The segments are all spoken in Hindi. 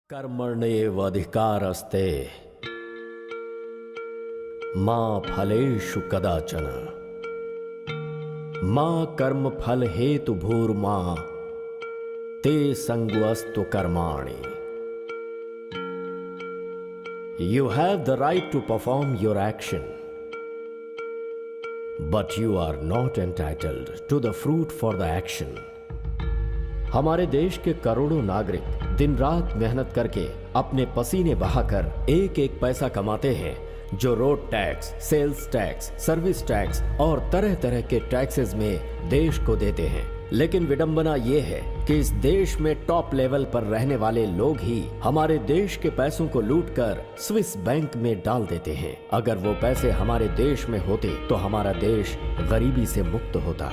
कर्मण्येव अधिकारस्ते मा फलेषु कदाचन मा कर्म फल हेतु भूर्मा ते संगवस्तु कर्माणि. You have the right to perform your action, but you are not entitled to the fruit for the action. हमारे देश के करोड़ों नागरिक दिन रात मेहनत करके अपने पसीने बहाकर एक एक पैसा कमाते हैं, जो road tax, sales tax, service tax और तरह तरह के टैक्सेस में देश को देते हैं. लेकिन विडंबना ये है कि इस देश में टॉप लेवल पर रहने वाले लोग ही हमारे देश के पैसों को लूटकर स्विस बैंक में डाल देते हैं. अगर वो पैसे हमारे देश में होते तो हमारा देश गरीबी से मुक्त होता.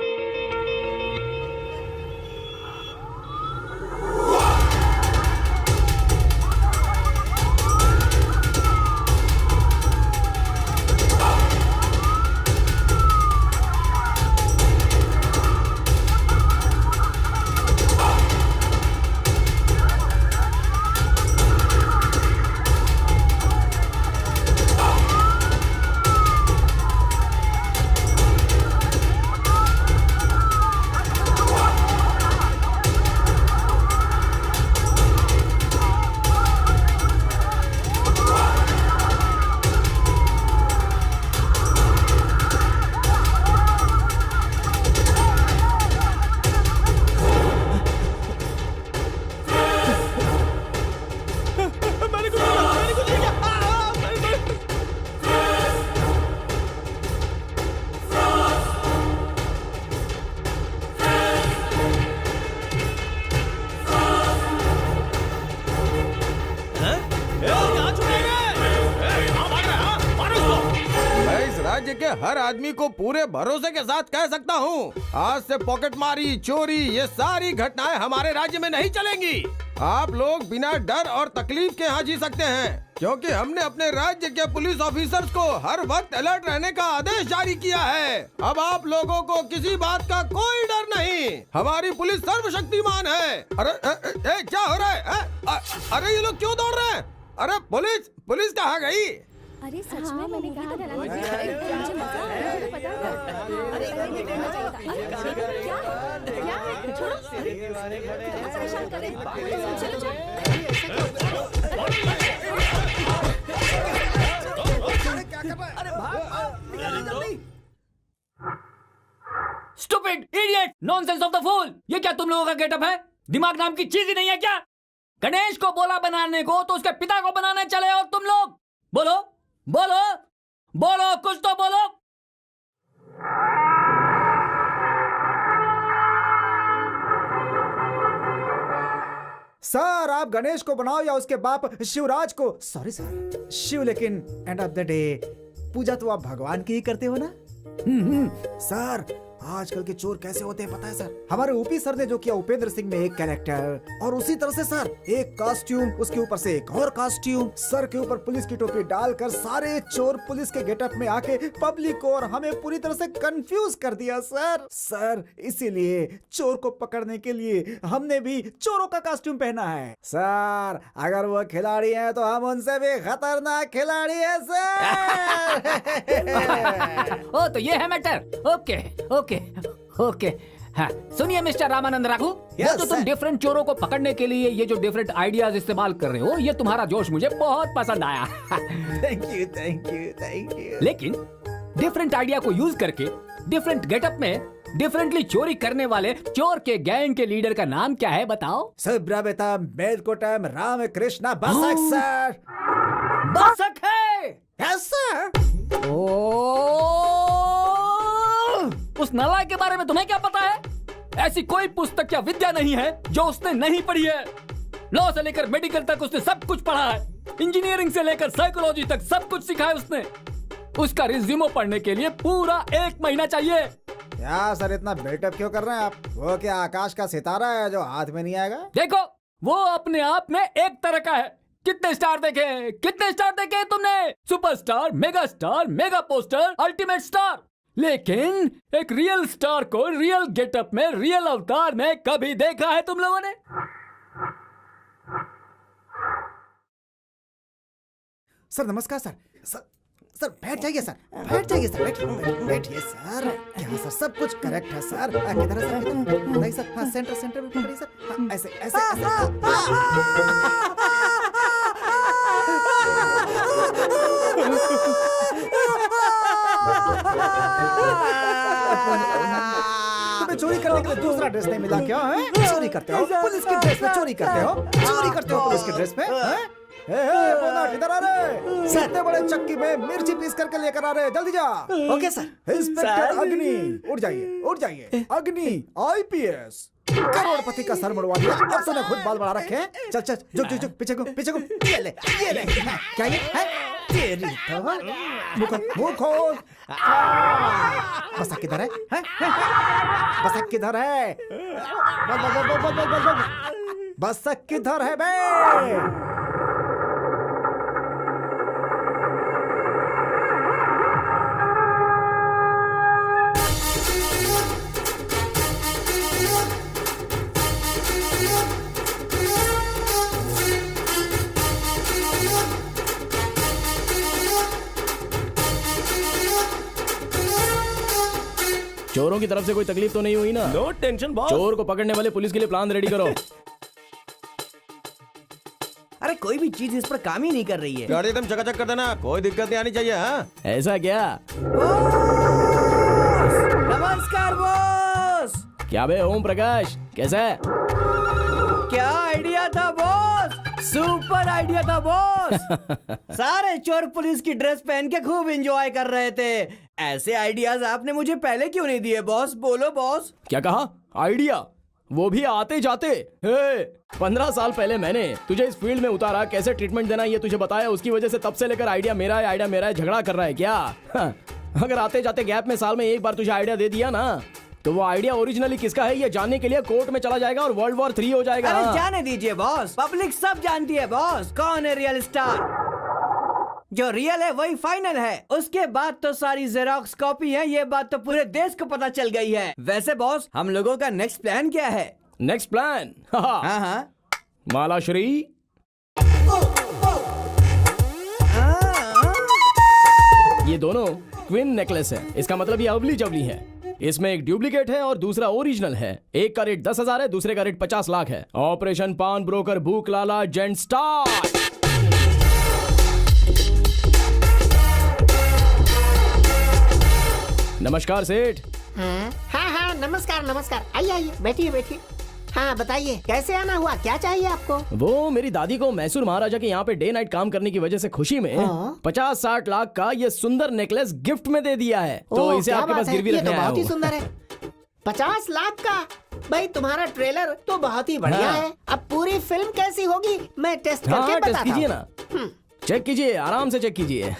के हर आदमी को पूरे भरोसे के साथ कह सकता हूँ, आज से पॉकेटमारी, चोरी ये सारी घटनाएं हमारे राज्य में नहीं चलेंगी. आप लोग बिना डर और तकलीफ के यहाँ जी सकते हैं, क्योंकि हमने अपने राज्य के पुलिस ऑफिसर्स को हर वक्त अलर्ट रहने का आदेश जारी किया है. अब आप लोगों को किसी बात का कोई डर नहीं. हमारी पुलिस सर्वशक्तिमान है. अरे क्या हो रहा है? अरे ये लोग क्यों दौड़ रहे हैं? अरे पुलिस कहाँ गई? अरे सच में मैंने कहा था ना, मुझे मजा आ रहा है, पता है? अरे करना चाहिए था. क्या छोड़ो, कितना परेशान कर रहे हैं. चलो क्या कर रहा है? अरे भाग. Stupid, idiot, nonsense of the fool. ये क्या तुम लोगों का गेटअप है? दिमाग नाम की चीज ही नहीं है क्या? गणेश को बोला बनाने को तो उसके पिता को बनाने चले, और तुम लोग बोलो बोलो बोलो, कुछ तो बोलो. सर, आप गणेश को बनाओ या उसके बाप शिवराज को. सॉरी सर, शिव, लेकिन एंड ऑफ द डे पूजा तो आप भगवान की ही करते हो ना. सर, आजकल के चोर कैसे होते हैं पता है सर? हमारे ऊपी सर ने जो किया उपेंद्र सिंह में एक कैरेक्टर, और उसी तरह से सर एक कॉस्ट्यूम, उसके ऊपर से एक और कॉस्ट्यूम, सर के ऊपर पुलिस की टोपी डालकर सारे चोर पुलिस के गेटअप में आके पब्लिक को और हमें पूरी तरह से कंफ्यूज कर दिया सर. इसीलिए चोर को पकड़ने के लिए हमने भी चोरों का कॉस्ट्यूम पहना है. सर, अगर वो खिलाड़ी हैं तो हम उनसे भी खतरनाक खिलाड़ी है सर. ओ तो ये है मैटर. Okay okay okay. हाँ, सुनिए मिस्टर रामानंद राघु, Yes, वो जो तुम sir. डिफरेंट चोरों को पकड़ने के लिए ये जो डिफरेंट आइडियाज इस्तेमाल कर रहे हो, ये तुम्हारा जोश मुझे बहुत पसंद आया. Thank you. लेकिन डिफरेंट आइडिया को यूज करके डिफरेंट गेटअप में डिफरेंटली चोरी करने वाले चोर के गैंग के लीडर का नाम क्या है बताओ? सुब्रमण्यम मेलकोटम रामकृष्ण बसक सर. बसक है. Yes sir. उस नालायक के बारे में तुम्हें क्या पता है? ऐसी कोई पुस्तक या विद्या नहीं है जो उसने नहीं पढ़ी है. लॉ से लेकर मेडिकल तक उसने सब कुछ पढ़ा है. इंजीनियरिंग से लेकर साइकोलॉजी तक सब कुछ सीखा है उसने. उसका रिज्यूमो पढ़ने के लिए पूरा 1 महीना चाहिए. क्या सर, इतना बिल्टअप क्यों कर रहे हैं आप? वो क्या आकाश का सितारा है जो हाथ में नहीं आएगा? देखो, वो अपने आप में एक तरह का है. कितने स्टार देखे तुमने? Superstar, mega star, mega poster, ultimate star. लेकिन एक रियल स्टार को रियल गेटअप में, रियल अवतार में कभी देखा है तुम लोगों ने? सर नमस्कार सर। सर बैठ जाइए सर, बैठ जाइए सर, बैठिए सर। क्या सर, सब कुछ करेक्ट है सर। किधर है सर? नहीं सर, हाँ सेंटर में पकड़िए सर। हाँ, ऐसे ऐसे तुम्हें चोरी करने के लिए दूसरा ड्रेस नहीं मिला क्या है? चोरी करते हो पुलिस की ड्रेस में, चोरी करते हो पुलिस की ड्रेस में। बोनट इधर आ रहे सर, इतने बड़े चक्की में मिर्ची पीस करके लेकर आ रहे, जल्दी जा। Okay sir. इंस्पेक्टर अग्नि, उठ जाइए। अग्नि आईपीएस, करोड़पति का सर मुड़वा दिया, अब तूने खुद बाल बढ़ा रखे हैं। चल झुक पीछे को। ये ले क्या ये है? तेरी तो मुंह खोल। बसा किधर है? बसा किधर है? बोल। बसा किधर है बे? चोरों की तरफ से कोई तकलीफ तो नहीं हुई ना? No tension boss. चोर को पकड़ने वाले पुलिस के लिए प्लान रेडी करो। अरे कोई भी चीज इस पर काम ही नहीं कर रही है। गाड़ी एकदम चकाचक कर देना, कोई दिक्कत नहीं आनी चाहिए। हाँ ऐसा क्या? नमस्कार बॉस। क्या बे ओम प्रकाश, कैसा है? क्या आइडिया था बॉस, सुपर आइडिया था बॉस। सारे चोर पुलिस की ड्रेस पहन के खूब एंजॉय कर रहे थे। ऐसे आइडियाज आपने मुझे पहले क्यों नहीं दिए बॉस? बोलो बॉस। क्या कहा? आइडिया? वो भी आते जाते। 15 साल पहले मैंने तुझे इस फील्ड में उतारा, कैसे ट्रीटमेंट देना ये तुझे बताया, उसकी वजह से तब से लेकर आइडिया मेरा है झगड़ा कर रहा है क्या? अगर आते जाते गैप में साल में एक बार तुझे आइडिया दे दिया ना, तो वो आइडिया ओरिजिनली किसका है ये जानने के लिए कोर्ट में चला जाएगा और World War 3 हो जाएगा। अरे जाने दीजिए बॉस, पब्लिक सब जानती है बॉस कौन है रियल स्टार। जो रियल है वही फाइनल है, उसके बाद तो सारी जेरोक्स कॉपी है, ये बात तो पूरे देश को पता चल गई है। वैसे बॉस हम लोगों का नेक्स्ट प्लान क्या है? Next plan? हाँ मालाश्री, ये दोनों ट्विन नेकलेस है, इसका मतलब ये अवली जवली है। इसमें एक डुप्लीकेट है और दूसरा ओरिजिनल है। एक का रेट 10,000 है, दूसरे का रेट 50 लाख है। ऑपरेशन पान ब्रोकर भूख लाला जेंट स्टार। नमस्कार सेठ। हाँ नमस्कार। आइए बैठिए। हाँ बताइए कैसे आना हुआ, क्या चाहिए आपको? वो मेरी दादी को मैसूर महाराजा के यहाँ पे डे नाइट काम करने की वजह से खुशी में 50-60 लाख का ये सुंदर नेकलेस गिफ्ट में दे दिया है, तो इसे आपके पास गिरवी रखने आया हूँ। बहुत ही सुंदर है। 50 लाख का? भाई तुम्हारा ट्रेलर तो बहुत ही बढ़िया है। अब पूरी फिल्म कैसी होगी मैं टेस्ट करके बताता हूँ। कीजिए ना, चेक कीजिए, आराम से चेक कीजिए।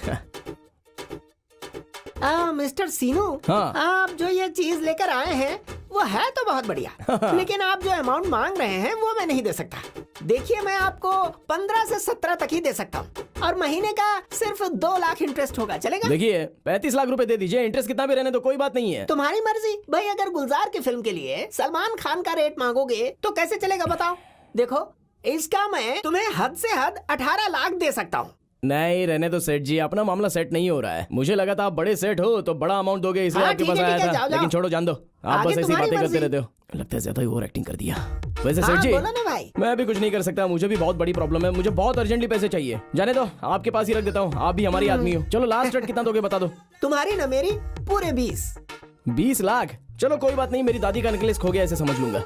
मिस्टर सीनू, आप जो ये चीज लेकर आए हैं वो है तो बहुत बढ़िया, लेकिन आप जो अमाउंट मांग रहे हैं वो मैं नहीं दे सकता। देखिए मैं आपको 15 से 17 तक ही दे सकता हूँ और महीने का सिर्फ 2 लाख इंटरेस्ट होगा, चलेगा? देखिए 35 लाख रुपए दे दीजिए, इंटरेस्ट कितना भी रहने तो कोई बात नहीं है। तुम्हारी मर्जी भाई। अगर गुलजार की फिल्म के लिए सलमान खान का रेट मांगोगे तो कैसे चलेगा बताओ? देखो इसका मैं तुम्हें हद से हद 18 लाख दे सकता हूँ। नहीं रहने तो सेठ जी, अपना मामला सेट नहीं हो रहा है। मुझे लगा था आप बड़े सेठ हो तो बड़ा अमाउंट दोगे, इसलिए आपके पास आया था। लेकिन छोड़ो, जान दो, आप बस ऐसी बातें करते रहते हो। लगता है ज्यादा ही ओवर एक्टिंग कर दिया। वैसे सेठ जी बोलो ना भाई। मैं भी कुछ नहीं कर सकता, मुझे भी बहुत बड़ी प्रॉब्लम है, मुझे बहुत अर्जेंटली पैसे चाहिए। जाने दो, आपके पास ही रख देता हूँ, आप भी हमारी आदमी हो। चलो लास्ट रेट कितना दोगे बता दो। तुम्हारी ना मेरी पूरे 20 लाख? चलो कोई बात नहीं, मेरी दादी का नेकलेस खो गया ऐसे समझ लूंगा।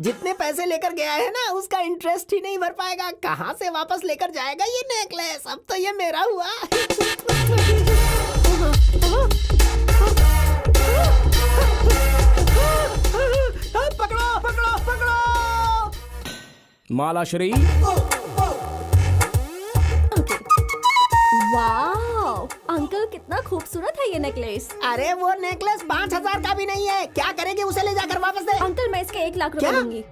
जितने पैसे लेकर गया है ना उसका इंटरेस्ट ही नहीं भर पाएगा, कहाँ से वापस लेकर जाएगा ये नेकलेस? अब तो ये मेरा हुआ। पकड़ो। मालाश्री, वाह अंकल कितना खूबसूरत है ये नेकलेस। अरे वो नेकलेस 5,000 का भी नहीं है, क्या करेगी? उसे ले जाकर वापस दे। अंकल मैं इसके 1 लाख रुपए क्या? दूंगी।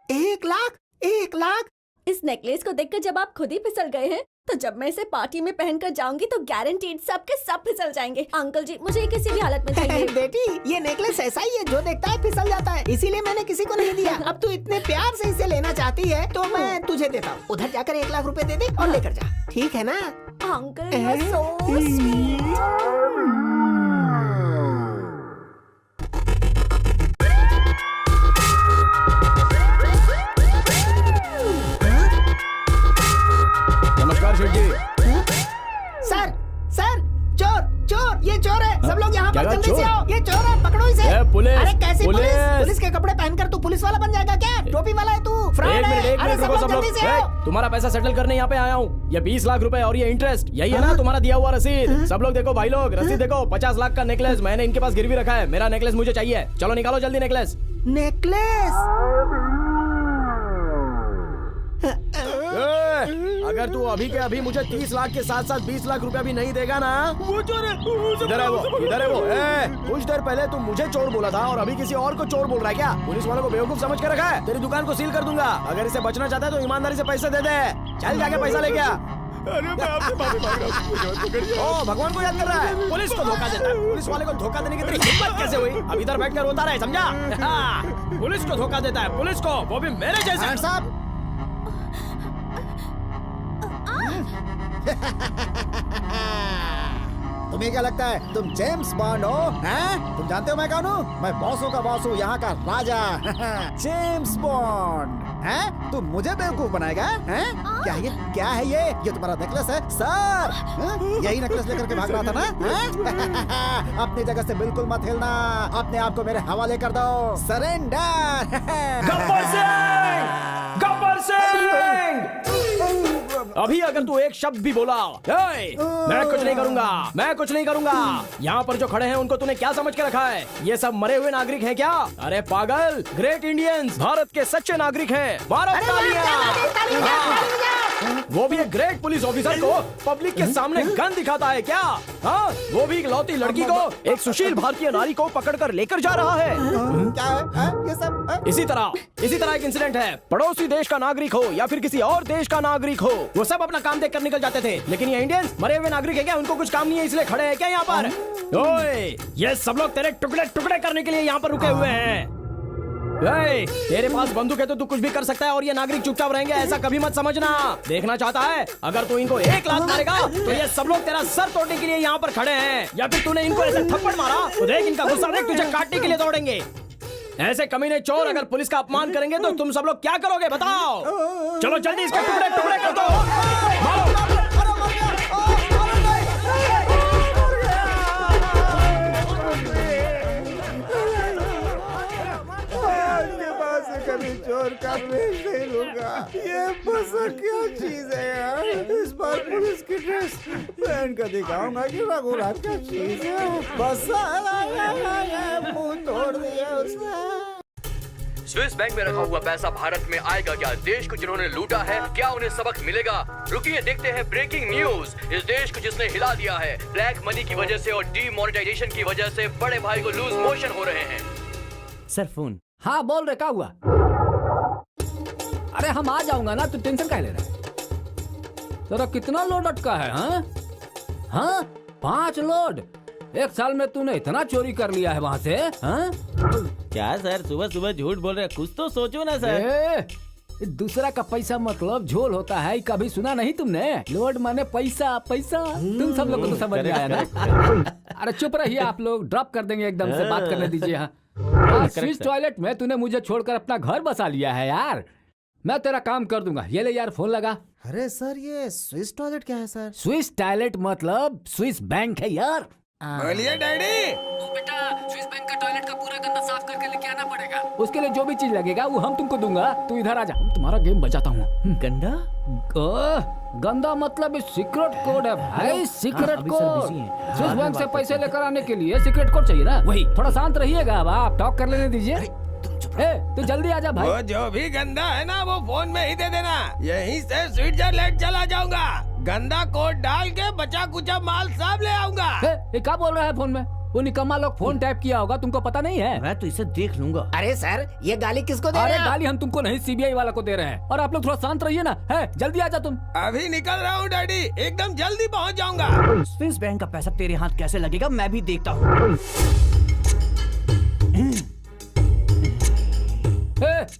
1 लाख? 1 लाख? इस नेकलेस को देखकर जब आप खुद ही फिसल गए हैं तो जब मैं इसे पार्टी में पहनकर जाऊंगी तो गारंटीड सबके सब फिसल जाएंगे। अंकल जी मुझे ये किसी भी हालत में चाहिए। बेटी ये नेकलेस ऐसा ही है, जो देखता है फिसल जाता है, इसीलिए मैंने किसी को नहीं दिया। अब तू इतने प्यार से इसे लेना चाहती है तो मैं तुझे देता हूँ। उधर जाकर 1 लाख रुपए दे दे और लेकर जा, ठीक है ना? Uncle you are so sweet. नमस्कार शेठ जी। सर सर चोर चोर, ये चोर है। सब लोग यहाँ क्या पर कहा, जल्दी से चोर? आओ, ये चोर है, पकड़ो इसे। पुलिस, अरे कैसे पुलिस? पुलिस? पुलिस के कपड़े पहनकर तू पुलिस वाला बन जाएगा क्या? टोपी वाला है तू, फ्रॉड है। एक अरे मिनट सब रुको लोग सब लोग। जल्दी से आओ। तुम्हारा पैसा सेटल करने यहाँ पे आया हूँ। ये 20 लाख रुपए और ये इंटरेस्ट, यही है ना तुम्हारा दिया हुआ रसीद? सब लोग देखो भाई लोग, रसीद देखो। 50 लाख का नेकलेस मैंने इनके पास गिरवी रखा है। मेरा नेकलेस मुझे चाहिए। चलो निकालो जल्दी नेकलेस। नेकलेस? अगर तू अभी के अभी मुझे 30 लाख के साथ साथ 20 लाख रुपया भी नहीं देगा ना, वो चोर है। इधर है वो, इधर है वो। कुछ देर पहले तू मुझे चोर बोला था और अभी किसी और को चोर बोल रहा है क्या? पुलिस वालों को बेवकूफ समझ के रखा है। तेरी दुकान को सील कर दूंगा। अगर इसे बचना चाहता है तो ईमानदारी से पैसे दे दे। चल जाके पैसा ले गया। अरे मैं आपसे माफी मांग रहा हूं। ओ भगवान को याद कर रहा है, पुलिस को धोखा देता है। पुलिस वाले को धोखा देने की तेरी हिम्मत कैसे हुई? अब इधर बैठकर रोता रहे, समझा? पुलिस को धोखा देता है, पुलिस को, वो भी मेरे जैसे। साहब तुम्हें क्या लगता है तुम जेम्स बॉन्ड हो? हैं? तुम जानते हो मैं कौन हूँ? मैं बॉसों का बॉस हूँ, यहाँ का राजा। James bond. हैं? तुम मुझे बेवकूफ बनाएगा? हैं? क्या है ये तुम्हारा नेकलेस है सर? हैं? यही नेकलेस लेकर के भाग रहा था ना? हैं? अपनी जगह से बिल्कुल मत हिलना। अपने आप को मेरे हवाले कर दो। सरेंडर। गब्बर सिंह! गब्बर सिंह! अभी अगर तू एक शब्द भी बोला, मैं कुछ नहीं करूंगा, मैं कुछ नहीं करूंगा। यहाँ पर जो खड़े हैं उनको तूने क्या समझ के रखा है? ये सब मरे हुए नागरिक हैं क्या? अरे पागल, ग्रेट इंडियंस, भारत के सच्चे नागरिक हैं। भारत वो भी एक ग्रेट पुलिस ऑफिसर को पब्लिक के सामने गन दिखाता है क्या? हाँ, वो भी एक लौती लड़की को, एक सुशील भारतीय नारी को पकड़कर लेकर जा रहा है। क्या है? ये सब इसी तरह एक इंसिडेंट है। पड़ोसी देश का नागरिक हो या फिर किसी और देश का नागरिक हो, वो सब अपना काम देख कर निकल जाते थे। लेकिन ये इंडियंस मरे हुए नागरिक है क्या? उनको कुछ काम नहीं है इसलिए खड़े हैं क्या यहाँ पर? ओए, ये सब लोग तेरे टुकड़े टुकड़े करने के लिए यहाँ पर रुके हुए हैं। तेरे पास बंदूक है तो तू कुछ भी कर सकता है और ये नागरिक चुपचाप रहेंगे, ऐसा कभी मत समझना। देखना चाहता है अगर तू इनको 1 लाख मारेगा तो ये सब लोग तेरा सर तोड़ने के लिए यहाँ पर खड़े हैं, या फिर तूने इनको ऐसे थप्पड़ मारा तो देख इनका गुस्सा देख, तुझे काटने के लिए दौड़ेंगे। ऐसे कमीने चोर अगर पुलिस का अपमान करेंगे तो तुम सब लोग क्या करोगे बताओ? चलो जल्दी इसके टुकड़े टुकड़े कर दो। मारो। कभी चोर का वेश नहीं लूंगा। ये बस क्या चीज है यार? इस बार पुलिस की ड्रेस पहन कर दिखाऊंगा कि रघुराज क्या चीज है। बस मुंह तोड़ दिया उसने। स्विस बैंक में रखा हुआ पैसा भारत में आएगा क्या? देश को जिन्होंने लूटा है क्या उन्हें सबक मिलेगा? रुकिए देखते हैं ब्रेकिंग न्यूज। इस देश को जिसने हिला दिया है ब्लैक मनी की वजह से और डीमोनेटाइजेशन की वजह से बड़े भाई को लूज मोशन हो रहे हैं। Sir phone. हाँ बोल रहे, क्या हुआ? अरे हम आ जाऊंगा ना, तू टेंशन काहे ले रहा है? तेरा कितना लोड अटका है? हाँ 5 लोड। 1 साल में तूने इतना चोरी कर लिया है वहाँ से? हाँ? क्या सर सुबह सुबह झूठ बोल रहे? कुछ तो सोचो ना सर। दूसरा का पैसा मतलब झोल होता है, कभी सुना नहीं तुमने? लोड माने पैसा पैसा। तुम सब लोग को तो समझ में आया ना? अरे चुप रहिए आप लोग, ड्रॉप कर देंगे एकदम से, बात करने दीजिए। हाँ स्विस टॉयलेट में तूने मुझे छोड़कर अपना घर बसा लिया है यार। मैं तेरा काम कर दूंगा। ये ले यार फोन लगा। अरे सर ये स्विस टॉयलेट क्या है सर? स्विस टॉयलेट मतलब स्विस बैंक है यार। बोलिए डैडी। बेटा स्विस बैंक का टॉयलेट का पूरा गंदा साफ करके लेके आना पड़ेगा। उसके लिए जो भी चीज लगेगा वो हम तुमको दूंगा। तू इधर आ जा, तुम्हारा गेम बजाता हूँ। गंदा? गंदा मतलब सीक्रेट कोड है भाई, सीक्रेट कोड। स्विस बैंक से पैसे लेकर आने के लिए सीक्रेट कोड चाहिए ना? वही। थोड़ा शांत रहिएगा, अब आप टॉक कर लेने दीजिए। तू जल्दी आ जा भाई। वो जो भी गंदा है ना वो फोन में ही दे देना, यहीं से स्विट्जरलैंड चला जाऊंगा। गंदा कोड डाल के बचा कुचा माल सब ले आऊंगा। ये क्या बोल रहा है फोन में? वो निकम्मा लोग फोन टैप किया होगा, तुमको पता नहीं है? मैं तो इसे देख लूंगा। अरे सर, ये गाली किसको दे रहे अरे हैं आप? गाली हम तुमको नहीं, सीबीआई वाला को दे रहे हैं। और आप लोग थोड़ा शांत रहिए ना। है, जल्दी आ जा तुम। अभी निकल रहा हूँ डैडी, एकदम जल्दी पहुँच जाऊंगा। स्विस बैंक का पैसा तेरे हाथ कैसे लगेगा मैं भी देखता हूँ।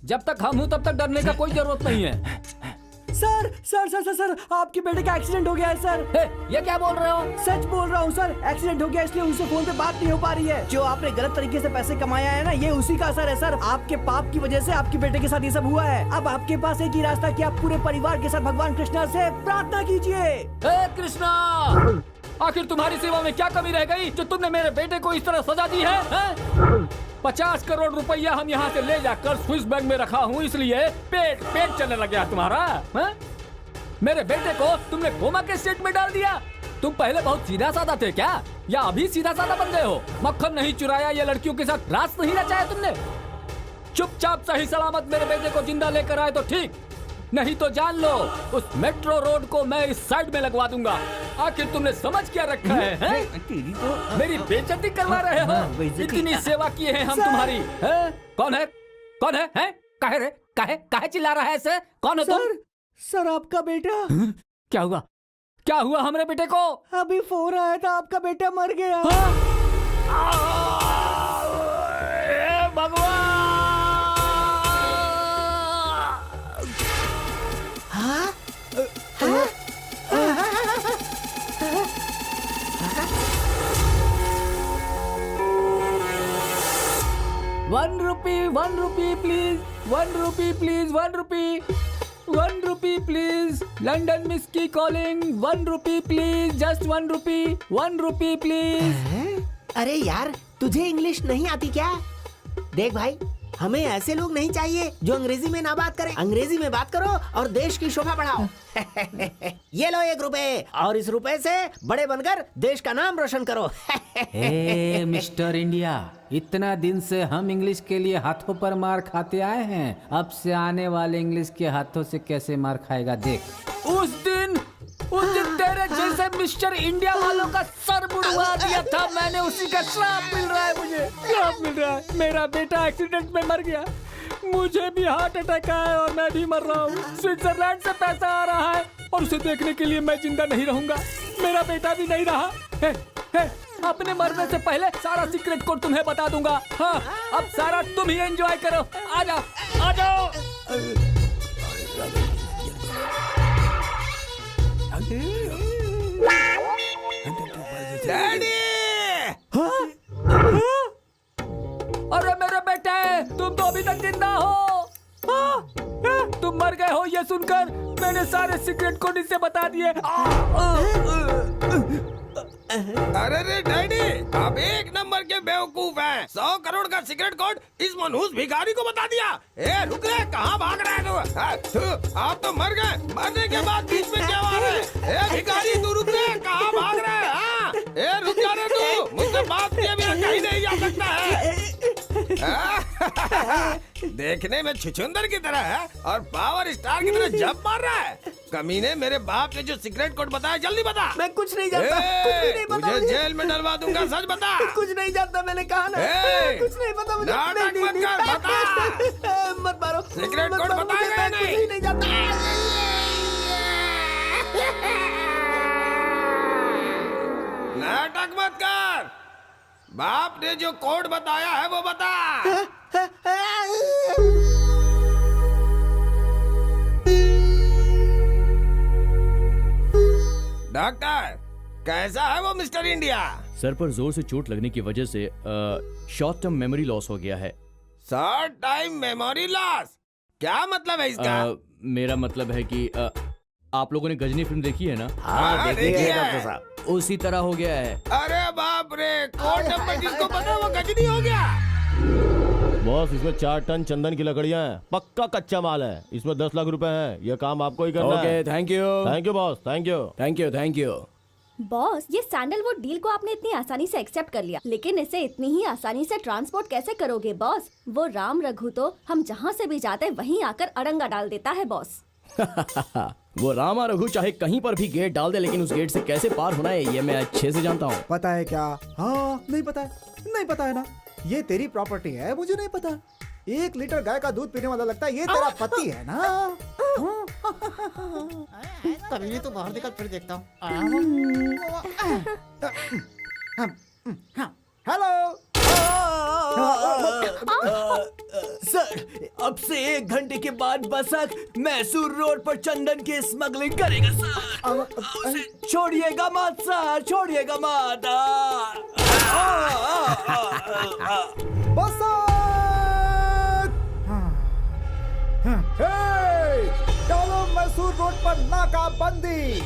जब तक हम हूँ तब तक डरने का कोई जरूरत नहीं है। Sir sir sir sir sir आपके बेटे का एक्सीडेंट हो गया है सर। ये क्या बोल रहे हो? सच बोल रहा हूँ सर, एक्सीडेंट हो गया इसलिए उनसे फोन पे बात नहीं हो पा रही है। जो आपने गलत तरीके से पैसे कमाया है ना, ये उसी का असर है सर। आपके पाप की वजह से आपके बेटे के साथ ये सब हुआ है। अब आपके पास एक ही रास्ता कि आप पूरे परिवार के साथ भगवान कृष्णा से प्रार्थना कीजिए। कृष्णा, आखिर तुम्हारी सेवा में क्या कमी रह गई जो तुमने मेरे बेटे को इस तरह सजा दी है? 50 करोड़ रुपया हम यहाँ से ले जाकर स्विस बैंक में रखा हूँ, इसलिए पेट चलने लग गया तुम्हारा। है? मेरे बेटे को तुमने कोमा के स्टेट में डाल दिया। तुम पहले बहुत सीधा साधा थे क्या, या अभी सीधा साधा बन गए हो? मक्खन नहीं चुराया या लड़कियों के साथ रास नहीं रचाया तुमने? चुपचाप सही सलामत मेरे बेटे को जिंदा लेकर आए तो ठीक, नहीं तो जान लो उस मेट्रो रोड को मैं इस साइड में लगवा दूंगा। आखिर तुमने समझ क्या रखा है? मेरी बेइज्जती करवा रहे हो? इतनी सेवा की है हम तुम्हारी। है? कौन है? कौन है? हैं? काहे रे? काहे चिल्ला रहा है ऐसे? कौन हो तुम? सर आपका बेटा। क्या हुआ? क्या हुआ हमारे बेटे को? अभी फोन आया था, आपका बेटा मर गया। भगवान! 1 rupee, 1 rupee please, 1 rupee please, 1 rupee, 1 rupee please. London Whiskey calling, 1 rupee please, just 1 rupee, 1 rupee please. अरे यार, तुझे इंग्लिश नहीं आती क्या? देख भाई, हमें ऐसे लोग नहीं चाहिए जो अंग्रेजी में ना बात करें। अंग्रेजी में बात करो और देश की शोभा बढ़ाओ। ये लो 1 रुपए, और इस रुपए से बड़े बनकर देश का नाम रोशन करो। मिस्टर इंडिया, इतना दिन से हम इंग्लिश के लिए हाथों पर मार खाते आए हैं, अब से आने वाले इंग्लिश के हाथों से कैसे मार खाएगा देख। उस दिन तेरे जैसे मिस्टर इंडिया वालों का सर बुड़वा दिया था मैंने, उसी का श्राप मिल रहा है मुझे। श्राप मिल रहा है। मेरा बेटा एक्सीडेंट में मर गया, मुझे भी हार्ट अटैक आया और मैं भी मर रहा हूँ। स्विट्जरलैंड से पैसा आ रहा है और उसे देखने के लिए मैं जिंदा नहीं रहूंगा। मेरा बेटा भी नहीं रहा है। अपने मरने से पहले सारा सीक्रेट कोड तुम्हें बता दूंगा। हाँ, अब सारा तुम ही एंजॉय करो। आ जाओ, आ जाओ। डैडी! अरे मेरे बेटे, तुम तो अभी तक जिंदा हो। तुम मर गए हो ये सुनकर मैंने सारे सीक्रेट कोड इसे बता दिए। अरे रे डैडी, आप एक नंबर के बेवकूफ हैं। 100 करोड़ का सीक्रेट कोड इस मनहूस भिखारी को बता दिया। ए रुक रे, कहाँ भाग रहा है तू? आप तो मर गए, मरने के बाद बीच में क्या आ रहा है? ए भिखारी, तू रुक रे, कहाँ भाग रहा है? हाँ? ए रुक जा रे तू, मुझसे बात किए बिना कहीं नहीं जा सकता है। देखने में छुछुंदर की तरह है और पावर स्टार की तरह जंप मार रहा है। कमीने, मेरे बाप ने जो सीक्रेट कोड बताया जल्दी बता। मैं कुछ नहीं जानता, कुछ भी नहीं पता मुझे मुझे। जेल में डलवा दूंगा, सच बता। कुछ नहीं जानता, मैंने कहा ना। कुछ नहीं पता मुझे। नाटक मत कर, बता। मत मारो। सीक्रेट कोड मुझे, बताएगा मैं नहीं। कुछ ही नहीं जानता। नाटक मत कर, बाप ने जो कोड बताया है वो बता। डॉक्टर, कैसा है वो मिस्टर इंडिया? सर पर जोर से चोट लगने की वजह से शॉर्ट टर्म मेमोरी लॉस हो गया है। Short time memory loss? क्या मतलब है इसका? मेरा मतलब है कि आप लोगों ने गजनी फिल्म देखी है ना? हाँ, देखिए डॉक्टर साहब। उसी तरह हो गया है। अरे बाप रे, कोड नंबर जिसको पता वो गजनी हो गया। बॉस, इसमें 4 टन चंदन की लकड़ियां हैं, पक्का कच्चा माल है। इसमें 10 लाख रुपए हैं, ये काम आपको ही करना है। Okay, thank you. Thank you boss, thank you. Thank you, thank you. Boss, ये सैंडलवुड डील को आपने इतनी आसानी से एक्सेप्ट कर लिया, लेकिन इसे इतनी ही आसानी से ट्रांसपोर्ट कैसे करोगे बॉस? वो राम रघु तो हम जहाँ से भी जाते वहीं आकर अड़ंगा डाल देता है बॉस। वो रामा रघु चाहे कहीं पर भी गेट डाल दे, लेकिन उस गेट से कैसे पार होना है ये मैं अच्छे से जानता हूँ। पता है क्या? हाँ, नहीं पता है, नहीं पता है ना। ये तेरी प्रॉपर्टी है, मुझे नहीं पता। 1 लीटर गाय का दूध पीने वाला लगता है ये तेरा पति है ना? कभी नहीं तो बाहर निकल फिर देखता हूँ। हेलो सर, अब से 1 घंटे के बाद बसक मैसूर रोड पर चंदन की स्मगलिंग करेगा सर। उसे छोड़िएगा मत सर, छोड़िएगा मत। डालो मैसूर रोड पर नाकाबंदी।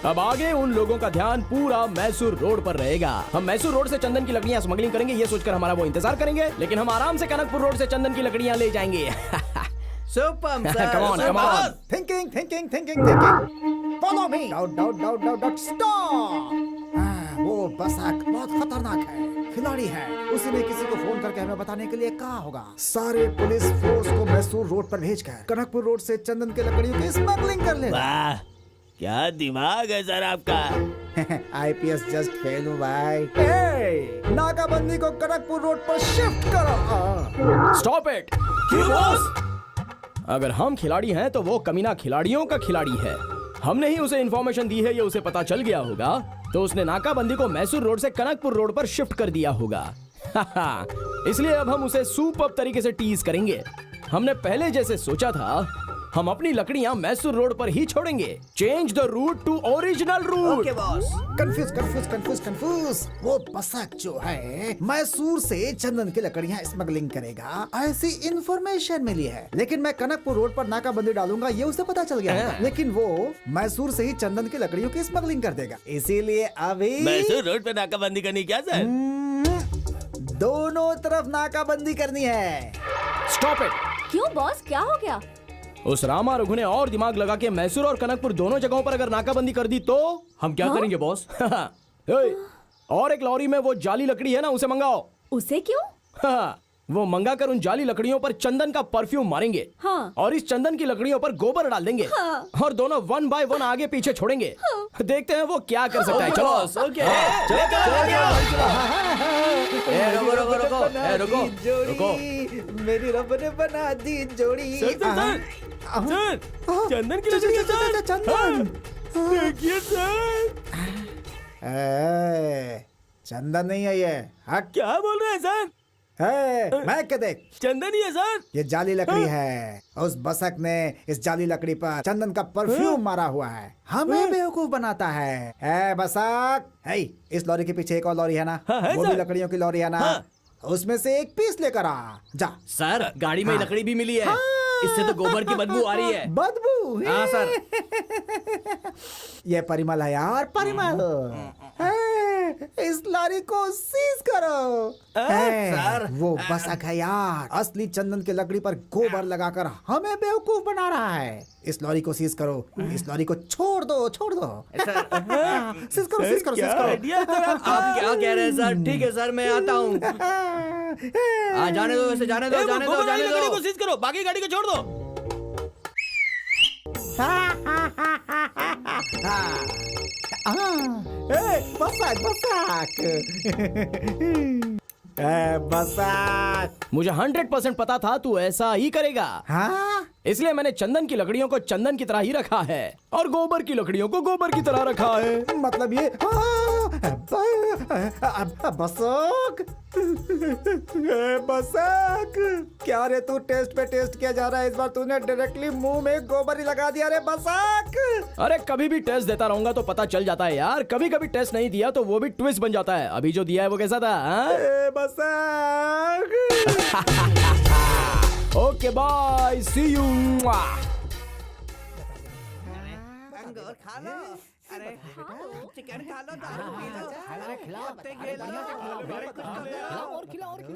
अब आगे उन लोगों का ध्यान पूरा मैसूर रोड पर रहेगा। हम मैसूर रोड से चंदन की लकड़ियाँ स्मगलिंग करेंगे ये सोचकर हमारा वो इंतजार करेंगे, लेकिन हम आराम से कनकपुर रोड से चंदन की लकड़ियाँ ले जाएंगे। Super sir, Come on, come on. Thinking. Follow me. Doubt stop. वो बसक बहुत खतरनाक है, खिलाड़ी है। उसी ने किसी को फोन करके हमें बताने के लिए कहा होगा। सारे पुलिस फोर्स को मैसूर रोड पर भेजकर कनकपुर रोड से चंदन की लकड़ियों की स्मगलिंग कर ले। वाह, क्या दिमाग है सर आपका। आईपीएस जस्ट फेल हूँ भाई। नाकाबंदी को कनकपुर रोड पर शिफ्ट करो। Stop it. क्यों बॉस? अगर हम खिलाड़ी हैं तो वो कमीना खिलाड़ियों का खिलाड़ी है। हमने ही उसे इंफॉर्मेशन दी है, ये उसे पता चल गया होगा तो उसने नाकाबंदी को मैसूर रोड से कनकपुर रोड पर शिफ्ट कर दिया होगा। इसलिए अब हम उसे सुपर तरीके से टीज करेंगे। हमने पहले जैसे सोचा था, हम अपनी लकड़ियां मैसूर रोड पर ही छोड़ेंगे। Change the route to original route. Okay boss. Confuse. वो बसक जो है मैसूर से चंदन की लकड़ियां स्मगलिंग करेगा, ऐसी इंफॉर्मेशन मिली है। लेकिन मैं कनकपुर रोड पर नाकाबंदी डालूंगा ये उसे पता चल गया है। लेकिन वो मैसूर से ही चंदन की लकड़ियों की स्मगलिंग कर देगा। इसीलिए अभी मैसूर रोड पे नाकाबंदी करनी क्या सर? दोनों तरफ नाकाबंदी करनी है। Stop it. क्यों बॉस, क्या हो गया? उस रामा रघु ने और दिमाग लगा के मैसूर और कनकपुर दोनों जगहों पर अगर नाकाबंदी कर दी तो हम क्या करेंगे बॉस? और एक लॉरी में वो जाली लकड़ी है ना, उसे मंगाओ। उसे क्यों? वो मंगा कर उन जाली लकड़ियों पर चंदन का परफ्यूम मारेंगे। हाँ। और इस चंदन की लकड़ियों पर गोबर डाल देंगे। हाँ। और दोनों 1 बाय 1 आगे पीछे छोड़ेंगे। देखते हैं वो क्या कर सकता है। चलो रुको। मेरी रब ने बना दी जोड़ी। चंदन की लकड़ी सर। चंदन देखिए सर। चंदन नहीं है ये। हट। क्या बोल रहे हैं सर? मैं क्या देख, चंदन ही है सर। ये जाली लकड़ी है। उस बसक ने इस जाली लकड़ी पर चंदन का परफ्यूम मारा हुआ है, हमें बेवकूफ बनाता है। बसक, इस लॉरी के पीछे एक और लॉरी है ना? है वो भी सर। लकड़ियों की लॉरी है ना? उसमें से एक पीस लेकर आ जा। सर, गाड़ी में लकड़ी भी मिली है। इससे तो गोबर की बदबू आ रही है। बदबू? हाँ सर। ये परिमल है यार, परिमल। इस लॉरी को सीज करो। सर। वो बसक है यार, असली चंदन की लकड़ी पर गोबर लगाकर हमें बेवकूफ बना रहा है। इस लॉरी को सीज करो। इस लॉरी को छोड़ दो। सीज करो। आप क्या कह रहे हैं सर? ठीक है सर, मैं आता हूँ। जाने दो, वैसे जाने दो। लकड़ी को सीज करो, बाकी गाड़ी को छोड़ दो। बसक। मुझे 100% पता था तू ऐसा ही करेगा। हाँ? इसलिए मैंने चंदन की लकड़ियों को चंदन की तरह ही रखा है और गोबर की लकड़ियों को गोबर की तरह रखा है। मतलब ये बसक क्या रे, तू टेस्ट पे टेस्ट किया जा रहा है। इस बार तूने डायरेक्टली मुंह में गोबर ही लगा दिया रे बसक। अरे कभी भी टेस्ट देता रहूंगा तो पता चल जाता है यार। कभी कभी टेस्ट नहीं दिया तो वो भी ट्विस्ट बन जाता है। अभी जो दिया है वो कैसा था? बसक। Okay bye, see you.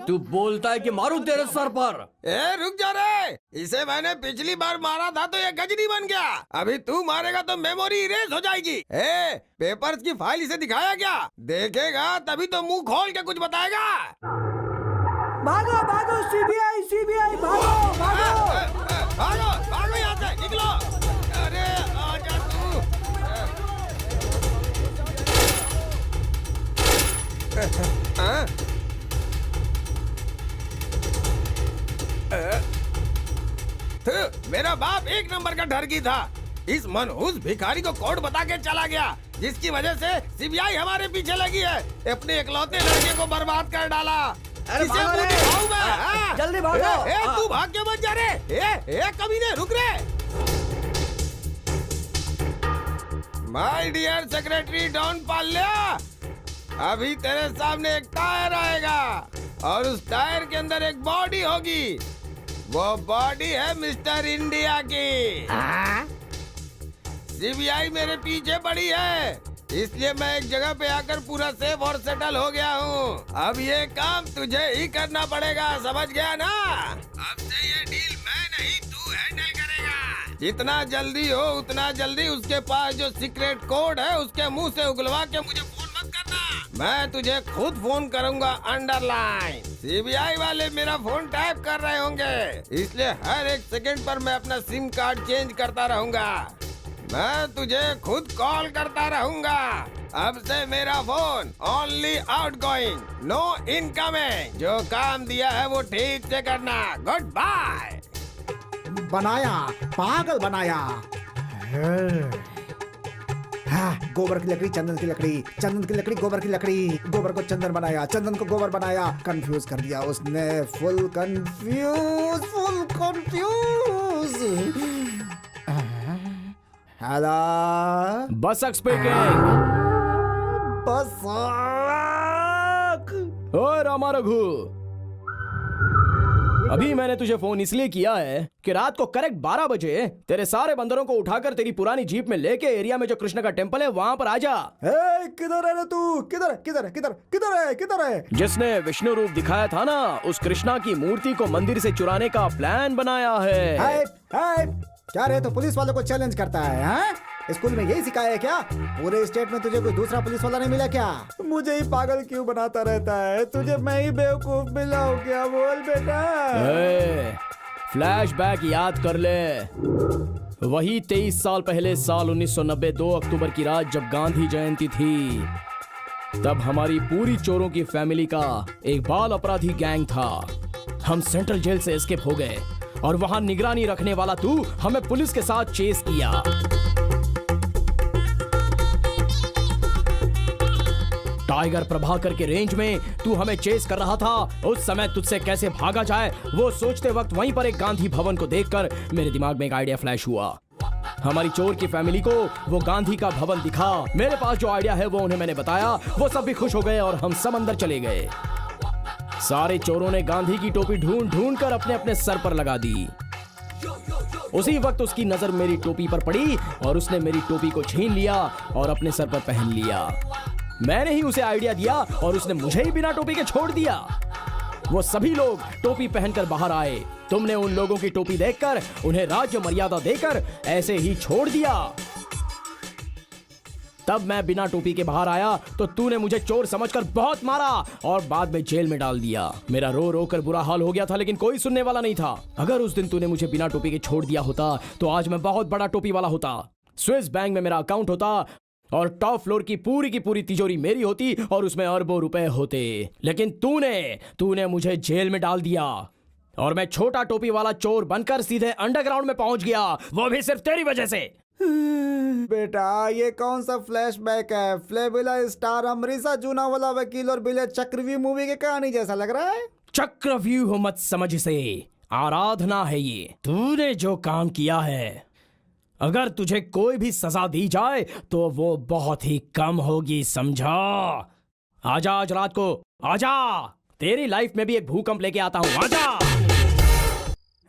तू बोलता है कि मारू तेरे सर पर। रुक जा रे, इसे मैंने पिछली बार मारा था तो ये गजनी बन गया। अभी तू मारेगा तो मेमोरी इरेज हो जाएगी। पेपर्स की फाइल इसे दिखाया क्या? देखेगा तभी तो मुंह खोल के कुछ बताएगा। भागो, सीबीआई, भागो। भागो यहाँ से, निकलो। मेरा बाप एक नंबर का ठगी था। इस मनहूस भिखारी को कोड बता के चला गया, जिसकी वजह से सीबीआई हमारे पीछे लगी है। अपने इकलौते लड़के को बर्बाद कर डाला। अरे इसे भागो मुंह रे! दिखाऊं मैं? जल्दी भागो! तू भाग के मत जा रे! कमीने रुक रे! माय डियर सेक्रेटरी डॉन पाल्या, अभी तेरे सामने एक टायर आएगा और उस टायर के अंदर एक बॉडी होगी। वो बॉडी है मिस्टर इंडिया की। सीबीआई मेरे पीछे पड़ी है, इसलिए मैं एक जगह पे आकर पूरा सेफ और सेटल हो गया हूँ। अब ये काम तुझे ही करना पड़ेगा, समझ गया ना? अब से ये डील मैं नहीं, तू हैंडल करेगा। जितना जल्दी हो उतना जल्दी उसके पास जो सीक्रेट कोड है उसके मुंह से उगलवा के मुझे फोन मत करना। मैं तुझे खुद फोन करूंगा अंडरलाइन। सीबीआई वाले मेरा फोन टैप कर रहे होंगे, इसलिए हर एक सेकंड पर मैं अपना सिम कार्ड चेंज करता रहूंगा। मैं तुझे खुद कॉल करता रहूंगा। अब से मेरा phone only outgoing, no incoming. जो काम दिया है वो ठीक से करना। Good bye. बनाया, पागल बनाया। हाँ, गोबर की लकड़ी, चंदन की लकड़ी, चंदन की लकड़ी, गोबर की लकड़ी, गोबर को चंदन बनाया, चंदन को गोबर बनाया। कंफ्यूज कर दिया उसने, full confuse, full confuse. Hello, Basak speaking. Basak. ओए रामा रघु, अभी मैंने तुझे फोन इसलिए किया है कि रात को करेक्ट 12 बजे तेरे सारे बंदरों को उठाकर तेरी पुरानी जीप में लेके एरिया में जो कृष्ण का टेम्पल है वहां पर आ जा। किधर है रे तू? किधर किधर किधर किधर है? किधर है? जिसने विष्णु रूप दिखाया था ना, उस कृष्णा की मूर्ति को मंदिर से चुराने का प्लान बनाया है। क्या रे, तो पुलिस वालों को चैलेंज करता है? हाँ? स्कूल में यही सिखाया है क्या? पूरे स्टेट में तुझे कोई दूसरा पुलिस वाला नहीं मिला क्या? मुझे ही पागल क्यों बनाता रहता है? तुझे मैं ही बेवकूफ मिला हूँ क्या? बोल बेटा। फ्लैशबैक याद कर ले। वही 23 साल पहले, साल 1990, 2 अक्टूबर की रात जब गांधी जयंती थी, तब हमारी पूरी चोरों की फैमिली का एक बाल अपराधी गैंग था। हम सेंट्रल जेल से एस्केप हो गए और वहां निगरानी रखने वाला तू हमें पुलिस के साथ चेस किया। टाइगर प्रभाकर के रेंज में तू हमें चेस कर रहा था। उस समय तुझसे कैसे भागा जाए वो सोचते वक्त वहीं पर एक गांधी भवन को देखकर मेरे दिमाग में एक आइडिया फ्लैश हुआ। हमारी चोर की फैमिली को वो गांधी का भवन दिखा। मेरे पास जो आइडिया है वो उन्हें मैंने बताया। वो सब भी खुश हो गए और हम सब अंदर चले गए। सारे चोरों ने गांधी की टोपी ढूंढ ढूंढ कर अपने अपने सर पर लगा दी। उसी वक्त उसकी नजर मेरी टोपी पर पड़ी और उसने मेरी टोपी को छीन लिया और अपने सर पर पहन लिया। मैंने ही उसे आइडिया दिया और उसने मुझे ही बिना टोपी के छोड़ दिया। वो सभी लोग टोपी पहनकर बाहर आए। तुमने उन लोगों की टोपी देखकर उन्हें राज्य मर्यादा देकर ऐसे ही छोड़ दिया। तब मैं बिना टोपी के बाहर आया तो तूने मुझे चोर समझकर बहुत मारा और बाद में जेल में डाल दिया। मेरा रो रो कर बुरा हाल हो गया था, लेकिन कोई सुनने वाला नहीं था। अगर उस दिन तूने मुझे बिना टोपी के छोड़ दिया होता तो आज मैं बहुत बड़ा टोपी वाला होता। स्विस बैंक में मेरा अकाउंट होता और टॉप फ्लोर की पूरी तिजोरी मेरी होती और उसमें अरबों रुपए होते। लेकिन तूने मुझे जेल में डाल दिया और मैं छोटा टोपी वाला चोर बनकर सीधे अंडरग्राउंड में पहुंच गया, वो भी सिर्फ तेरी वजह से। बेटा, ये कौन सा फ्लैशबैक है? फ्लेबिला स्टार, अमरीसा जूना वाला वकील और बिले चक्रव्यूह मूवी की कहानी जैसा लग रहा है। चक्रव्यूह मत समझ इसे, आराधना है ये। तूने जो काम किया है, अगर तुझे कोई भी सजा दी जाए तो वो बहुत ही कम होगी, समझा? आजा आज रात को, आजा। तेरी लाइफ में भी एक भूकंप लेके आता हूँ, आजा।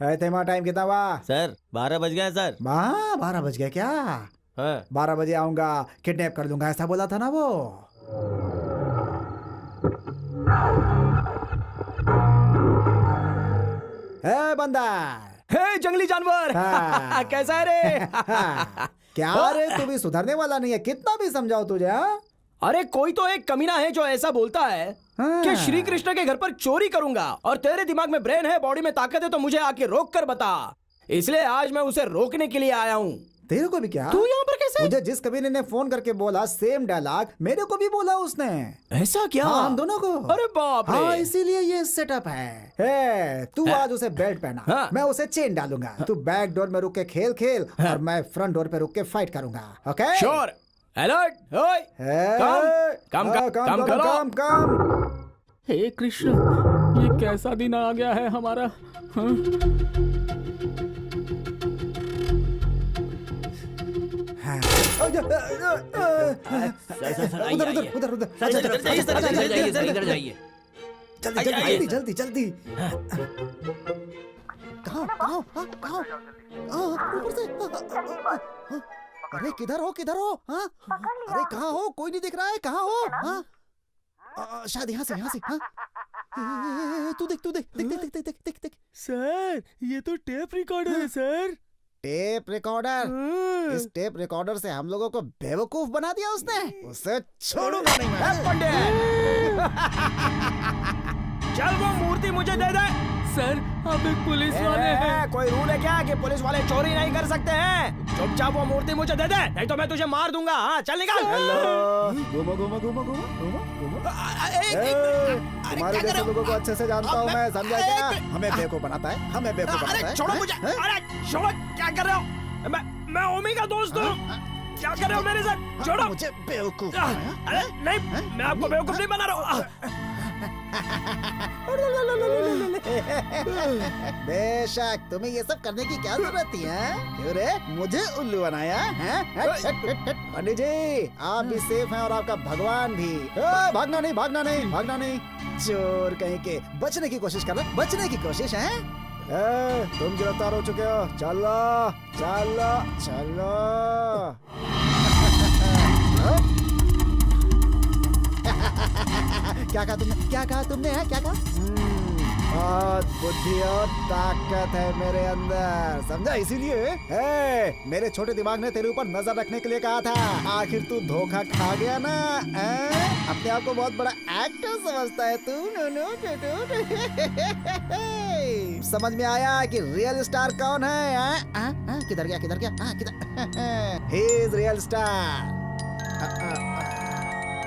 है तेमा टाइम कितना हुआ? सर 12 बज गए सर। 12 बज गए क्या? हाँ। 12 बजे आऊंगा, किडनैप कर लूंगा, ऐसा बोला था ना वो। है बंदर, हे जंगली जानवर। हाँ। कैसा है रे? क्या रे, तू भी सुधरने वाला नहीं है, कितना भी समझाओ तुझे। अरे कोई तो एक कमीना है जो ऐसा बोलता है कि श्री कृष्ण के घर पर चोरी करूंगा, और तेरे दिमाग में ब्रेन है, बॉडी में ताकत है, तो मुझे आके रोक कर बता। इसलिए आज मैं उसे रोकने के लिए आया हूँ। तेरे को भी क्या? तू यहाँ पर कैसे मुझे जिस कमीने ने फोन करके बोला सेम डायलॉग मेरे को भी बोला उसने। ऐसा क्या? हाँ, हम दोनों को। अरे बाप रे। हाँ, इसीलिए ये सेटअप है। तू आज उसे बेल्ट पहना, हाँ। मैं उसे चेन डालूंगा। तू बैक डोर में रुक के खेल और मैं फ्रंट डोर पे रुक के फाइट करूंगा। ओके? श्योर। अलर्ट। ओए काम करो। हे कृष्ण, ये कैसा दिन आ गया है हमारा। हाँ? इधर जाइए। जल्दी जल्दी। कहाँ ऊपर से। अरे किधर हो? हाँ? अरे कहाँ हो? कोई नहीं दिख रहा है। कहाँ हो? हाँ? शायद यहाँ से। हाँ? तू देख। सर, ये तो टेप रिकॉर्डर है सर। Tape recorder? इस टेप रिकॉर्डर से हम लोगों को बेवकूफ बना दिया उसने। उसे छोड़ूंगा नहीं मैं। पंडित, चल वो मूर्ति मुझे दे दे। सर, आप एक पुलिस वाले हैं। कोई रूल है क्या कि पुलिस वाले चोरी नहीं कर सकते हैं? चुपचाप वो मूर्ति मुझे दे दे, नहीं तो मैं तुझे मार दूंगा। हाँ, चल निकाल। घूमो। तुम्हारे जैसे लोगों को अच्छे से जानता हूँ मैं, समझा क्या? हमें बेवकूफ बनाता है। अरे छोड़ो मुझे। अरे छोड़ो, क्या कर रहे हो? मैं ओमी का दोस्त हूँ। क्या कर रहे हो मेरे साथ? छोड़ो मुझे बेवकूफ। अरे नहीं, मैं आपको बेवकूफ नहीं बना रहा हूँ। बेशक, तुम्हें ये सब करने की क्या जरूरत थी? क्यों रे, मुझे उल्लू बनाया है? पंडित जी, आप भी सेफ हैं और आपका भगवान भी। भागना नहीं। चोर कहीं के, बचने की कोशिश कर रहा। बचने की कोशिश है? तुम गिरफ्तार हो चुके हो। चलो। क्या कहा तुमने? बहुत बुद्धि और ताकत है मेरे अंदर, समझा? इसीलिए मेरे छोटे दिमाग ने तेरे ऊपर नजर रखने के लिए कहा था। आखिर तू धोखा खा गया ना। अपने आप को बहुत बड़ा एक्टर समझता है तू। समझ में आया कि रियल स्टार कौन है? किधर गया? He is real star.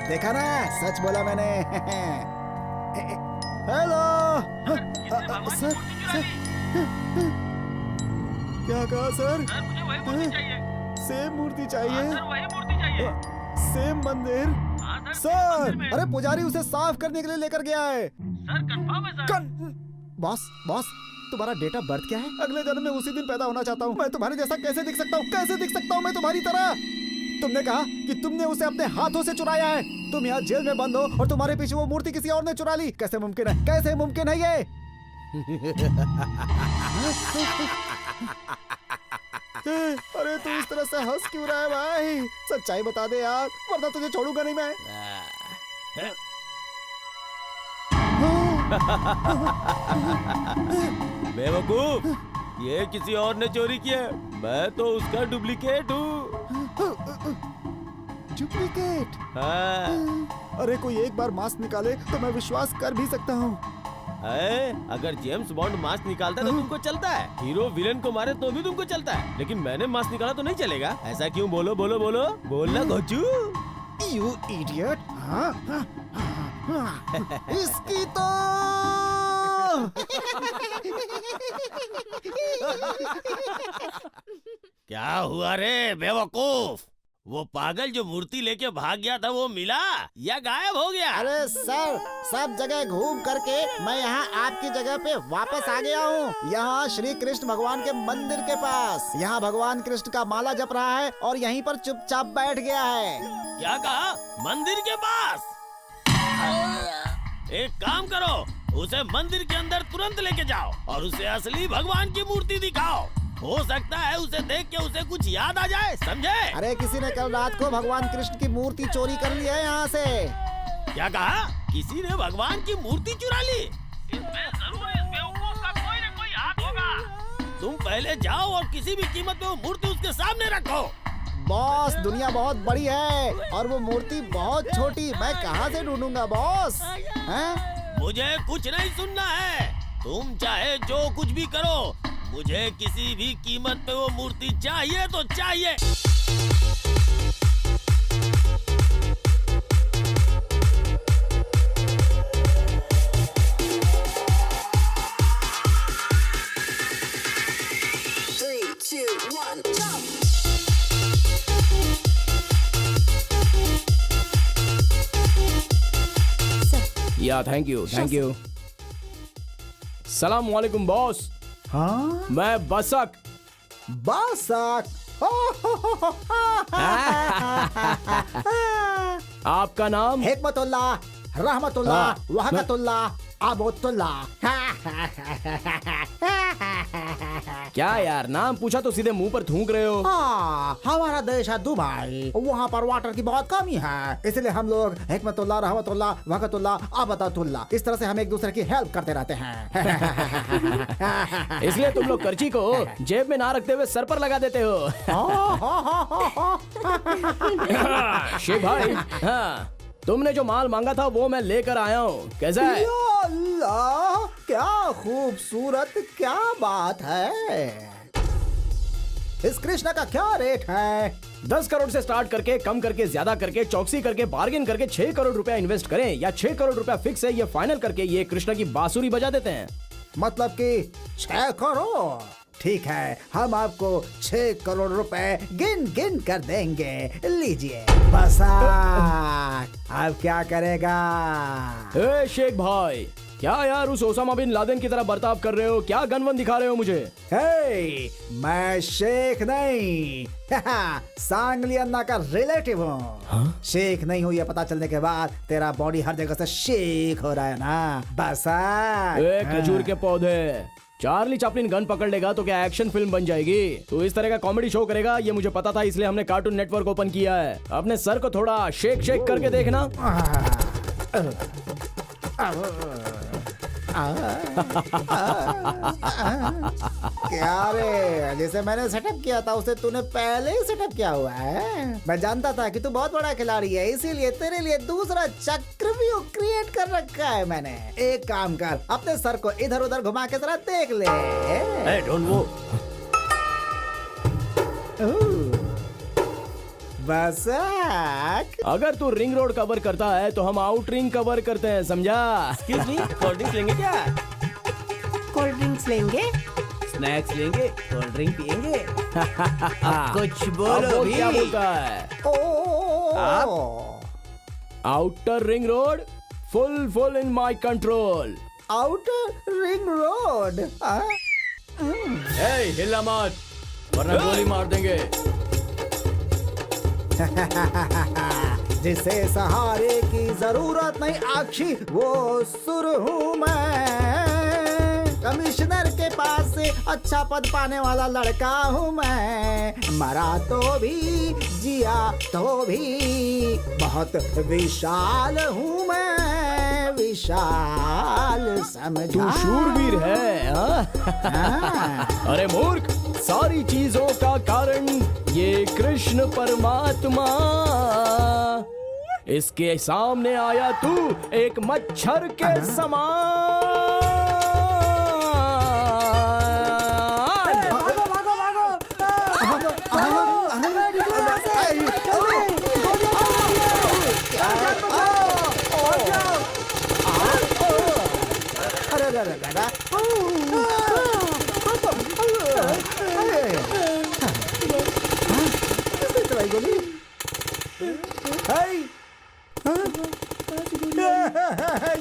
देखा ना, सच बोला मैंने। Hello sir. क्या कहा सर? सेम मूर्ति चाहिए। सेम मंदिर सर। अरे पुजारी उसे साफ करने के लिए लेकर गया है। सर कंफर्म है सर। बॉस तुम्हारा डेट ऑफ बर्थ क्या है? अगले जन्म में उसी दिन पैदा होना चाहता हूँ। मैं तुम्हारे जैसा कैसे दिख सकता हूँ मैं तुम्हारी तरह? तुमने कहा कि तुमने उसे अपने हाथों से चुराया है। तुम यहाँ जेल में बंद हो और तुम्हारे पीछे वो मूर्ति किसी और ने चुरा ली। कैसे मुमकिन है ये? अरे तू इस तरह से हंस क्यों रहा है भाई? सच्चाई बता दे यार, वरना तुझे छोड़ूंगा नहीं मैं। बेवकूफ, ये किसी और ने चोरी किया, मैं तो उसका डुप्लीकेट हूँ। डुप्लीकेट? हाँ। अरे कोई एक बार मास्क निकाले तो मैं विश्वास कर भी सकता हूँ। अगर जेम्स बॉन्ड मास्क निकालता तो तुमको चलता है, हीरो विलन को मारे तो भी तुमको चलता है, लेकिन मैंने मास्क निकाला तो नहीं चलेगा। ऐसा क्यों? बोलना घोचू। You idiot! इसकी तो क्या हुआ रे बेवकूफ? वो पागल जो मूर्ति लेके भाग गया था वो मिला या गायब हो गया? अरे सर, सब जगह घूम करके मैं यहाँ आपकी जगह पे वापस आ गया हूँ। यहाँ श्री कृष्ण भगवान के मंदिर के पास। यहाँ भगवान कृष्ण का माला जप रहा है और यहीं पर चुपचाप बैठ गया है। क्या कहा? मंदिर के पास? एक काम करो, उसे मंदिर के अंदर तुरंत लेके जाओ और उसे असली भगवान की मूर्ति दिखाओ। हो सकता है उसे देख के उसे कुछ याद आ जाए, समझे? अरे किसी ने कल रात को भगवान कृष्ण की मूर्ति चोरी कर ली है यहाँ से। क्या कहा? किसी ने भगवान की मूर्ति चुरा ली? इसमें जरूर इस बेवकूफ का कोई न कोई हाथ होगा। तुम पहले जाओ और किसी भी कीमत पे वो मूर्ति उसके सामने रखो। बॉस, दुनिया बहुत बड़ी है और वो मूर्ति बहुत छोटी, मैं कहाँ से ढूंढूंगा बॉस? मुझे कुछ नहीं सुनना है, तुम चाहे जो कुछ भी करो, मुझे किसी भी कीमत पे वो मूर्ति चाहिए तो चाहिए। या थैंक यू सलाम वालेकुम बॉस। हाँ मैं बसक। बासक। आपका नाम? हिकमतुल्लाह, रहमतुल्लाह, वहकतुल्लाह, आबोतुल्लाह। क्या यार, नाम पूछा तो सीधे मुंह पर थूक रहे हो। हाँ, हमारा देश है दुबई, वहाँ पर वाटर की बहुत कमी है, इसलिए हम लोग हिकमतुल्लाह, रहमतुल्लाह, वहकतुल्लाह, आबोतुल्लाह इस तरह से हम एक दूसरे की हेल्प करते रहते हैं। इसलिए तुम लोग कर्ची को जेब में ना रखते हुए सर पर लगा देते हो। शेख भाई, हाँ, तुमने जो माल मांगा था वो मैं लेकर आया हूँ। कैसा है? या अल्लाह, क्या खूबसूरत, क्या बात है। इस कृष्णा का क्या रेट है? 10 करोड़ से स्टार्ट करके, कम करके, ज्यादा करके, चौकसी करके, बार्गेन करके 6 करोड़ रुपया इन्वेस्ट करें या 6 करोड़ रुपया फिक्स है, ये फाइनल करके ये कृष्णा की बांसुरी बजा देते हैं। मतलब कि 6 करोड़। ठीक है, हम आपको 6 करोड़ रुपए गिन गिन कर देंगे। लीजिए। बसा अब क्या करेगा? ए शेख भाई, क्या यार उस ओसामा बिन लादेन की तरह बर्ताव कर रहे हो? क्या गनवन दिखा रहे हो मुझे? हे, मैं शेख नहीं सांगली अन्ना का रिलेटिव हूँ। शेख नहीं हूँ ये पता चलने के बाद तेरा बॉडी हर जगह से शेख हो रहा है ना। बसा ए खजूर के पौधे, चार्ली चैपलिन गन पकड़ लेगा तो क्या एक्शन फिल्म बन जाएगी? तो इस तरह का कॉमेडी शो करेगा ये मुझे पता था, इसलिए हमने कार्टून नेटवर्क ओपन किया है। अपने सर को थोड़ा शेक शेक करके देखना। क्या रे, जैसे मैंने सेटअप किया था उसे तूने पहले ही सेटअप किया हुआ है। मैं जानता था कि तू बहुत बड़ा खिलाड़ी है, इसीलिए तेरे लिए दूसरा चक्रव्यूह क्रिएट कर रखा है मैंने। एक काम कर, अपने सर को इधर उधर घुमा के जरा देख ले। डोंट वो बसक, अगर तू रिंग रोड कवर करता है तो हम आउट रिंग कवर करते हैं, समझा? एक्सक्यूज मी, कोल्ड ड्रिंक्स लेंगे क्या? कोल्ड ड्रिंक्स लेंगे? स्नैक्स लेंगे? कोल्ड ड्रिंक पियेंगे? कुछ अब बोलो वो भी। क्या बोलता है? Outer ring road full in my control. Outer ring road. ए हिला मत वरना गोली मार देंगे। जिसे सहारे की जरूरत नहीं आखी वो सुर हूँ मैं। कमिश्नर के पास से अच्छा पद पाने वाला लड़का हूँ मैं। मरा तो भी जिया तो भी बहुत विशाल हूँ मैं, विशाल समझा। तू शूरवीर है हाँ? अरे मूर्ख, सारी चीजों का कारण ये कृष्ण परमात्मा। इसके सामने आया तू एक मच्छर के समान। भागो भागो भागो।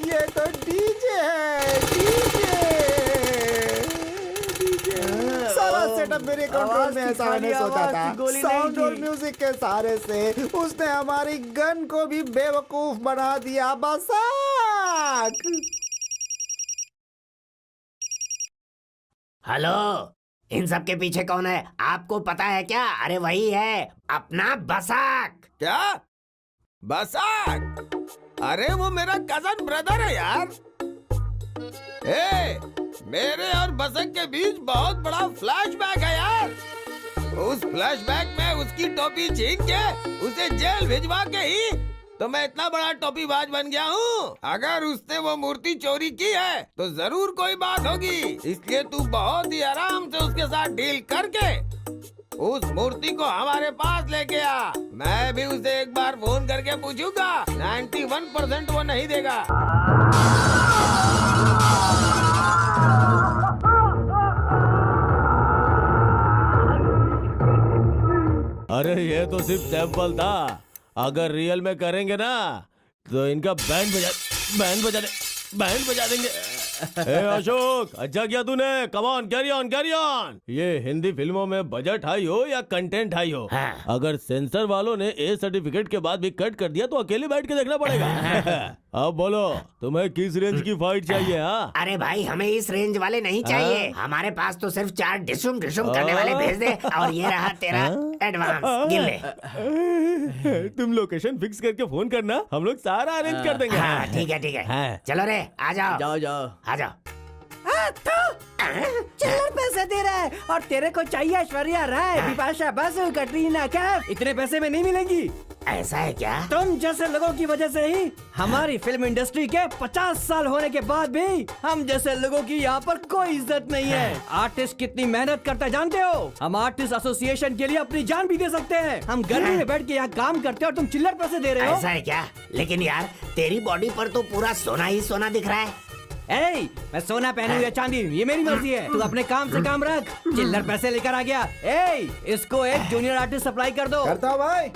ये तो डीजे है, डीजे। सारा सेटअप मेरे कंट्रोल में है, ऐसा मैंने सोचा था। साउंड और म्यूजिक के सहारे से उसने हमारी गन को भी बेवकूफ बना दिया। बसाक। हेलो, इन सब के पीछे कौन है आपको पता है क्या? अरे वही है अपना बसाक। क्या? बसाक? अरे वो मेरा कजन ब्रदर है यार। मेरे और बसक के बीच बहुत बड़ा फ्लैशबैक है यार। उस फ्लैशबैक में उसकी टोपी छीन के उसे जेल भिजवा के ही तो मैं इतना बड़ा टोपीबाज बन गया हूँ। अगर उसने वो मूर्ति चोरी की है तो जरूर कोई बात होगी, इसलिए तू बहुत ही आराम से उसके साथ डील करके उस मूर्ति को हमारे पास लेके आ। मैं भी उसे एक बार फोन करके पूछूंगा, 91% वो नहीं देगा। अरे ये तो सिर्फ सैंपल था, अगर रियल में करेंगे ना तो इनका बैंड बजा दे। बैंड बजा देंगे। ए अशोक, अच्छा किया तूने। Come on, carry on, carry on. ये हिंदी फिल्मों में बजट हाई हो या कंटेंट हाई हो, हाँ। अगर सेंसर वालों ने ए सर्टिफिकेट के बाद भी कट कर दिया तो अकेले बैठ के देखना पड़ेगा। अब बोलो, तुम्हें किस रेंज की फाइट चाहिए? हाँ, अरे भाई, हमें इस रेंज वाले नहीं चाहिए। हमारे पास तो सिर्फ 4 डिशुम डिशुम करने वाले भेज दे, और ये रहा तेरा एडवांस, गिन ले। तुम लोकेशन फिक्स करके फोन करना, हम लोग सारा अरेंज कर देंगे। हाँ ठीक है ठीक है, हाँ। चलो रे, आ जाओ जाओ जाओ। आ जाओ। चिल्लर पैसे दे रहा है, और तेरे को चाहिए ऐश्वर्या राय, बिपाशा बासु, कटरीना कैफ। इतने पैसे में नहीं मिलेंगी। ऐसा है क्या? तुम जैसे लोगों की वजह से ही हमारी फिल्म इंडस्ट्री के 50 साल होने के बाद भी हम जैसे लोगों की यहाँ पर कोई इज्जत नहीं है। आर्टिस्ट कितनी मेहनत करता है जानते हो? हम आर्टिस्ट एसोसिएशन के लिए अपनी जान भी दे सकते हैं। हम गर्मी में बैठ के यहाँ काम करते हैं और तुम चिल्लर पैसे दे रहे हो। ऐसा है क्या? लेकिन यार, तेरी बॉडी पर तो पूरा सोना ही सोना दिख रहा है। ए, मैं सोना पहनूं या चांदी, ये मेरी मर्जी है। तू अपने काम से काम रख। चिल्लर पैसे लेकर आ गया। ए, इसको एक जूनियर आर्टिस्ट सप्लाई कर दो। करता हूँ भाई।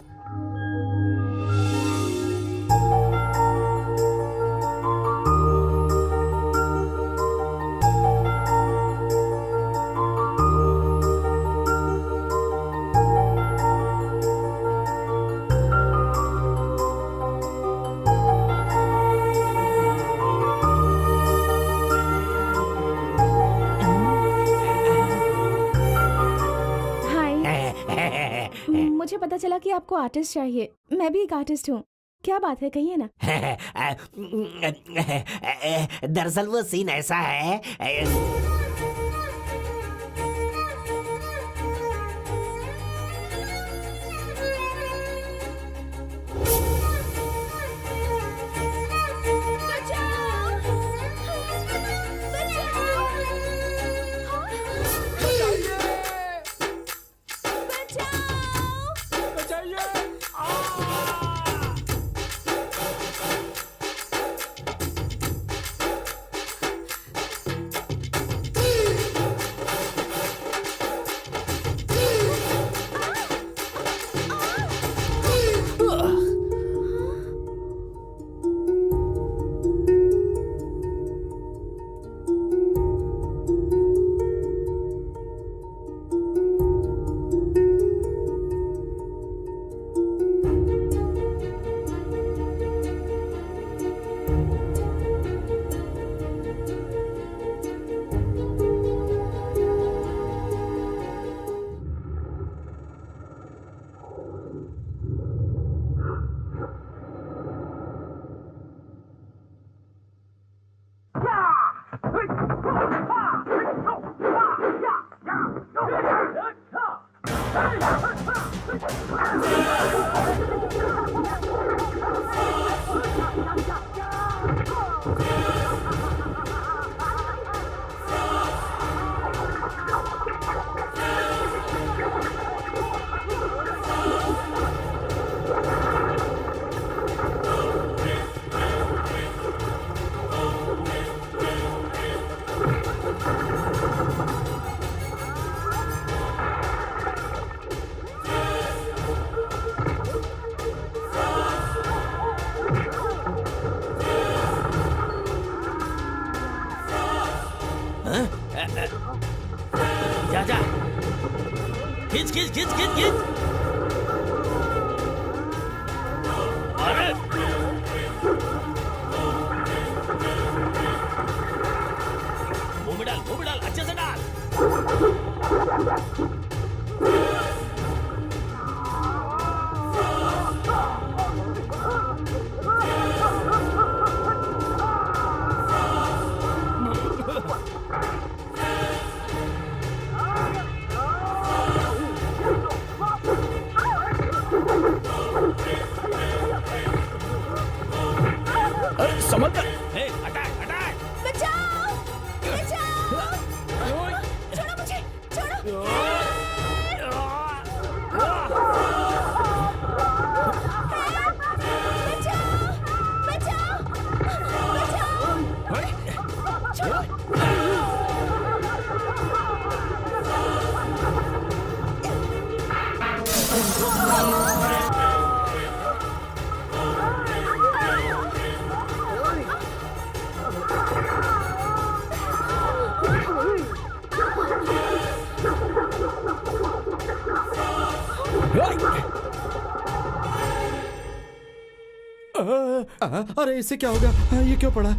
मुझे पता चला कि आपको आर्टिस्ट चाहिए। मैं भी एक आर्टिस्ट हूँ। क्या बात है, कहिए ना। दरअसल वो सीन ऐसा है। जा खींच खींच खींच खींच खींच। अरे मुंह में डाल अच्छे से डाल। समझ अटैक अटैक। बचाओ बचाओ, छोड़ो मुझे, छोड़ो। अरे इससे क्या होगा? ये क्यों पड़ा?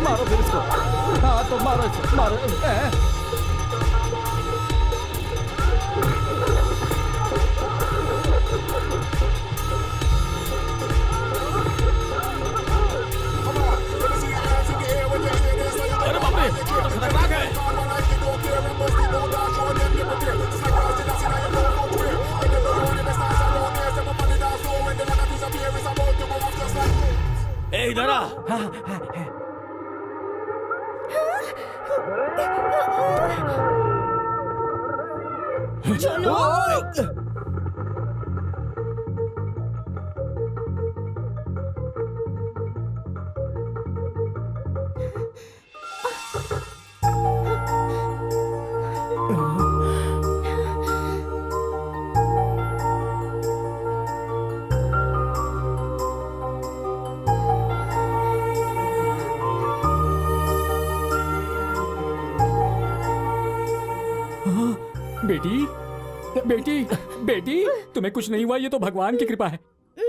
मारो फिर इसको। हाँ तो मारो इसको, मारो। अरे बाप रे, तो खतरनाक है। ए इधर आ। चलो। बेटी बेटी बेटी, तुम्हें कुछ नहीं हुआ, ये तो भगवान की कृपा है।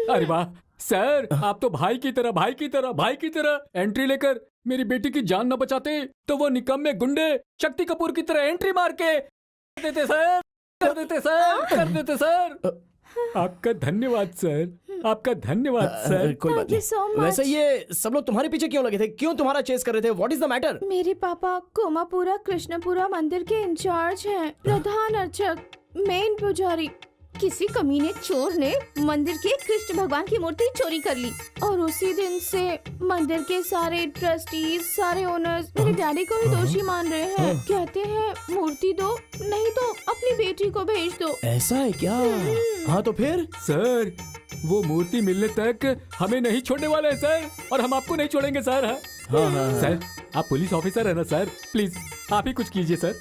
अरे वाह सर, आप तो भाई की तरह एंट्री लेकर मेरी बेटी की जान न बचाते तो वो निकम्मे गुंडे शक्ति कपूर की तरह एंट्री मार के कर देते सर। आपका धन्यवाद सर, आपका धन्यवाद सर। कोई बात Thank you so नहीं। much. वैसे ये सब लोग तुम्हारे पीछे क्यों लगे थे? क्यों तुम्हारा चेस कर रहे थे? What is the matter? मेरे पापा कोमापुरा कृष्णपुरा मंदिर के इंचार्ज हैं, प्रधान अर्चक, मेन पुजारी। किसी कमीने चोर ने मंदिर के कृष्ण भगवान की मूर्ति चोरी कर ली और उसी दिन से मंदिर के सारे ट्रस्टीज, सारे ओनर्स मेरे डैडी को ही दोषी मान रहे हैं। कहते हैं मूर्ति दो, नहीं तो अपनी बेटी को भेज दो। ऐसा है क्या? हाँ तो फिर? सर वो मूर्ति मिलने तक हमें नहीं छोड़ने वाले हैं सर, और हम आपको नहीं छोड़ेंगे सर। हाँ सर, आप पुलिस ऑफिसर है ना सर, प्लीज आप ही कुछ कीजिए सर।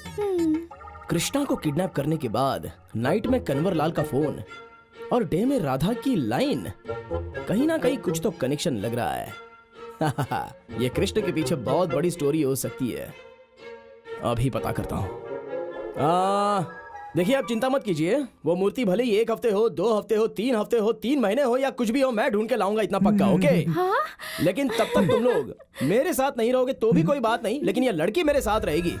कृष्णा को किडनैप करने के बाद नाइट में कन्वर लाल का फोन और डे में राधा की लाइन, कहीं ना कहीं कुछ तो कनेक्शन लग रहा है। ये कृष्ण के पीछे बहुत बड़ी स्टोरी हो सकती है। अभी पता करता हूँ। देखिए आप चिंता मत कीजिए, वो मूर्ति भले ही 1 हफ्ते हो, 2 हफ्ते हो, 3 हफ्ते हो, 3 महीने हो या कुछ भी हो, मैं ढूंढ के लाऊंगा, इतना पक्का। ओके? लेकिन तब तक तुम लोग मेरे साथ नहीं रहोगे तो भी कोई बात नहीं, लेकिन ये लड़की मेरे साथ रहेगी।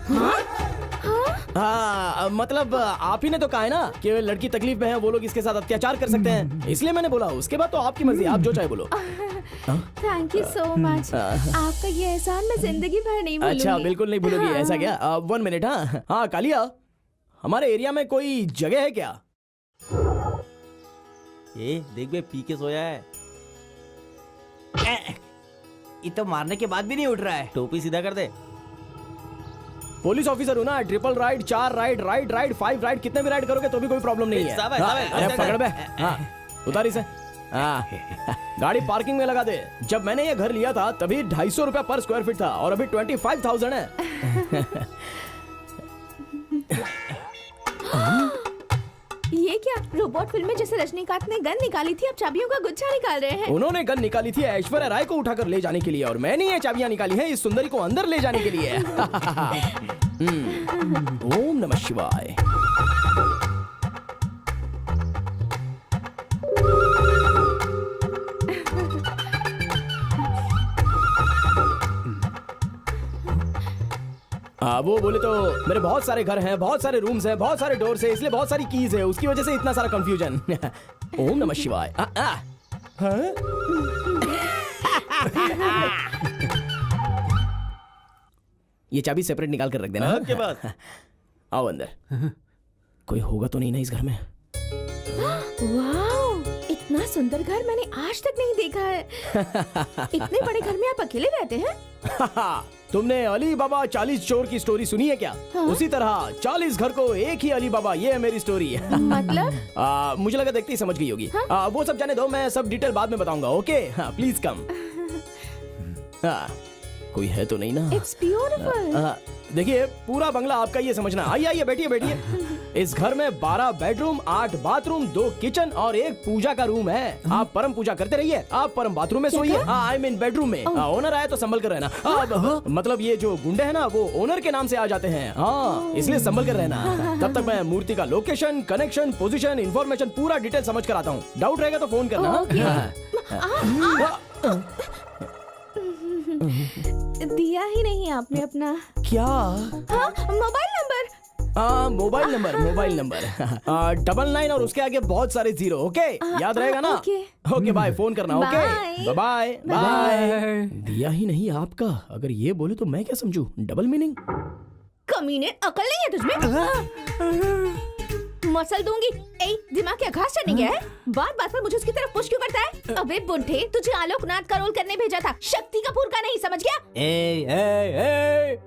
हाँ मतलब आप ही ने तो कहा है ना कि लड़की तकलीफ में है, वो लोग इसके साथ अत्याचार कर सकते हैं, इसलिए मैंने बोला। उसके बाद तो आपकी मर्जी, आप जो चाहे बोलो। थैंक यू सो मच, आपका ये एहसान मैं जिंदगी भर नहीं भूलूंगी। अच्छा बिल्कुल नहीं भूलोगी? ऐसा क्या? 1 मिनट। हाँ कालिया, हमारे एरिया में कोई जगह है क्या? ये देख बे, पी के सोया है। ये तो मारने के बाद भी नहीं उठ रहा है। टोपी सीधा कर दे। पुलिस ऑफिसर हूँ ना, triple ride, 4 ride, ride 5 ride, कितने भी राइड करोगे तो भी कोई प्रॉब्लम नहीं है। अरे पकड़ बे। हाँ उतारी से। हाँ गाड़ी पार्किंग में लगा दे। जब मैंने ये घर लिया था तभी 250 रुपया पर स्क्वायर फीट था और अभी 25,000 है। ये क्या रोबोट फिल्म में जैसे रजनीकांत ने गन निकाली थी, अब चाबियों का गुच्छा निकाल रहे हैं। उन्होंने गन निकाली थी ऐश्वर्या राय को उठाकर ले जाने के लिए, और मैंने ये चाबियां निकाली हैं इस सुंदरी को अंदर ले जाने के लिए। ओम नमः शिवाय। वो बोले तो मेरे बहुत सारे घर हैं, बहुत सारे रूम्स हैं, बहुत सारे डोर्स हैं, इसलिए बहुत सारी कीज है, उसकी वजह से इतना सारा कंफ्यूजन। ओम नमः शिवाय। ये चाबी सेपरेट निकाल कर रख देना। आपके पास। आओ अंदर। कोई होगा तो नहीं ना इस घर में? वाह, इतना सुंदर घर मैंने आज तक नहीं देखा है। इतने बड़े घर में आप अकेले रहते हैं? तुमने अली बाबा 40 चोर की स्टोरी सुनी है क्या? उसी तरह 40 घर को एक ही अली बाबा, ये है मेरी स्टोरी। मतलब? मुझे लगा देखते ही समझ गई होगी। वो सब जाने दो, मैं सब डिटेल बाद में बताऊंगा। Okay please come. कोई है तो नहीं ना? It's beautiful. देखिए पूरा बंगला आपका, ये समझना। आइए आइए बैठिए बैठिए। इस घर में 12 बेडरूम, 8 बाथरूम, 2 किचन और 1 पूजा का रूम है। आप परम पूजा करते रहिए, आप परम बाथरूम में सोइए। आई मीन बेडरूम में। ओनर आए तो संभल कर रहना। मतलब ये जो गुंडे हैं ना, वो ओनर के नाम से आ जाते हैं। हाँ इसलिए संभल कर रहना। तब तक मैं मूर्ति का लोकेशन, कनेक्शन, पोजीशन, इंफॉर्मेशन पूरा डिटेल समझ कर आता हूँ। डाउट रहेगा तो फोन करना। दिया ही नहीं आपने अपना। क्या? हाँ, मोबाइल नंबर। मोबाइल नंबर 99 और उसके आगे बहुत सारे जीरो। ओके, याद रहेगा ना? ओके बाय, फोन करना। Okay bye bye. दिया ही नहीं आपका, अगर ये बोले तो मैं क्या समझूं? Double meaning. कमीने, अकल नहीं है तुझमें? मसल दूंगी। ए, दिमाग क्या घास चढ़ने गया है? बात बात पर मुझे उसकी तरफ पुश क्यों करता है? अबे बुढ़े, तुझे आलोकनाथ का रोल करने भेजा था, शक्ति कपूर का नहीं, समझ गया? ए,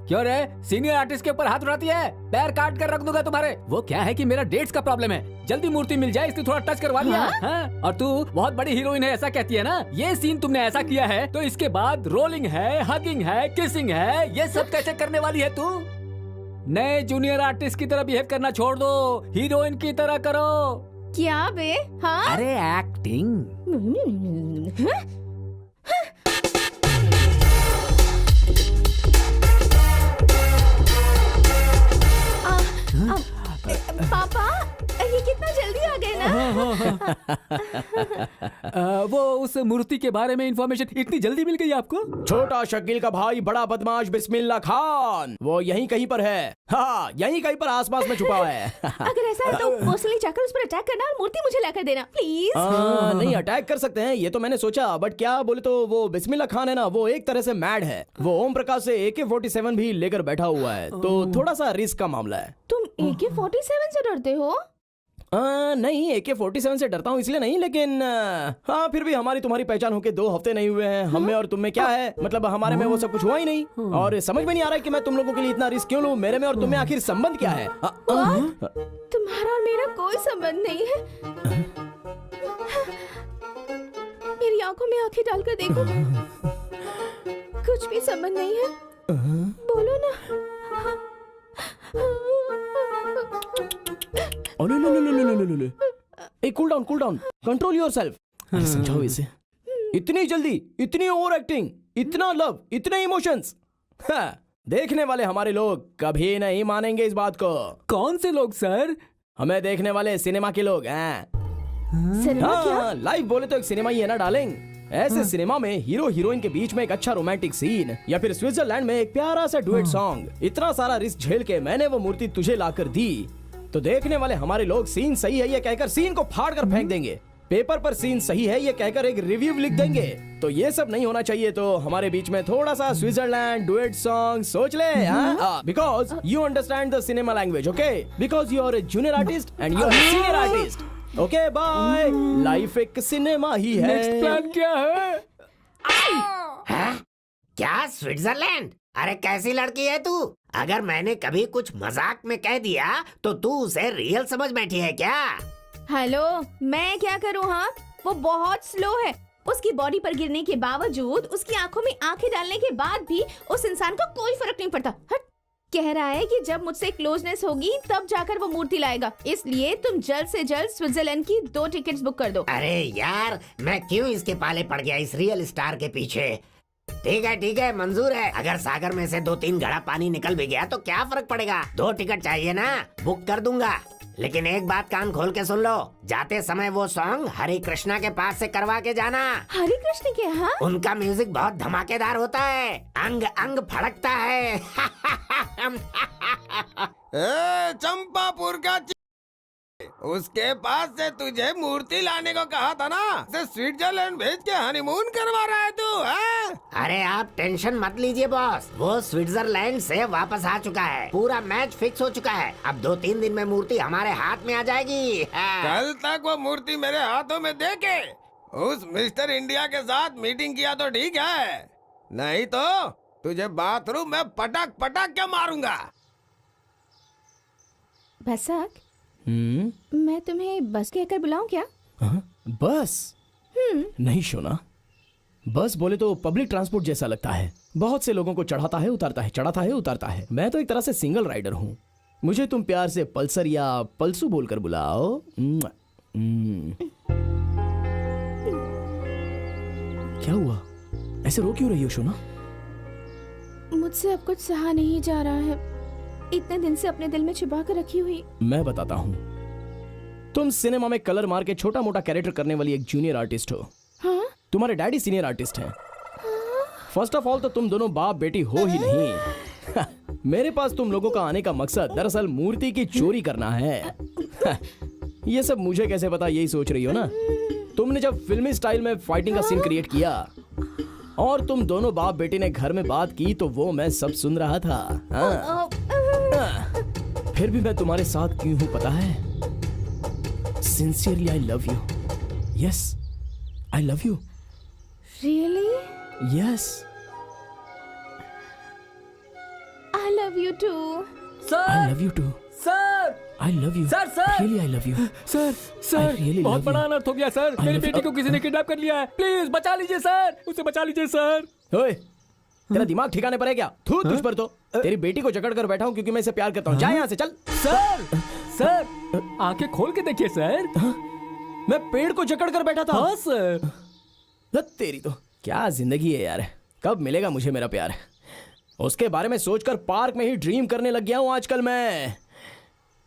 क्यों रे सीनियर आर्टिस्ट के ऊपर हाथ उठाती है? पैर काट कर रख दूंगा तुम्हारे। वो क्या है कि मेरा डेट्स का प्रॉब्लम है, जल्दी मूर्ति मिल जाए इसलिए थोड़ा टच करवा दिया। हाँ? और तू बहुत बड़ी हीरोइन है ऐसा कहती है ना? ये सीन तुमने ऐसा किया है तो इसके बाद रोलिंग है, हगिंग है, किसिंग है, ये सब कैसे करने वाली है तू? नए जूनियर आर्टिस्ट की तरह बिहेव करना छोड़ दो, हीरोइन की तरह करो। क्या बे? हाँ? अरे एक्टिंग। पापा, ये कितना जल्दी आ गए ना? वो उस मूर्ति के बारे में इंफॉर्मेशन इतनी जल्दी मिल गई आपको? छोटा शकील का भाई बड़ा बदमाश बिस्मिल्लाह खान, वो यहीं कहीं पर है। हाँ, यहीं कहीं पर आसपास में छुपा हुआ है। अगर ऐसा है तो पर्सनली जाकर उस पर अटैक करना और मूर्ति मुझे लाकर देना प्लीज। नहीं, अटैक कर सकते हैं, ये तो मैंने सोचा, बट क्या बोले तो वो बिस्मिल्लाह खान है ना, वो एक तरह से मैड है। वो ओम प्रकाश से AK-47 भी लेकर बैठा हुआ है, तो थोड़ा सा रिस्क का मामला है। तुम AK-47 से डरते हो? नहीं, AK-47 से डरता हूँ इसलिए नहीं, लेकिन हाँ फिर भी हमारी तुम्हारी पहचान होके 2 हफ्ते नहीं हुए हैं। हम में और तुम में क्या है, मतलब हमारे में वो सब कुछ हुआ ही नहीं, और समझ में नहीं आ रहा है कि मैं तुम लोगों के लिए इतना रिस्क क्यों लूं। मेरे में और तुम में आखिर संबंध क्या है? तुम्हारा और मेरा कोई संबंध नहीं है। मेरी आंखों में आंखें डालकर देखो, कुछ भी संबंध नहीं है। बोलो ना। Cool down, control yourself. समझाओ इसे। इतनी जल्दी, इतनी ओवर एक्टिंग, इतना लव, इतने इमोशंस। देखने वाले हमारे लोग कभी नहीं मानेंगे इस बात को। कौन से लोग सर? हमें देखने वाले सिनेमा के लोग हैं। सिनेमा क्या? लाइव बोले तो एक सिनेमा ही है ना डार्लिंग। ऐसे सिनेमा में हीरो हीरोइन के बीच में एक अच्छा रोमांटिक सीन, या फिर स्विट्जरलैंड में एक प्यारा सा डुएट सॉन्ग। इतना सारा रिस्क झेल के मैंने वो मूर्ति तुझे लाकर दी, तो देखने वाले हमारे लोग सीन सही है ये कहकर सीन को फाड़ कर फेंक देंगे, पेपर पर सीन सही है ये कहकर एक रिव्यू लिख देंगे। तो ये सब नहीं होना चाहिए, तो हमारे बीच में थोड़ा सा स्विट्जरलैंड डुएट सॉन्ग सोच ले। Because you understand the cinema language, okay? Because you are a junior artist and you are a senior artist. Okay bye. Life एक सिनेमा ही है। नेक्स्ट प्लान क्या है? क्या स्विट्जरलैंड? अरे कैसी लड़की है तू? अगर मैंने कभी कुछ मजाक में कह दिया तो तू उसे रियल समझ बैठी है क्या? हेलो, मैं क्या करूँ? हाँ, वो बहुत स्लो है। उसकी बॉडी पर गिरने के बावजूद, उसकी आंखों में आंखें डालने के बाद भी उस इंसान को कोई फर्क नहीं पड़ता। हट, कह रहा है कि जब मुझसे क्लोजनेस होगी तब जाकर वो मूर्ति लाएगा, इसलिए तुम जल्द से जल्द स्विट्जरलैंड की 2 टिकट्स बुक कर दो। अरे यार, मैं क्यों इसके पाले पड़ गया इस रियल स्टार के पीछे? ठीक है, मंजूर है। अगर सागर में से 2-3 घड़ा पानी निकल भी गया तो क्या फर्क पड़ेगा? 2 टिकट चाहिए ना, बुक कर दूंगा। लेकिन एक बात कान खोल के सुन लो, जाते समय वो सॉन्ग हरे कृष्णा के पास से करवा के जाना। हरे कृष्ण के? हाँ, उनका म्यूजिक बहुत धमाकेदार होता है, अंग अंग फड़कता है। चंपापुर का उसके पास से तुझे मूर्ति लाने को कहा था ना, से स्विट्जरलैंड भेज के हनीमून करवा रहा है तू? अरे आप टेंशन मत लीजिए बॉस, वो स्विट्जरलैंड से वापस आ चुका है, पूरा मैच फिक्स हो चुका है। अब 2-3 दिन में मूर्ति हमारे हाथ में आ जाएगी। कल तक वो मूर्ति मेरे हाथों में देके उस मिस्टर इंडिया के साथ मीटिंग किया तो ठीक है, नहीं तो तुझे बाथरूम में पटक के मारूंगा। भसक, मैं तुम्हें बस कहकर बुलाऊं क्या? बस? नहीं शोना, बस बोले तो पब्लिक ट्रांसपोर्ट जैसा लगता है। बहुत से लोगों को चढ़ाता है, उतारता है, चढ़ाता है, उतारता है। मैं तो एक तरह से सिंगल राइडर हूँ। मुझे तुम प्यार से पल्सर या पल्सू बोलकर बुलाओ। क्या हुआ? ऐसे रो क्यों रही हो शोना? मुझसे अब कुछ सहा नहीं जा रहा है, इतने दिन से अपने दिल में छुपा कर रखी हुई। मैं बताता हूँ, तुम सिनेमा में कलर मार के छोटा मोटा कैरेक्टर करने वाली एक जूनियर आर्टिस्ट हो। हाँ? तुम्हारे डैडी सीनियर आर्टिस्ट हैं। फर्स्ट ऑफ ऑल तो तुम दोनों बाप बेटी हो ही नहीं। मेरे पास तुम लोगों का आने का मकसद दरअसल मूर्ति की चोरी करना है। ये सब मुझे कैसे पता, यही सोच रही हो ना। तुमने जब फिल्मी स्टाइल में फाइटिंग का सीन क्रिएट किया और तुम दोनों बाप बेटे ने घर में बात की तो वो मैं सब सुन रहा था। हाँ। फिर भी मैं तुम्हारे साथ क्यों हूं पता है? Sincerely I love you. Yes, I love you. Really? Yes, I love you too. I love you too. Sir I love you. Sir really I love you. Sir बहुत बड़ा अनर्थ हो गया सर। मेरी बेटी को किसी ने किडनैप कर लिया है। प्लीज बचा लीजिए सर, उसे बचा लीजिए सर। ओए, तेरा दिमाग ठिकाने पर है क्या? थू तुझ पर तो। तेरी बेटी को जकड़ कर बैठा हूँ क्योंकि मैं इसे प्यार करता हूँ। जा यहाँ से, चल। सर आंखें खोल के देखिए सर। मैं पेड़ को जकड़ कर बैठा था। हाँ सर। तेरी तो क्या जिंदगी है यार। कब मिलेगा मुझे मेरा प्यार? उसके बारे में सोचकर पार्क में ही ड्रीम करने लग गया हूँ आजकल मैं।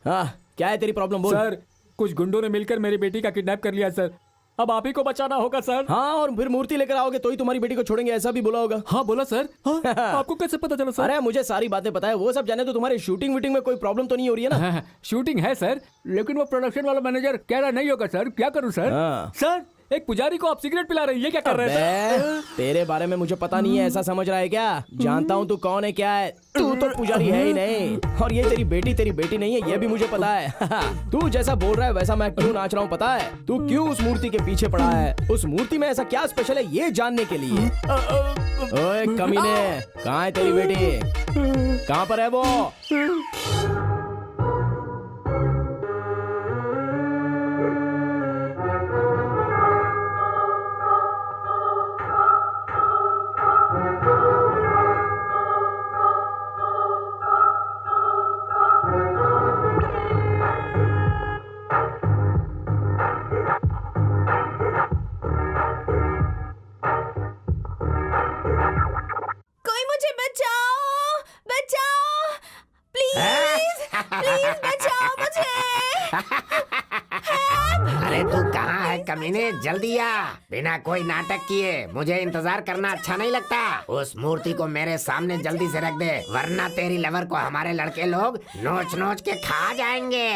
हाँ, क्या है तेरी प्रॉब्लम बोल। सर कुछ गुंडों ने मिलकर मेरी बेटी का किडनैप कर लिया सर। अब आप ही को बचाना होगा सर। हाँ, और फिर मूर्ति लेकर आओगे तो ही तुम्हारी बेटी को छोड़ेंगे, ऐसा भी बोला होगा। हाँ बोला सर। हाँ, आपको कैसे पता चला सर? अरे मुझे सारी बातें पता है। वो सब जाने तो तुम्हारे शूटिंग वीटिंग में कोई प्रॉब्लम तो नहीं हो रही है ना? हाँ, शूटिंग है सर, लेकिन वो प्रोडक्शन वाला मैनेजर कह रहा नहीं होगा सर। क्या करूं सर? हाँ। सर एक पुजारी को आप सिगरेट पिला रही है, क्या कर रहे हैं सर? तेरे बारे में मुझे पता नहीं है, ऐसा समझ रहा है क्या? जानता हूँ तू कौन है, क्या है। तू तो पुजारी है ही नहीं। और ये तेरी बेटी नहीं है, ये भी मुझे पता है। तू जैसा बोल रहा है वैसा मैं क्यों नाच रहा हूँ पता है? तू क्यों उस मूर्ति के पीछे पड़ा है? उस मूर्ति में ऐसा क्या स्पेशल है ये जानने के लिए। ओए कमीने, कहाँ है तेरी बेटी? कहाँ पर है वो? अरे तू कहाँ है कमीने, जल्दी आ। बिना कोई नाटक किए, मुझे इंतजार करना अच्छा नहीं लगता। उस मूर्ति को मेरे सामने जल्दी से रख दे, वरना तेरी लवर को हमारे लड़के लोग नोच नोच के खा जाएंगे।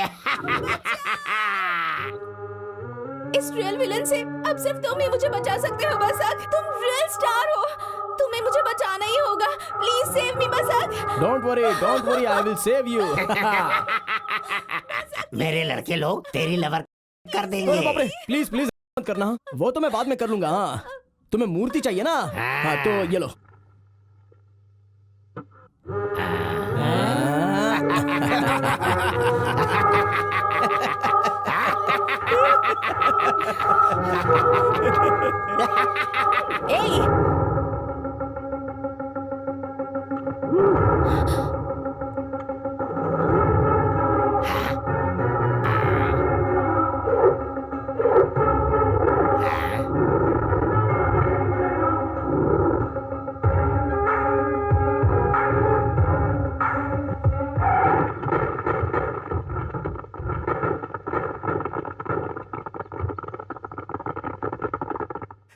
इस रियल विलन से अब सिर्फ तुम ही मुझे बचा सकते हो बसक। तुम रियल स्टार हो, तुम्हें मुझे बचाना ही होगा। Please save me Basak. Don't worry, I will save you. मेरे लड़के लोग तेरी लवर कर देंगे। बाप रे, प्लीज मत करना, वो तो मैं बाद में कर लूंगा। हाँ, तुम्हें मूर्ति चाहिए ना? हाँ तो ये लो।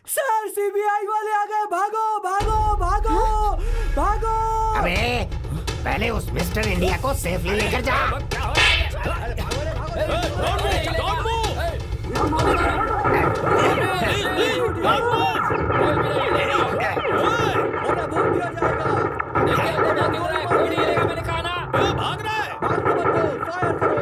सर सीबीआई वाले आ गए, भागो भागो भागो भागो। अबे पहले उस मिस्टर इंडिया को सेफली लेकर जा। भाग रहा है। फायर करो।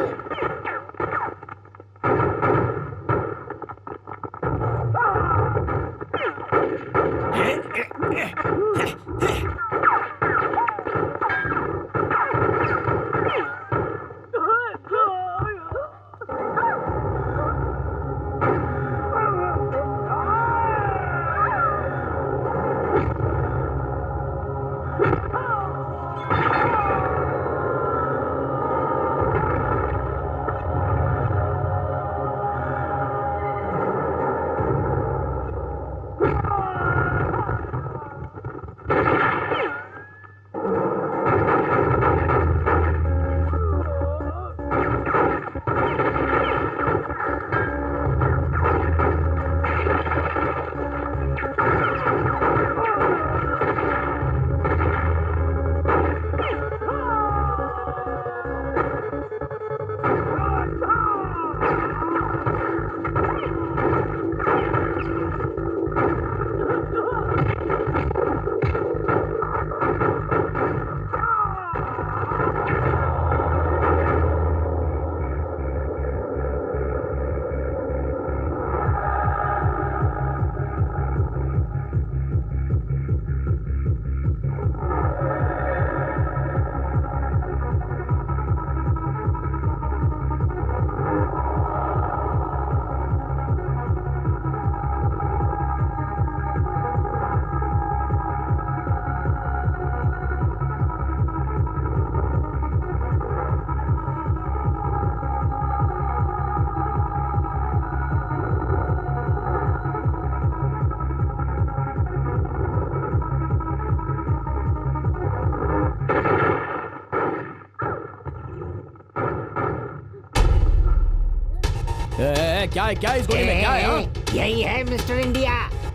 क्या है इस गोली में, क्या है? हाँ? यही है मिस्टर इंडिया।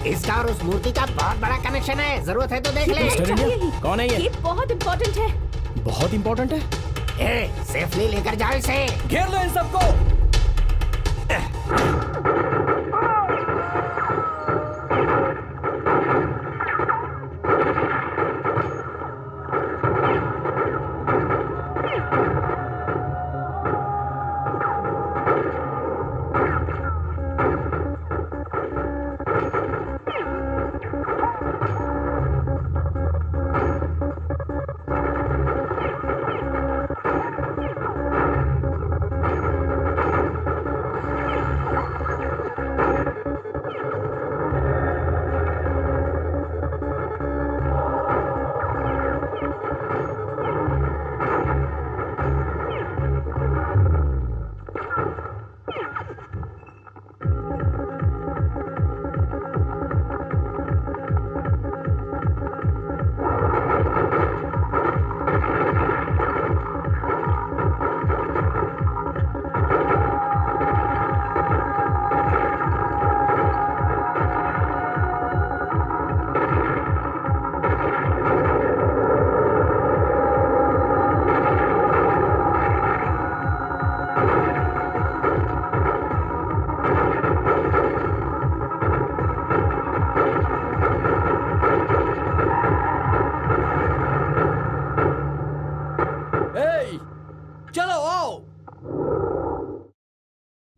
इसका और उस मूर्ति का बहुत बड़ा कनेक्शन है, जरूरत है तो देख ले। Mister India? कौन है ये बहुत इम्पोर्टेंट है। बहुत इम्पोर्टेंट है। सेफली लेकर जाओ इसे। घेर लो इन सबको।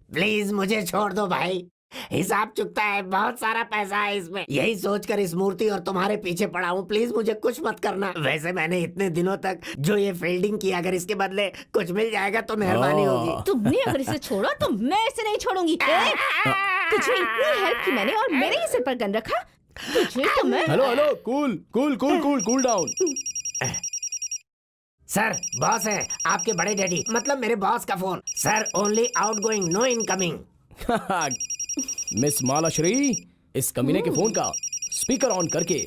प्लीज मुझे छोड़ दो भाई, हिसाब चुकता है, बहुत सारा पैसा है इसमें। यही सोचकर इस मूर्ति और तुम्हारे पीछे पड़ा हूँ। प्लीज मुझे कुछ मत करना। वैसे मैंने इतने दिनों तक जो ये फील्डिंग की, अगर इसके बदले कुछ मिल जाएगा तो मेहरबानी होगी। तुमने अगर इसे छोड़ा तो मैं इसे नहीं छोड़ूंगी। तुझे इतनी हेल्प की मैंने और मेरे ही सिर पर गन रखा। तुझे तो मैं। Hello cool down. Sir boss है आपके बड़े डैडी, मतलब मेरे बॉस का phone. Sir only outgoing, no incoming. Miss Malashri, इस कमीने के फोन का स्पीकर ऑन करके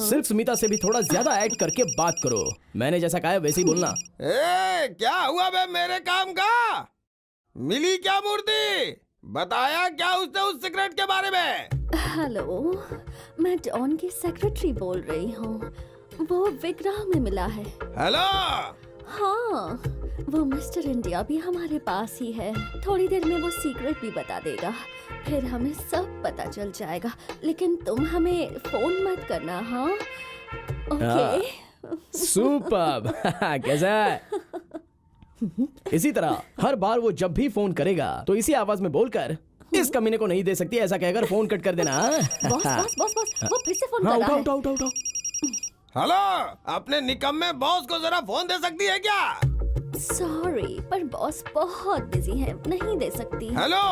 सिर्फ स्मिता से भी थोड़ा ज्यादा ऐड करके बात करो। मैंने जैसा कहा है वैसे ही बोलना। क्या हुआ बे मेरे काम का? मिली क्या मूर्ति? बताया क्या उसने उस सिगरेट के बारे में? हेलो, मैं डॉन की सेक्रेटरी बोल रही हूँ। वो विग्रह में मिला है। हेलो। हाँ, वो मिस्टर इंडिया भी हमारे पास ही है। थोड़ी देर में वो सीक्रेट भी बता देगा, फिर हमें सब पता चल जाएगा। लेकिन तुम हमें फोन मत करना, हाँ? ओके। सुपर्ब। कैसा है? इसी तरह हर बार वो जब भी फोन करेगा तो इसी आवाज में बोलकर इस कमीने को नहीं दे सकती ऐसा कहकर फोन कट कर देना। बॉस, वो फिर से फोन कर रहा है। उठाओ। हेलो, अपने निकम्मे बॉस को जरा फोन दे सकती है क्या? सॉरी, पर बॉस बहुत बिजी है, नहीं दे सकती। हेलो,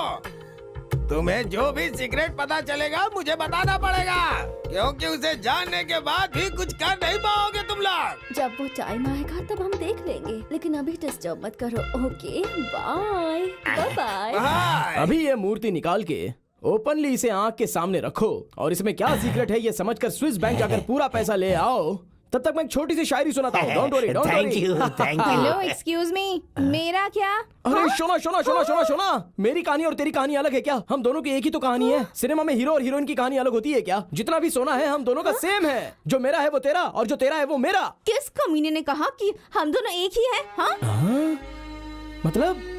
तुम्हें जो भी सीक्रेट पता चलेगा मुझे बताना पड़ेगा, क्योंकि उसे जानने के बाद भी कुछ कर नहीं पाओगे तुम लोग। जब वो टाइम आएगा तब हम देख लेंगे, लेकिन अभी डिस्टर्ब मत करो। Okay, bye bye. अभी ये मूर्ति निकाल के ओपनली इसे आंख के सामने रखो और इसमें क्या सीक्रेट है ये समझकर स्विस बैंक जाकर पूरा पैसा ले आओ। तब तक मैं एक छोटी सी शायरी सुनाता हूँ। Don't worry. Thank you. Hello, excuse me, मेरा क्या? अरे शोना, मेरी कहानी और तेरी कहानी अलग है क्या? हम दोनों की एक ही तो कहानी है। सिनेमा में हीरो और हीरोइन की कहानी अलग होती है क्या? जितना भी सोना है हम दोनों का सेम है। जो मेरा है वो तेरा और जो तेरा है वो मेरा। किस कमीने ने कहा कि हम दोनों एक ही हैं? हाँ? मतलब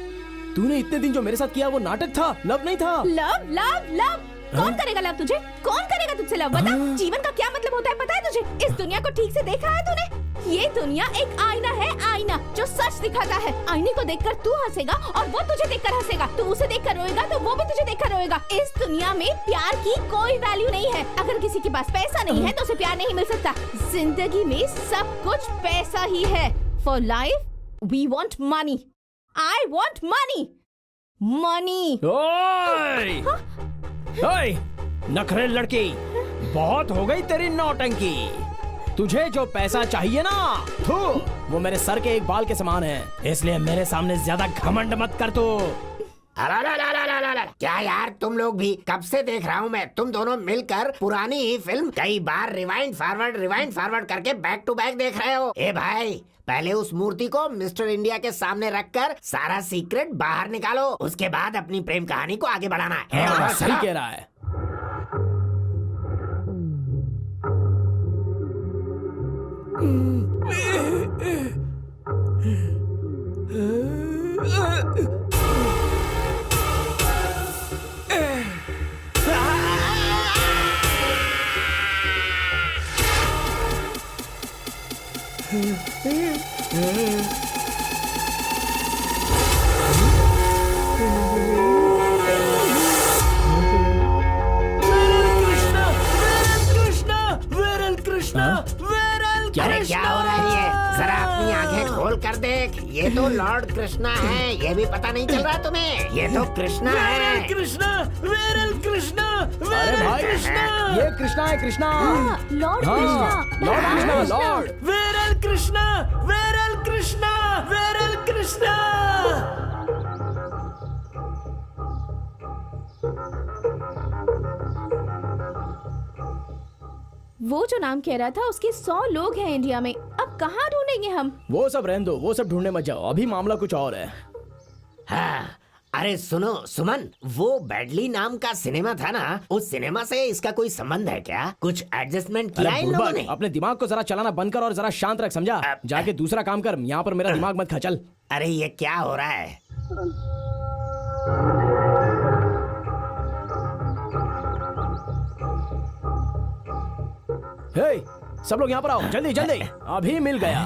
तूने इतने दिन जो मेरे साथ किया वो नाटक था, लव नहीं था। लव कौन करेगा लव तुझे? कौन करेगा तुझसे लव? बता, जीवन का क्या मतलब होता है पता है तुझे? इस दुनिया को ठीक से देखा है तूने? ये दुनिया एक आईना है, आईना जो सच दिखाता है। आईने को देखकर तू हंसेगा और वो तुझे देखकर हंसेगा। तू उसे देखकर रोएगा तो वो भी तुझे देखकर रोएगा। इस दुनिया में प्यार की कोई वैल्यू नहीं है। अगर किसी के पास पैसा नहीं है तो उसे प्यार नहीं मिल सकता। जिंदगी में सब कुछ पैसा ही है। For life we want money. I want money. ओए, नखरे लड़की, बहुत हो गई तेरी नौटंकी। तुझे जो पैसा चाहिए ना, वो मेरे सर के एक बाल के समान है, इसलिए मेरे सामने ज्यादा घमंड मत कर तू। अला, क्या यार तुम लोग भी, कब से देख रहा हूँ मैं तुम दोनों मिलकर पुरानी ही फिल्म कई बार रिवाइंड फॉरवर्ड करके बैक टू बैक देख रहे हो। ए भाई, पहले उस मूर्ति को मिस्टर इंडिया के सामने रखकर सारा सीक्रेट बाहर निकालो, उसके बाद अपनी प्रेम कहानी को आगे बढ़ाना है। हाँ, सही कह रहा है। अरे क्या हो रहा है ये? जरा अपनी आंखें खोल कर देख, ये तो लॉर्ड कृष्णा है, ये भी पता नहीं चल रहा तुम्हें? ये तो कृष्णा है। कृष्णा, वेरल कृष्णा, अरे भाई, ये कृष्णा है, कृष्णा। लॉर्ड हाँ, कृष्णा, लॉर्ड कृष्णा, लॉर्ड। वेरल कृष्णा, वेरल कृष्णा, वेरल कृष्णा। वो जो नाम कह रहा था उसके 100 लोग हैं इंडिया में, अब कहाँ ढूंढेंगे हम? वो सब रहने दो, वो सब ढूंढने मत जाओ, अभी मामला कुछ और है। हाँ, अरे सुनो सुमन, वो बैडली नाम का सिनेमा था ना, उस सिनेमा से इसका कोई संबंध है क्या? कुछ एडजस्टमेंट किया अरे इन लोगों बुड़बक, ने? अपने दिमाग को जरा चलाना बंद कर और जरा शांत रख, समझा? जाके दूसरा काम कर, यहाँ पर मेरा दिमाग मत खा, चल। अरे ये क्या हो रहा है? हे, सब लोग यहाँ पर आओ, जल्दी जल्दी। अभी मिल गया।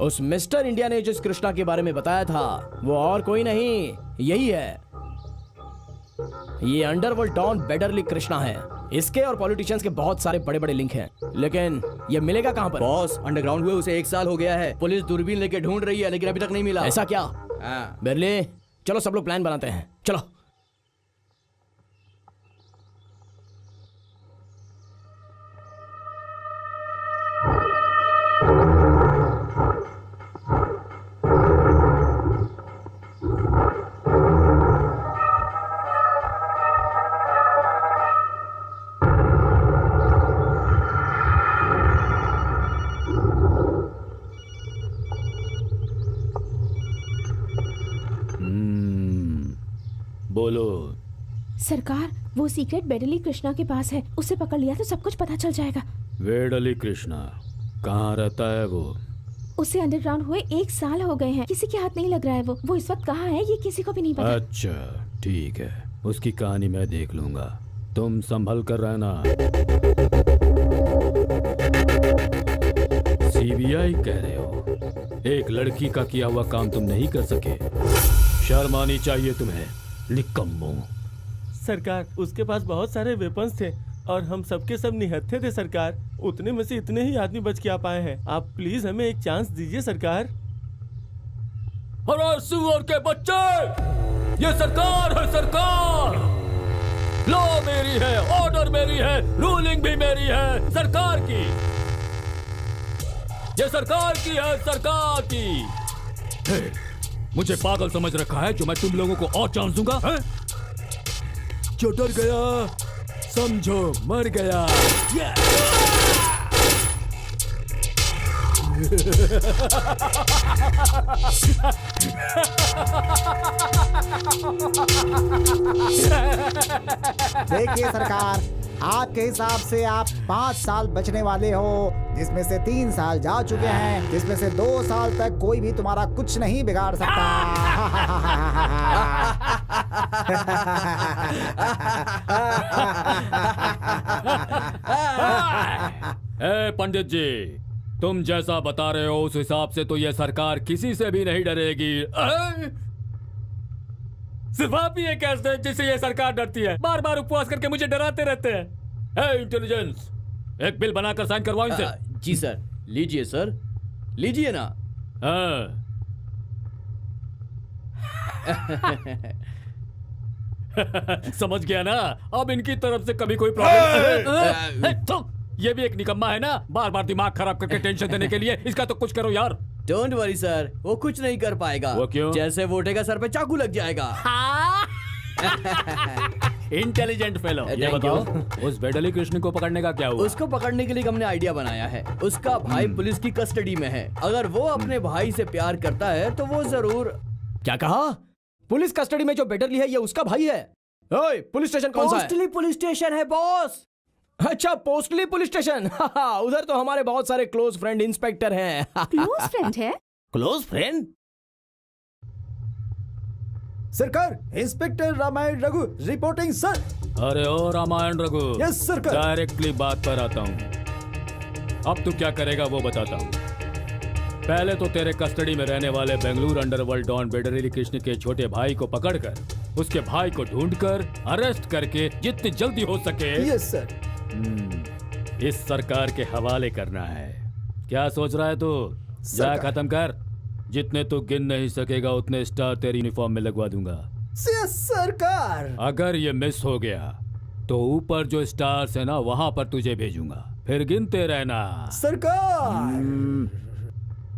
उस मिस्टर इंडिया ने जिस कृष्णा के बारे में बताया था, वो और कोई नहीं, यही है। ये अंडरवर्ल्ड डॉन बेडरली कृष्णा है। इसके और पॉलिटिशियंस के बहुत सारे बड़े बड़े लिंक हैं, लेकिन ये मिलेगा कहाँ पर? बॉस, अंडरग्राउंड हुए उसे 1 साल हो गया है। पुलिस दूरबीन लेके ढूंढ रही है, लेकिन अभी तक नहीं मिला। ऐसा क्या? हाँ। बेरले, चलो सब लोग प्लान बनाते हैं, चलो। बोलो। सरकार, वो सीक्रेट बेडली कृष्णा के पास है, उसे पकड़ लिया तो सब कुछ पता चल जाएगा। वेडली कृष्णा कहाँ रहता है वो? उसे अंडरग्राउंड हुए 1 साल हो गए हैं, किसी के हाथ नहीं लग रहा है। वो इस वक्त कहाँ है ये किसी को भी नहीं पता। अच्छा ठीक है, उसकी कहानी मैं देख लूंगा, तुम संभल कर रहना। सीबीआई कह रहे हो, एक लड़की का किया हुआ काम तुम नहीं कर सके? शर्म आनी चाहिए तुम्हें, निकम्मो। सरकार, उसके पास बहुत सारे वेपन्स थे और हम सबके सब निहत्थे थे सरकार। उतने में से इतने ही आदमी बच के आ पाए हैं। आप प्लीज हमें एक चांस दीजिए सरकार। अरे सुअर के बच्चे, ये सरकार है, सरकार। लॉ मेरी है, ऑर्डर मेरी है, रूलिंग भी मेरी है, सरकार की। ये सरकार की है, सरकार की। मुझे पागल समझ रखा है जो मैं तुम लोगों को और चांस दूंगा? जो डर गया समझो मर गया। देखिए सरकार, आपके हिसाब से आप 5 साल बचने वाले हो, जिसमें से 3 साल जा चुके हैं, जिसमें से 2 साल तक कोई भी तुम्हारा कुछ नहीं बिगाड़ सकता। ए पंडित जी, तुम जैसा बता रहे हो उस हिसाब से तो यह सरकार किसी से भी नहीं डरेगी। सिर्फ आप ही एक ऐसे जिससे ये सरकार डरती है, बार बार उपवास करके मुझे डराते रहते हैं। इंटेलिजेंस, एक बिल बनाकर साइन करवाओ इनसे। जी सर। लीजिए सर, लीजिए ना। समझ गया ना? अब इनकी तरफ से कभी कोई प्रॉब्लम तो ये भी एक निकम्मा है ना, बार बार दिमाग खराब करके टेंशन देने के लिए। इसका तो कुछ करो यार। डोंट वरी सर, वो कुछ नहीं कर पाएगा। वो क्यों? जैसे वो उठेगा सर पे चाकू लग जाएगा। Intelligent fellow. ये Thank बताओ उस बेडली कृष्ण को पकड़ने का क्या हुआ? उसको पकड़ने के लिए हमने आइडिया बनाया है। उसका भाई पुलिस की कस्टडी में है। अगर वो अपने भाई से प्यार करता है तो वो जरूर। क्या कहा? पुलिस कस्टडी में जो बेटरली है ये उसका भाई है? ओए, पुलिस स्टेशन कौन सा है? पोस्टली पुलिस स्टेशन है बॉस। अच्छा, पोस्टली पुलिस स्टेशन। उधर तो हमारे बहुत सारे क्लोज फ्रेंड इंस्पेक्टर हैं। क्लोज फ्रेंड है। Close friend? सरकार, inspector Ramayan Raghu reporting sir. अरे ओ रामायण रघु। यस सरकार। डायरेक्टली बात पर आता हूँ। अब तू क्या करेगा वो बताता हूँ। पहले तो तेरे कस्टडी में रहने वाले बेंगलुरु अंडरवर्ल्ड डॉन बेडरेली कृष्ण के छोटे भाई को पकड़कर उसके भाई को ढूंढकर अरेस्ट करके जितनी जल्दी हो सके यस सर। इस सरकार के हवाले करना है। क्या सोच रहा है तू? जा खत्म कर। जितने तू गिन नहीं सकेगा उतने स्टार तेरी यूनिफॉर्म में लगवा दूंगा। यस सरकार। अगर ये मिस हो गया तो ऊपर जो स्टार्स है ना वहां पर तुझे भेजूंगा, फिर गिनते रहना। सरकार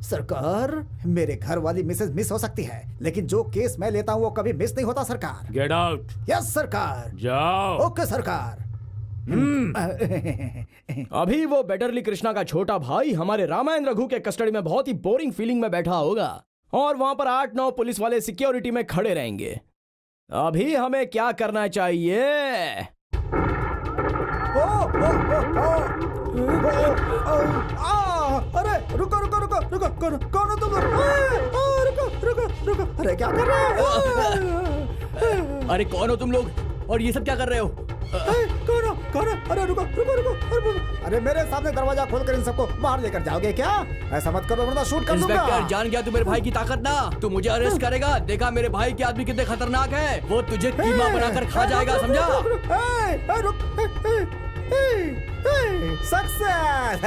सरकार, मेरे घर वाली मिसेस मिस हो सकती है, लेकिन जो केस मैं लेता हूँ वो कभी मिस नहीं होता सरकार। Get out. यस सरकार। जाओ। ओके सरकार। अभी वो बेटरली कृष्णा का छोटा भाई हमारे रामायण रघु के कस्टडी में बहुत ही बोरिंग फीलिंग में बैठा होगा और वहां पर 8-9 पुलिस वाले सिक्योरिटी में खड़े रहेंगे। अभी हमें क्या करना चाहिए? अरे रुको रुको रुको रुको, कौन हो तुम लोग? रुको रुको रुको, अरे क्या कर रहे हो? अरे कौन हो तुम लोग और ये सब क्या कर रहे हो? कौन हो? अरे रुको रुको रुको, अरे मेरे सामने दरवाजा खोलकर इन सबको बाहर लेकर जाओगे क्या? ऐसा मत करो वरना शूट कर दूंगा। इंस्पेक्टर, जान गया तू मेरे भाई की ताकत ना। तू मुझे अरेस्ट करेगा। देखा मेरे भाई के आदमी कितने खतरनाक है। वो तुझे कीमा बनाकर खा जाएगा, समझा? Success.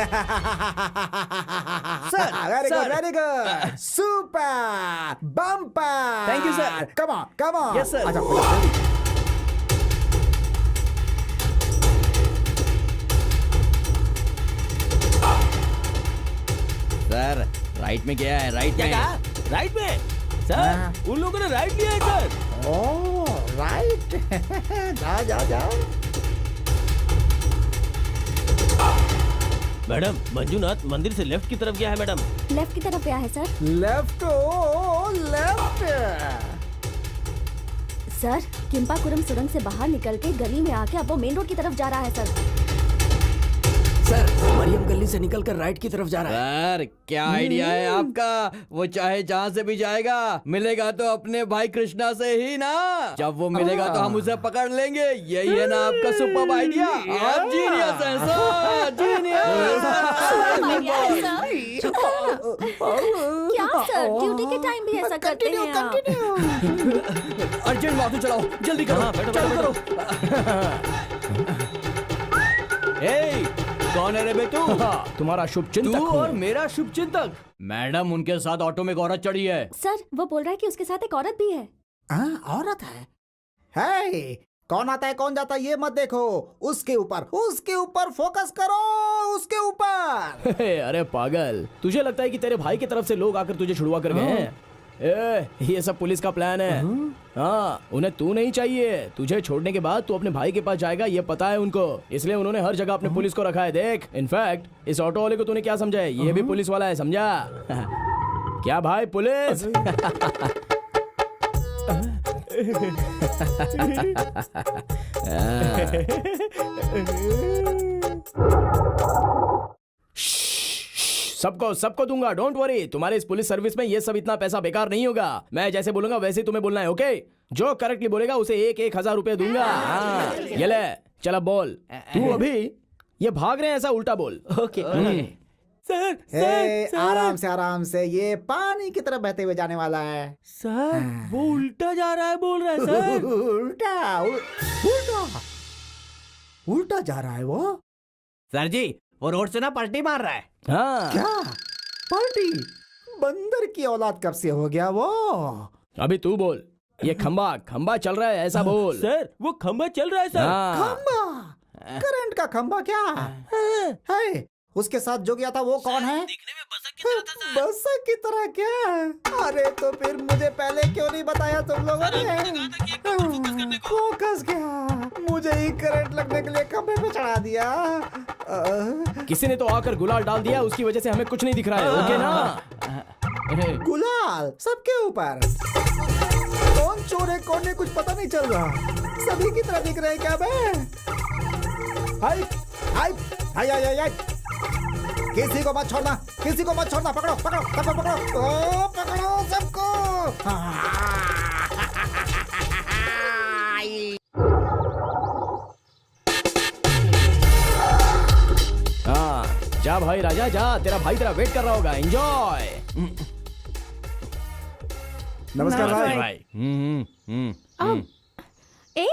Very good, super, bumper. Thank you, sir. Come on come on. Yes, sir. अच्छा, सर, राइट में गया है, राइट क्या में। कहा? राइट में? सर, उन लोगों ने राइट लिया है सर। Oh right. जा जा। मैडम, मंजूनाथ मंदिर से लेफ्ट की तरफ गया है मैडम। लेफ्ट की तरफ क्या है सर? लेफ्ट, ओ लेफ्ट। सर, किम्पापुरम सुरंग से बाहर निकल के गली में आके अब वो मेन रोड की तरफ जा रहा है सर। सर, मरियम गली से निकलकर राइट की तरफ जा रहा है। सर, क्या आइडिया है आपका? वो चाहे जहाँ से भी जाएगा, मिलेगा तो अपने भाई कृष्णा से ही ना। जब वो मिलेगा तो हम उसे पकड़ लेंगे। यही है ना आपका सुपर आइडिया? आप जीनियस हैं सर, जीनियस। क्या सर, ड्यूटी के टाइम भी ऐसा करते हैं आप? अर्जेंट वापस चलाओ, जल्दी करो, चालू करो। कौन है रे बेटू? तुम्हारा शुभ चिंतक तू हूँ। और मेरा शुभ चिंतक। मैडम, उनके साथ ऑटो में एक औरत चढ़ी है। सर, वो बोल रहा है कि उसके साथ एक औरत भी है। औरत है? हे, कौन आता है कौन जाता है ये मत देखो, उसके ऊपर फोकस करो, उसके ऊपर। अरे पागल, तुझे लगता है कि तेरे भाई की तरफ से लोग आकर तुझे छुड़वा कर गए हैं? ये सब पुलिस का प्लान है। हाँ, उन्हें तू नहीं चाहिए। तुझे छोड़ने के बाद तू अपने भाई के पास जाएगा, ये पता है उनको। इसलिए उन्होंने हर जगह अपने पुलिस को रखा है। देख, इनफैक्ट इस ऑटो वाले को तूने क्या समझा है? ये भी पुलिस वाला है, समझा? क्या भाई, पुलिस? सबको दूंगा, डोंट वरी। तुम्हारे इस पुलिस सर्विस में ये सब इतना पैसा बेकार नहीं होगा। मैं जैसे बोलूंगा वैसे ही तुम्हें बोलना है, ओके? जो करेक्टली बोलेगा उसे 1,000 रुपए दूंगा। हाँ, ये ले, चल अब बोल। तू अभी ये भाग रहे हैं ऐसा उल्टा बोल। ओके। सर, आराम से, ये पानी की तरफ बहते हुए जाने वाला है। सर, वो उल्टा जा रहा है, बोल रहा है सर। उल्टा जा रहा है वो। सर जी, वो रोड से ना पलटी मार रहा है। हाँ, क्या पार्टी? बंदर की औलाद कब से हो गया वो? अभी तू बोल। ये खंबा चल रहा है ऐसा बोल। सर, वो खंबा चल रहा है सर। हाँ। खंबा? करंट का खंबा क्या? है, उसके साथ जो गया था वो कौन है? दिखने में बसक की तरह था सर। बसक की तरह क्या? अरे तो फिर मुझे पहले क्यों नहीं बताया तुम लोगों सर, आपने ने? कहा था कि एक नंबर फोकस करने को। फोकस क्या? मुझे ही करंट लगने के लिए खंभे पे चढ़ा दिया। किसी ने तो आकर गुलाल डाल दिया, उसकी वजह से हमें कुछ नहीं दिख रहा है। ओके ना? गुलाल सबके ऊपर। कौन चोर है कौन है कुछ पता नहीं चल रहा। सभी की तरह दिख रहे हैं क्या बे? हाय हाय हाय हाय हाय हाय। किसी को मत छोड़ना, किसी को मत छोड़ना। पकड़ो पकड़ो सबको पकड़ो। ओ पकड़ो सबको। हाँ, जा भाई राजा जा, तेरा भाई तेरा वेट कर रहा होगा। एंजॉय। नमस्कार भाई। अब ए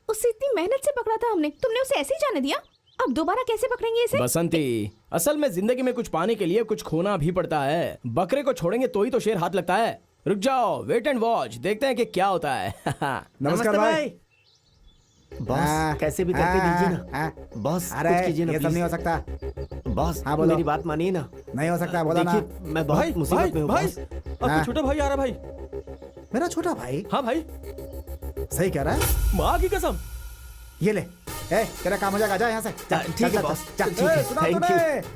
उसे इतनी मेहनत से पकड़ा था हमने, तुमने उसे ऐसे ही जाने दिया? अब दोबारा कैसे पकड़ेंगे इसे? बसंती, असल में जिंदगी में कुछ पाने के लिए कुछ खोना भी पड़ता है। बकरे को छोड़ेंगे तो ही तो शेर हाथ लगता है। रुक जाओ, वेट एंड वॉच, देखते हैं कि क्या होता है। नमस्कार भाई। बॉस कैसे भी करके दीजिए ना। बॉस अरे कुछ कीजिए ना ये सब नहीं हो सकता। बॉस हाँ, बोलो। मेरी बात मानिए ना। नहीं हो सकता, बोला ना। देखिए मैं बहुत मुसीबत में हूँ बॉस। आपका छोटा भाई आ रहा भाई। मेरा छोटा भाई हाँ भाई, सही कह रहा है। माँ की कसम। ये ले, ए तेरा काम हो जाएगा, जा यहाँ से। ठीक है बॉस, ठीक है, सुना thank तूने?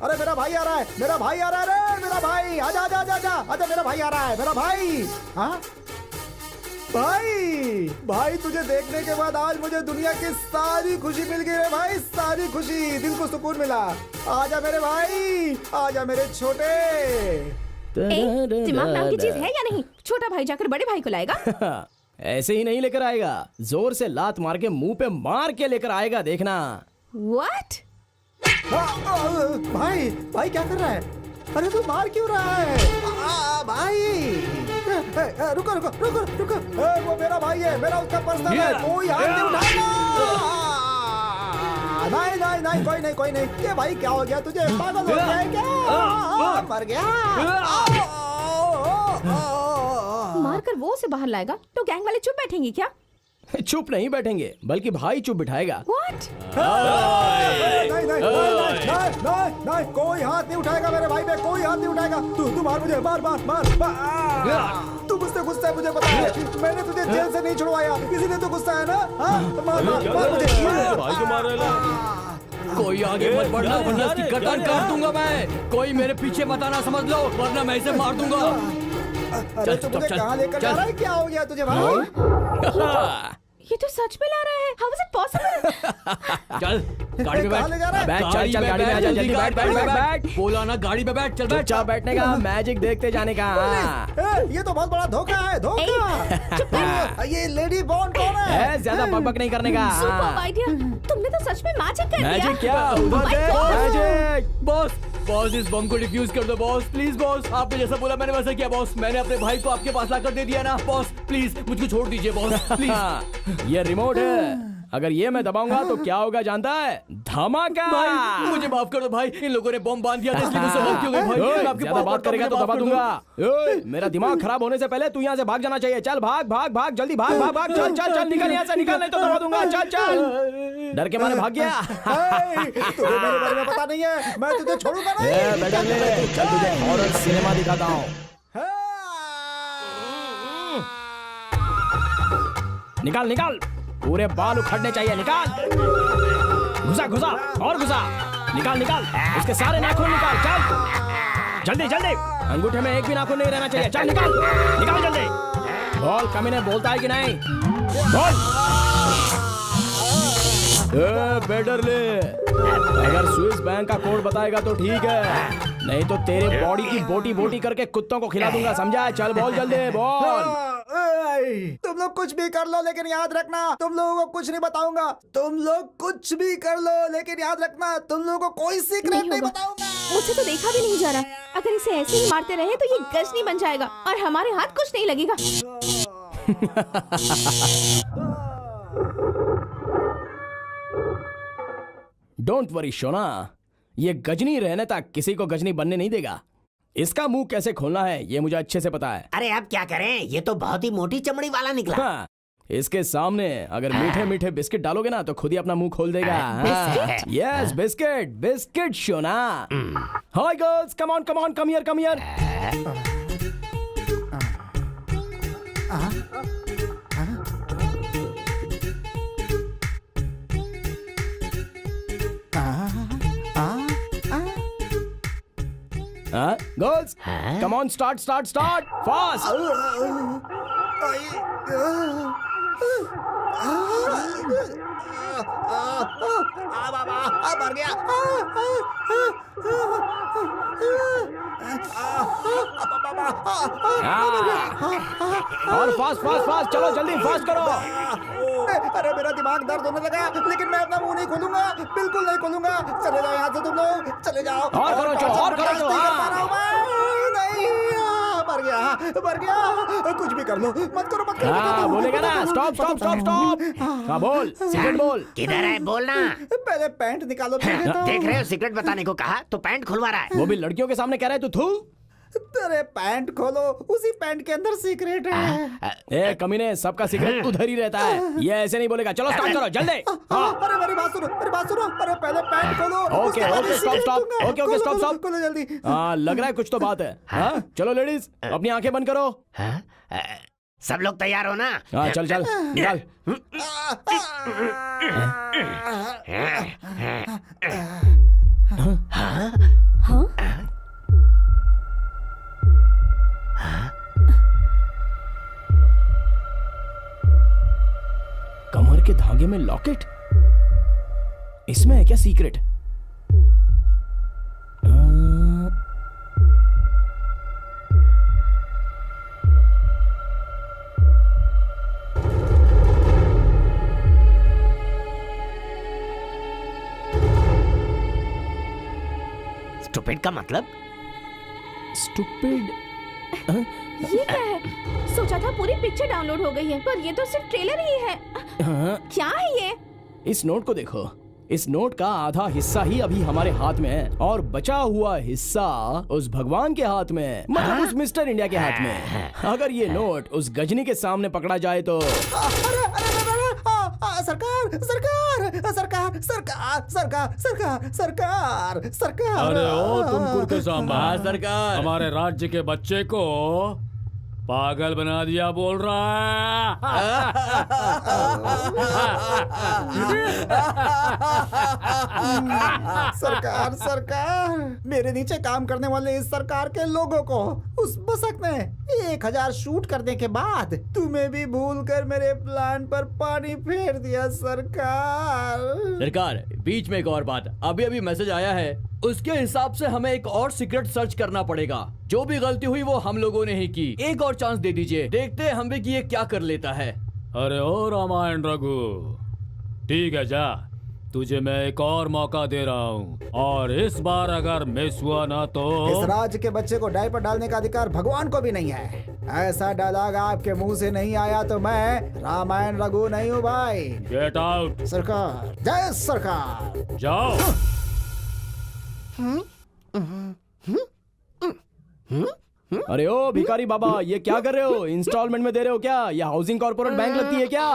अरे मेरा भाई आ रहा है, मेरा भाई आ रहा है रे, मेरा भाई। आजा आजा आजा आजा आजा, मेरा भाई आ रहा है, मेरा भाई। हाँ भाई, भाई तुझे देखने के बाद आज मुझे दुनिया की सारी खुशी मिल गई रे भाई, सारी खुशी, दिल को सुकून मिला। आजा मेरे भाई, आजा मेरे छोटे। ए, दिमाग नाम की चीज है या नहीं? छोटा भाई जाकर बड़े भाई को लाएगा। ऐसे ही नहीं लेकर आएगा, जोर से लात मार के मुंह पे मार के लेकर आएगा, देखना। What? भाई भाई क्या कर रहा है? अरे तू मार क्यों रहा है? भाई रुको रुको रुको रुको। वो मेरा भाई है, मेरा उसका पर्सनल है, कोई हाथ नहीं उठाएगा। नहीं नहीं नहीं, कोई नहीं कोई नहीं। ये भाई क्या हो गया तुझे? पागल हो गया है क्या? मर गया। मारकर वो उसे बाहर लाएगा तो गैंग वाले चुप बैठेंगे क्या? चुप नहीं बैठेंगे, बल्कि भाई चुप बिठाएगा। What? नहीं नहीं नहीं नहीं नहीं, कोई हाथ नहीं उठाएगा मेरे भाई पे, कोई हाथ नहीं उठाएगा। तू मार मुझे, मार मार मार। तू मुझसे गुस्सा है, मुझे पता है। मैंने तुझे जेल से नहीं छुड़वाया, इसीलिए तो गुस्सा है ना। हाँ मार मार मार मुझे। भाई को मार रहा है। कोई आगे मत बढ़ना वरना इसकी गर्दन काट दूंगा मैं। कोई मेरे पीछे मत आना, समझ लो, वरना मैं इसे मार दूंगा। अरे तू मुझे कहाँ लेकर जा रहा है? क्या हो गया तुझे भाई? ये तो सच में ला रहा है। How is it possible? चल गाड़ी में कहाँ ले जा रहा है? बैठ, चल चल गाड़ी में आ जा, जल्दी बैठ बैठ बैठ बैठ। बोला ना गाड़ी में बैठ, चल बैठ। चुपचाप बैठने का, मैजिक देखते जाने का। ये तो बहुत बड़ा धोखा है, धोखा। ये लेडी बॉन्ड कौन है? ज्यादा बकबक नहीं करने का। Superb idea. तुमने तो सच में मैजिक कर दिया। मैजिक क्या? Oh उधर my देख, God. मैजिक। बॉस बॉस इस बम को डिफ्यूज कर दो बॉस, प्लीज बॉस। आपने जैसा बोला मैंने वैसा किया बॉस। मैंने अपने भाई को आपके पास लाकर दे दिया ना बॉस। प्लीज मुझको छोड़ दीजिए बॉस, प्लीज। ये रिमोट है, अगर ये मैं दबाऊंगा तो क्या होगा जानता है? धमाका। भाई मुझे माफ कर दो भाई, इन लोगों ने बम बांध दिया था इसलिए गुस्सा हो गया भाई। ओए, आपके ज्यादा पास बात करेगा तो दबा दूंगा। ओए, मेरा दिमाग खराब होने से पहले तू यहाँ से भाग जाना चाहिए। चल भाग भाग भाग, जल्दी भाग भाग भाग, चल चल चल, निकल यहाँ से, निकल, नहीं तो दबा दूंगा। चल चल, डर के मारे भाग गया। तुझे मेरे बारे में पता नहीं है, मैं तुझे छोड़ूंगा नहीं। बेटा ले, चल तुझे हॉरर सिनेमा दिखाता हूँ। निकाल निकाल, पूरे बाल उखड़ने चाहिए, निकाल। घुसा घुसा और घुसा, निकाल निकाल, उसके सारे नाखून निकाल, चल जल्दी जल्दी। अंगूठे में एक भी नाखून नहीं रहना चाहिए, चल निकाल निकाल जल्दी। बोल, कमीने बोलता है कि नहीं? बोल। बेटर ले, अगर स्विस बैंक का कोड बताएगा तो ठीक है, नहीं तो तेरे बॉडी की बोटी बोटी करके कुत्तों को खिला दूंगा, समझा? चल बोल जल्दी, बोल। तुम लोग कुछ भी कर लो लेकिन याद रखना, तुम लोगों को कुछ नहीं बताऊंगा। तुम लोग कुछ भी कर लो लेकिन याद रखना, तुम लोगों को कोई सीक्रेट नहीं बताऊंगा। मुझसे तो देखा भी नहीं जा रहा। अगर इसे ऐसे ही मारते रहे तो ये गजनी बन जाएगा और हमारे हाथ कुछ नहीं लगेगा। डोंट वरी शोना, ये गजनी रहने तक किसी को गजनी बनने नहीं देगा। इसका मुंह कैसे खोलना है ये मुझे अच्छे से पता है। अरे अब क्या करें, ये तो बहुत ही मोटी चमड़ी वाला निकला। हाँ, इसके सामने अगर मीठे मीठे बिस्किट डालोगे ना तो खुद ही अपना मुंह खोल देगा। Yes, biscuit biscuit Shona. Hi girls, come on come here. Girls, come on, start fast. मर गया। और फास्ट चलो, जल्दी फास्ट करो। अरे मेरा दिमाग दर्द होने लगा, लेकिन मैं अपना मुंह नहीं खोलूंगा, बिल्कुल नहीं खोलूंगा। चले जाओ यहाँ से तुम लोग, चले जाओ। और करो जो। मर गया। कुछ भी कर लो, मत करो। बोलेगा ना, स्टॉप। हाँ बोल, सिगरेट बोल। किधर है, बोलना। पहले पैंट निकालो। देख रहे हो, सिगरेट बताने को कहा तो पैंट खुलवा रहा है। वो भी लड़कियों के सामने कह रहा है तू। तेरे पैंट खोलो, उसी पैंट के अंदर सीक्रेट है। ए कमीने, सबका सिगरेट उधर ही रहता है, ये ऐसे नहीं बोलेगा। चलो स्टार्ट करो जल्दी। अरे मेरी बात सुनो। अरे पहले पैंट खोलो। Okay, stop. खोलो जल्दी। लग रहा है कुछ तो बात है। चलो लेडीज, अपनी आंखें बंद करो। सब लोग तैयार हो ना? चल निकाल। कमर के धागे में लॉकेट, इसमें है क्या सीक्रेट? स्टूपिड का मतलब? स्टूपिड? ये क्या है? सोचा था पूरी पिक्चर डाउनलोड हो गई है, पर ये तो सिर्फ ट्रेलर ही है। क्या है ये? इस नोट को देखो। इस नोट का आधा हिस्सा ही अभी हमारे हाथ में है और बचा हुआ हिस्सा उस भगवान के हाथ में है, मतलब उस मिस्टर इंडिया के हाथ में है। अगर ये नोट उस गजनी के सामने पकड़ा जाए तो सरकार। अरे ओ तुम कुर्ते सांबा, सरकार हमारे राज्य के बच्चे को पागल बना दिया बोल रहा सरकार, मेरे नीचे काम करने वाले इस सरकार के लोगों को उस बसक ने 1000 शूट करने के बाद तुम्हें भी भूलकर मेरे प्लान पर पानी फेर दिया। सरकार, बीच में एक और बात, अभी मैसेज आया है, उसके हिसाब से हमें एक और सीक्रेट सर्च करना पड़ेगा। जो भी गलती हुई वो हम लोगों ने ही की। एक और चांस दे दीजिए, देखते हैं हम भी कि ये क्या कर लेता है। अरे ओ रामायण रघु, ठीक है जा, तुझे मैं एक और मौका दे रहा हूँ, और इस बार अगर मिस हुआ ना तो इस राज्य के बच्चे को डायपर डालने का अधिकार भगवान को भी नहीं है। ऐसा डायलॉग आपके मुंह से नहीं आया तो मैं रामायण रघु नहीं हूँ भाई। Get out. सरकार, जय सरकार। जाओ। अरे ओ भिखारी बाबा, ये क्या कर रहे हो? इंस्टॉलमेंट में दे रहे हो क्या? ये हाउसिंग कॉर्पोरेट बैंक लगती है क्या?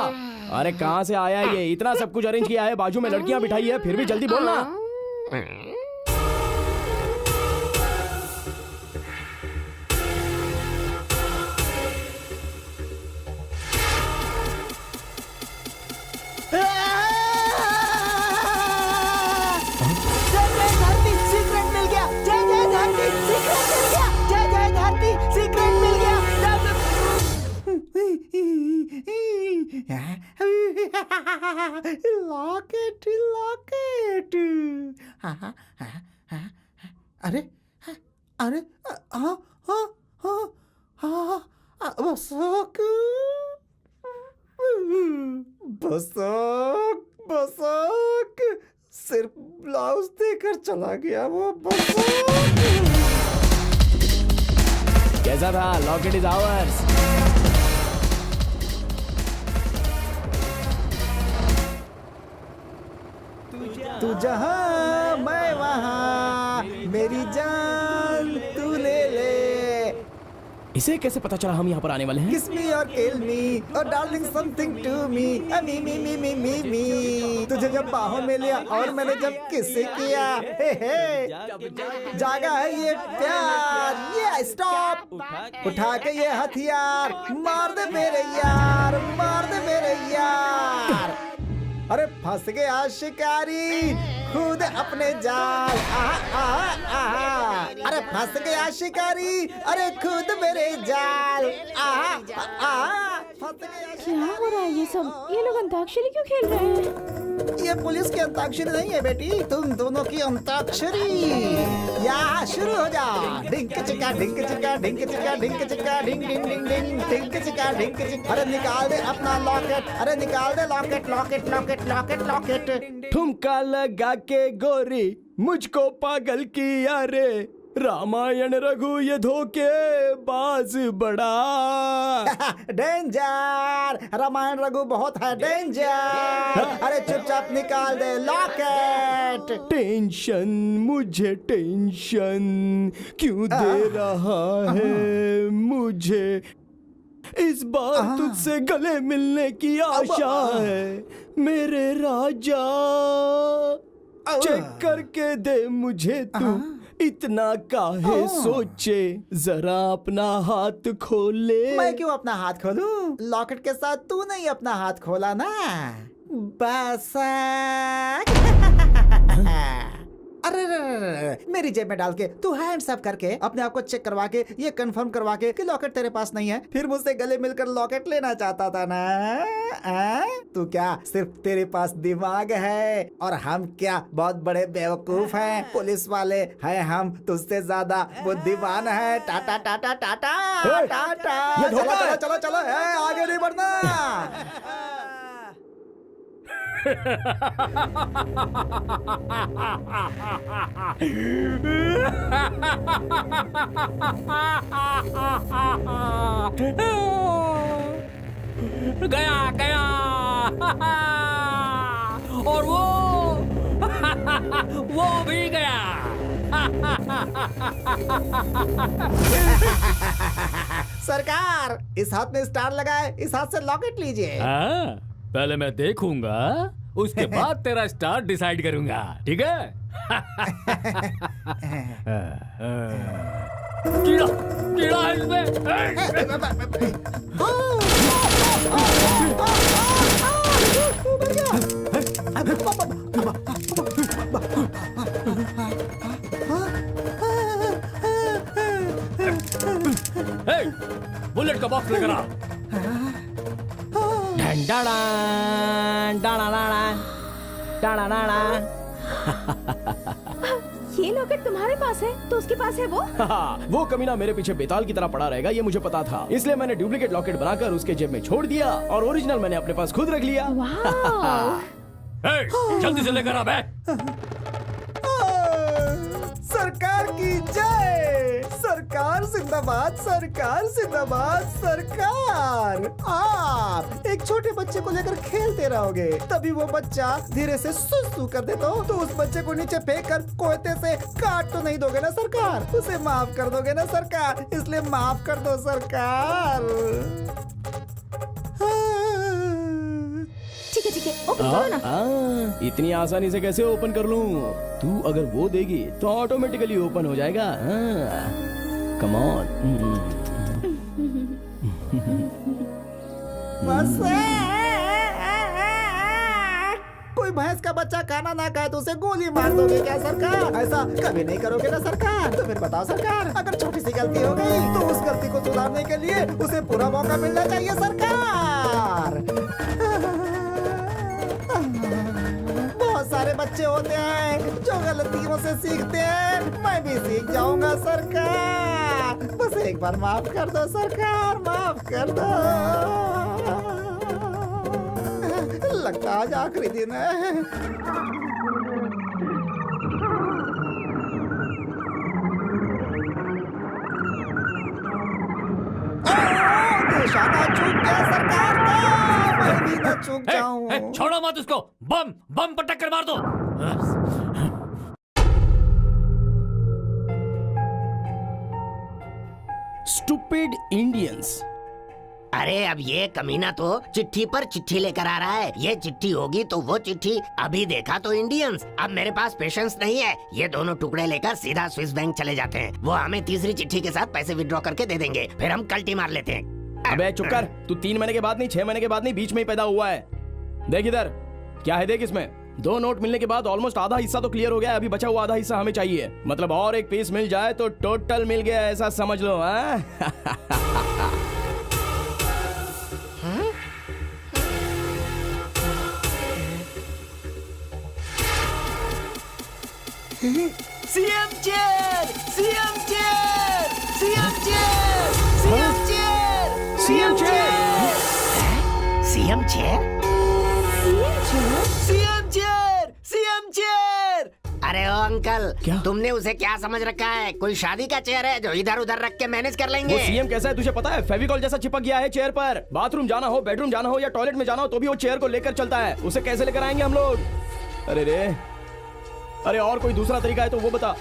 अरे कहाँ से आया है ये? इतना सब कुछ अरेंज किया है, बाजू में लड़कियां बिठाई है, फिर भी जल्दी बोलना। लॉकेट। अरे बसक सिर्फ ब्लाउज देकर चला गया वो बसक। कैसा था? Locket is ours. तू जहां मैं वहां, मेरी जान तू ले ले। इसे कैसे पता चला हम यहाँ पर आने वाले हैं? Kiss me or kill me or darling something to me. Me. तुझे जब बाहों में लिया और मैंने जब किस किया, हे जागा है ये प्यार, ये स्टॉप, उठा के ये हथियार, मार दे मेरे यार, मार दे मेरे यार। अरे फंस गया शिकारी खुद अपने जाल, अरे फंस गया शिकारी, अरे खुद मेरे जाल, फंस गया। क्या हो रहा है ये सब? ये लोग अंताक्षरी क्यों खेल रहे हैं? ये पुलिस की अंताक्षरी नहीं है बेटी, तुम दोनों की अंताक्षरी। या शुरू हो जा। ढिंक चिका ढिंक चिका ढिंक चिका ढिंक चिका ढिंग डिंग डिंग डिंग ढिंक चिका ढिंक चिका। अरे निकाल दे अपना लॉकेट, अरे निकाल दे locket locket locket locket locket. ठुमका लगा के गोरी मुझको पागल किया रे, रामायण रघु ये धोखे बाज बड़ा। डेंजर, रामायण रघु बहुत है डेंजर। अरे चुपचाप निकाल दे लॉकेट। टेंशन मुझे टेंशन क्यों दे रहा है मुझे, इस बार तुझसे गले मिलने की आशा है मेरे राजा। चेक करके दे मुझे तू, इतना काहे सोचे, जरा अपना हाथ खोले। मैं क्यों अपना हाथ खोलूं? लॉकेट के साथ तू नहीं अपना हाथ खोला ना। बस अरे मेरी जेब में डाल के तू हैंड्स अप करके अपने आप को चेक करवा के ये कंफर्म करवा के कि लॉकेट तेरे पास नहीं है, फिर मुझसे गले मिलकर लॉकेट लेना चाहता था ना। तू क्या सिर्फ तेरे पास दिमाग है और हम क्या बहुत बड़े बेवकूफ हैं? पुलिस वाले हैं हम, तुझसे ज्यादा बुद्धिमान है। टाटा टाटा टाटा टाटा। चलो चलो चलो चलो, आगे नहीं बढ़ना। गया गया और वो भी गया। सरकार, इस हाथ में स्टार लगाए, इस हाथ से लॉकेट लीजिए। पहले मैं देखूंगा, उसके बाद तेरा स्टार डिसाइड करूंगा, ठीक है? कीड़ा कीड़ा है इसमें। बुलेट का बॉक्स लेकर आ। ये लॉकेट तुम्हारे पास है तो उसके पास है वो? वो कमीना मेरे पीछे बेताल की तरह पड़ा रहेगा, ये मुझे पता था। इसलिए मैंने डुप्लीकेट लॉकेट बनाकर उसके जेब में छोड़ दिया और ओरिजिनल मैंने अपने पास खुद रख लिया। जल्दी से लेकर आ बे। सरकार की जय, सरकार जिंदाबाद, सरकार जिंदाबाद। सरकार, आप एक छोटे बच्चे को लेकर खेलते रहोगे, तभी वो बच्चा धीरे से सुसु कर दे तो उस बच्चे को नीचे फेंक कर कोयते से काट तो नहीं दोगे ना सरकार? उसे माफ कर दोगे ना सरकार? इसलिए माफ कर दो सरकार। ठीक है, ओपन करो ना। इतनी आसानी से कैसे ओपन कर लूं? तू अगर वो देगी तो ऑटोमेटिकली ओपन हो जाएगा। Come on. कोई भैंस का बच्चा खाना ना खाए तो उसे गोली मार दोगे क्या सरकार? ऐसा कभी नहीं करोगे ना सरकार? तो फिर बताओ सरकार, अगर छोटी सी गलती हो गई तो उस गलती को सुधारने के लिए उसे पूरा मौका मिलना चाहिए सरकार। बहुत सारे बच्चे होते हैं जो गलतियों से सीखते हैं, मैं भी सीख जाऊंगा सरकार। बस एक बार माफ कर दो सरकार, माफ कर दो। लगता आज आखिरी दिन है। निशाना चूक गया सरकार का, मैं भी न चूक जाऊं। छोड़ो मत उसको, बम बम पटक कर मार दो। Stupid Indians. अरे अब ये कमीना तो चिट्ठी पर चिट्ठी लेकर आ रहा है। ये चिट्ठी होगी तो वो चिट्ठी, अभी देखा तो इंडियंस। अब मेरे पास पेशेंस नहीं है। ये दोनों टुकड़े लेकर सीधा स्विस बैंक चले जाते हैं। वो हमें तीसरी चिट्ठी के साथ पैसे विड्रॉ करके दे देंगे, फिर हम कल्टी मार लेते हैं। अबे चुप कर, तू 3 महीने के बाद नहीं, 6 महीने के बाद नहीं, बीच में ही पैदा हुआ है। देख इधर, क्या है देख इसमें। 2 नोट मिलने के बाद ऑलमोस्ट आधा हिस्सा तो क्लियर हो गया है। अभी बचा हुआ आधा हिस्सा हमें चाहिए। मतलब और एक पीस मिल जाए तो टोटल मिल गया, ऐसा समझ लो। CM chair, CM chair, CM chair, CM chair, CM chair, CM chair, CM chair, CM chair. अरे ओ अंकल, क्या? तुमने उसे क्या समझ रखा है? कोई शादी का चेयर है जो इधर उधर रख के मैनेज कर लेंगे? वो सीएम कैसा है तुझे पता है? फेविकॉल जैसा चिपक गया है चेयर पर। बाथरूम जाना हो, बेडरूम जाना हो या टॉयलेट में जाना हो तो भी वो चेयर को लेकर चलता है। उसे कैसे लेकर आएंगे हम लोग? अरे रे, अरे और कोई दूसरा तरीका है तो वो बता।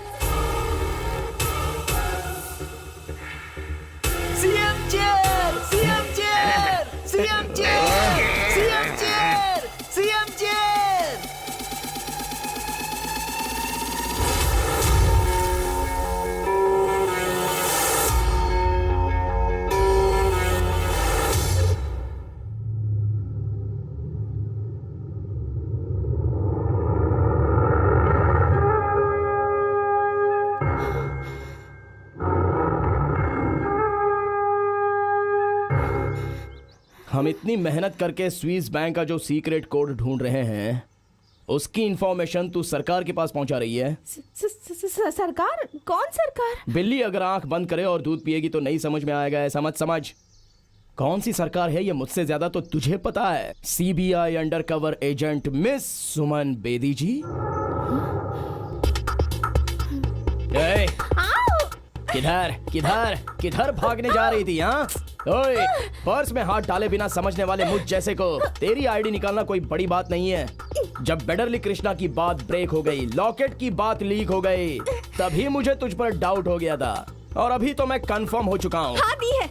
CM chair, CM chair, CM chair, CM chair, CM chair. हम इतनी मेहनत करके स्विस बैंक का जो सीक्रेट कोड ढूंढ रहे हैं, उसकी इंफॉर्मेशन तू सरकार के पास पहुंचा रही है। सरकार? कौन सरकार? बिल्ली अगर आंख बंद करे और दूध पिएगी तो नहीं समझ में आएगा, ऐसा मत समझ। कौन सी सरकार है ये मुझसे ज्यादा तो तुझे पता है। सीबीआई अंडरकवर एजेंट मिस सुमन बेदी जी। ए, किधर किधर किधर भागने जा रही थी? हाँ ओए, पर्स में हाथ डाले बिना समझने वाले मुझ जैसे को तेरी आईडी निकालना कोई बड़ी बात नहीं है। जब बेडरली कृष्णा की बात ब्रेक हो गई, लॉकेट की बात लीक हो गई, तभी मुझे तुझ पर डाउट हो गया था। और अभी तो मैं कंफर्म हो चुका हूँ। हाँ दी है,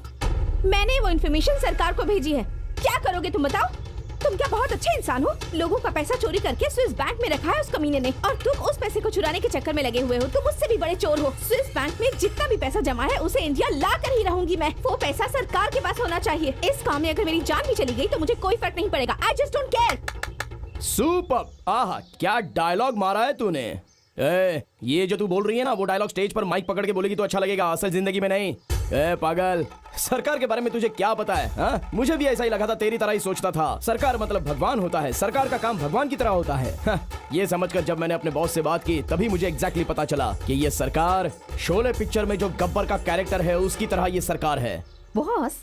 मैंने वो इन्फॉर्मेशन सरकार को भेजी है। क्या करोगे तुम बताओ? तुम क्या बहुत अच्छे इंसान हो? लोगों का पैसा चोरी करके स्विस बैंक में रखा है उस कमीने ने, और तुम उस पैसे को चुराने के चक्कर में लगे हुए हो। तुम मुझसे भी बड़े चोर हो। स्विस बैंक में जितना भी पैसा जमा है उसे इंडिया ला कर ही रहूंगी मैं। वो पैसा सरकार के पास होना चाहिए। इस काम में अगर मेरी जान भी चली गई तो मुझे कोई फर्क नहीं पड़ेगा। I just don't care. Super! आहा, क्या डायलॉग मारा है तूने। ए, ये जो तू बोल रही है ना, वो डायलॉग स्टेज पर माइक पकड़ के बोलेगी तो अच्छा लगेगा, असल जिंदगी में नहीं। ए पागल, सरकार के बारे में तुझे क्या पता है? हा? मुझे भी ऐसा ही लगा था, तेरी तरह ही सोचता था। सरकार मतलब भगवान होता है, सरकार का काम भगवान की तरह होता है। हा, ये समझकर जब मैंने अपने बॉस से बात की तभी मुझे एग्जैक्टली पता चला कि ये सरकार शोले पिक्चर में जो गब्बर का कैरेक्टर है उसकी तरह ये सरकार है। बॉस?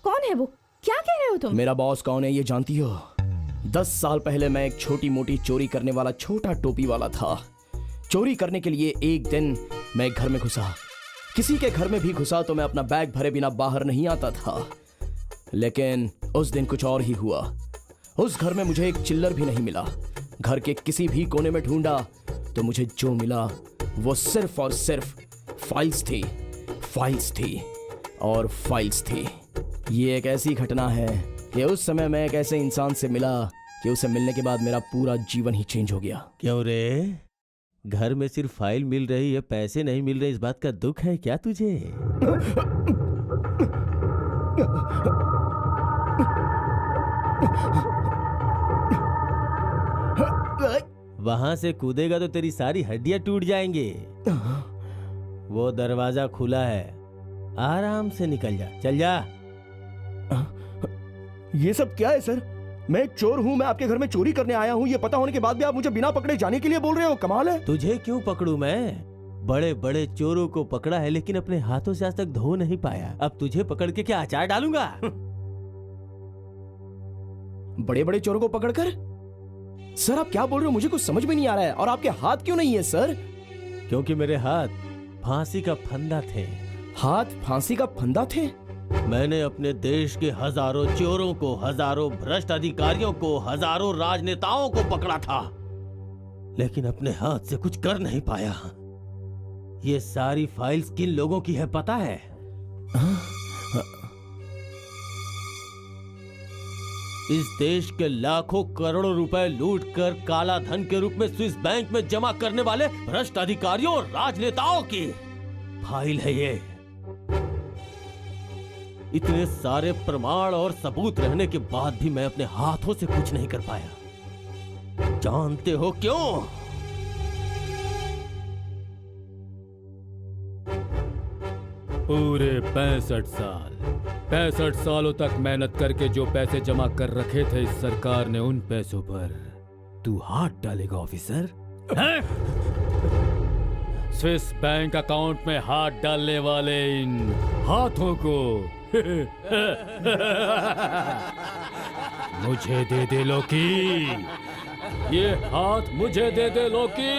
कौन है वो? क्या कह रहे हो तुम? मेरा बॉस कौन है ये जानती हो? 10 साल पहले मैं एक छोटी मोटी चोरी करने वाला छोटा टोपी वाला था। चोरी करने के लिए एक दिन मैं घर में घुसा। किसी के घर में भी घुसा तो मैं अपना बैग भरे बिना बाहर नहीं आता था। लेकिन उस दिन कुछ और ही हुआ। उस घर में मुझे एक चिल्लर भी नहीं मिला। घर के किसी भी कोने में ढूंढा तो मुझे जो मिला वो सिर्फ और सिर्फ फाइल्स थी। फाइल्स थी और फाइल्स थी। ये एक ऐसी घटना है कि उस समय मैं एक ऐसे इंसान से मिला कि उसे मिलने के बाद मेरा पूरा जीवन ही चेंज हो गया। क्यों रे? घर में सिर्फ फाइल मिल रही है, पैसे नहीं मिल रहे, इस बात का दुख है क्या तुझे? वहां से कूदेगा तो तेरी सारी हड्डियां टूट जाएंगे। वो दरवाजा खुला है, आराम से निकल जा, चल जा। ये सब क्या है सर? मैं एक चोर हूँ, मैं आपके घर में चोरी करने आया हूँ। ये पता होने के बाद भी आप मुझे बिना पकड़े जाने के लिए बोल रहे हो? कमाल है। तुझे क्यों पकड़ूं मैं? बड़े बड़े चोरों को पकड़ा है लेकिन अपने हाथों से आज तक धो नहीं पाया। अब तुझे पकड़ के क्या अचार डालूंगा? बड़े बड़े चोरों को पकड़कर? सर आप क्या बोल रहे हो? मुझे कुछ समझ में नहीं आ रहा है। और आपके हाथ क्यों नहीं है सर? क्योंकि मेरे हाथ फांसी का फंदा थे। हाथ फांसी का फंदा थे? मैंने अपने देश के हजारों चोरों को, हजारों भ्रष्ट अधिकारियों को, हजारों राजनेताओं को पकड़ा था, लेकिन अपने हाथ से कुछ कर नहीं पाया। ये सारी फाइल्स किन लोगों की है पता है? इस देश के लाखों करोड़ों रुपए लूट कर काला धन के रूप में स्विस बैंक में जमा करने वाले भ्रष्ट अधिकारियों और राजनेताओं की फाइल है ये। इतने सारे प्रमाण और सबूत रहने के बाद भी मैं अपने हाथों से कुछ नहीं कर पाया। जानते हो क्यों? पूरे 65 सालों तक मेहनत करके जो पैसे जमा कर रखे थे इस सरकार ने, उन पैसों पर तू हाथ डालेगा ऑफिसर? हैं? स्विस बैंक अकाउंट में हाथ डालने वाले इन हाथों को मुझे दे दे लोकी, ये हाथ मुझे दे दे लोकी,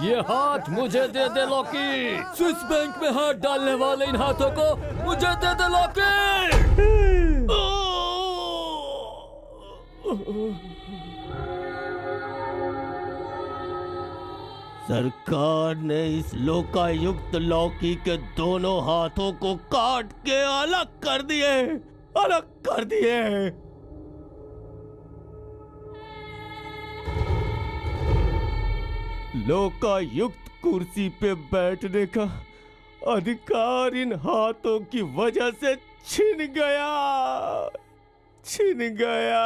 ये हाथ मुझे दे दे लोकी। स्विस बैंक में हाथ डालने वाले इन हाथों को मुझे दे दे लोकी। सरकार ने इस लोकायुक्त लौकी के दोनों हाथों को काट के अलग कर दिए, अलग कर दिए। लोकायुक्त कुर्सी पे बैठने का अधिकार इन हाथों की वजह से छिन गया, छिन गया।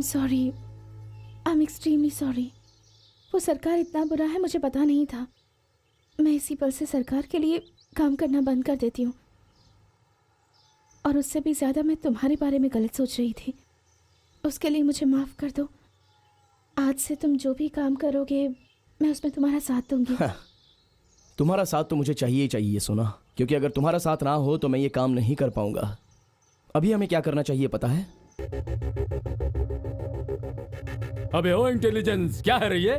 Sorry, I am extremely sorry. वो सरकार इतना बुरा है मुझे पता नहीं था। मैं इसी पल से सरकार के लिए काम करना बंद कर देती हूँ, और उससे भी ज़्यादा मैं तुम्हारे बारे में गलत सोच रही थी। उसके लिए मुझे माफ़ कर दो। आज से तुम जो भी काम करोगे मैं उसमें तुम्हारा साथ दूंगी। तुम्हारा साथ तो मुझे चाहिए ही चाहिए सोना, क्योंकि अगर तुम्हारा साथ ना हो तो मैं ये काम नहीं कर पाऊंगा। अभी हमें क्या करना चाहिए पता है? अबे ओ इंटेलिजेंस, क्या है ये?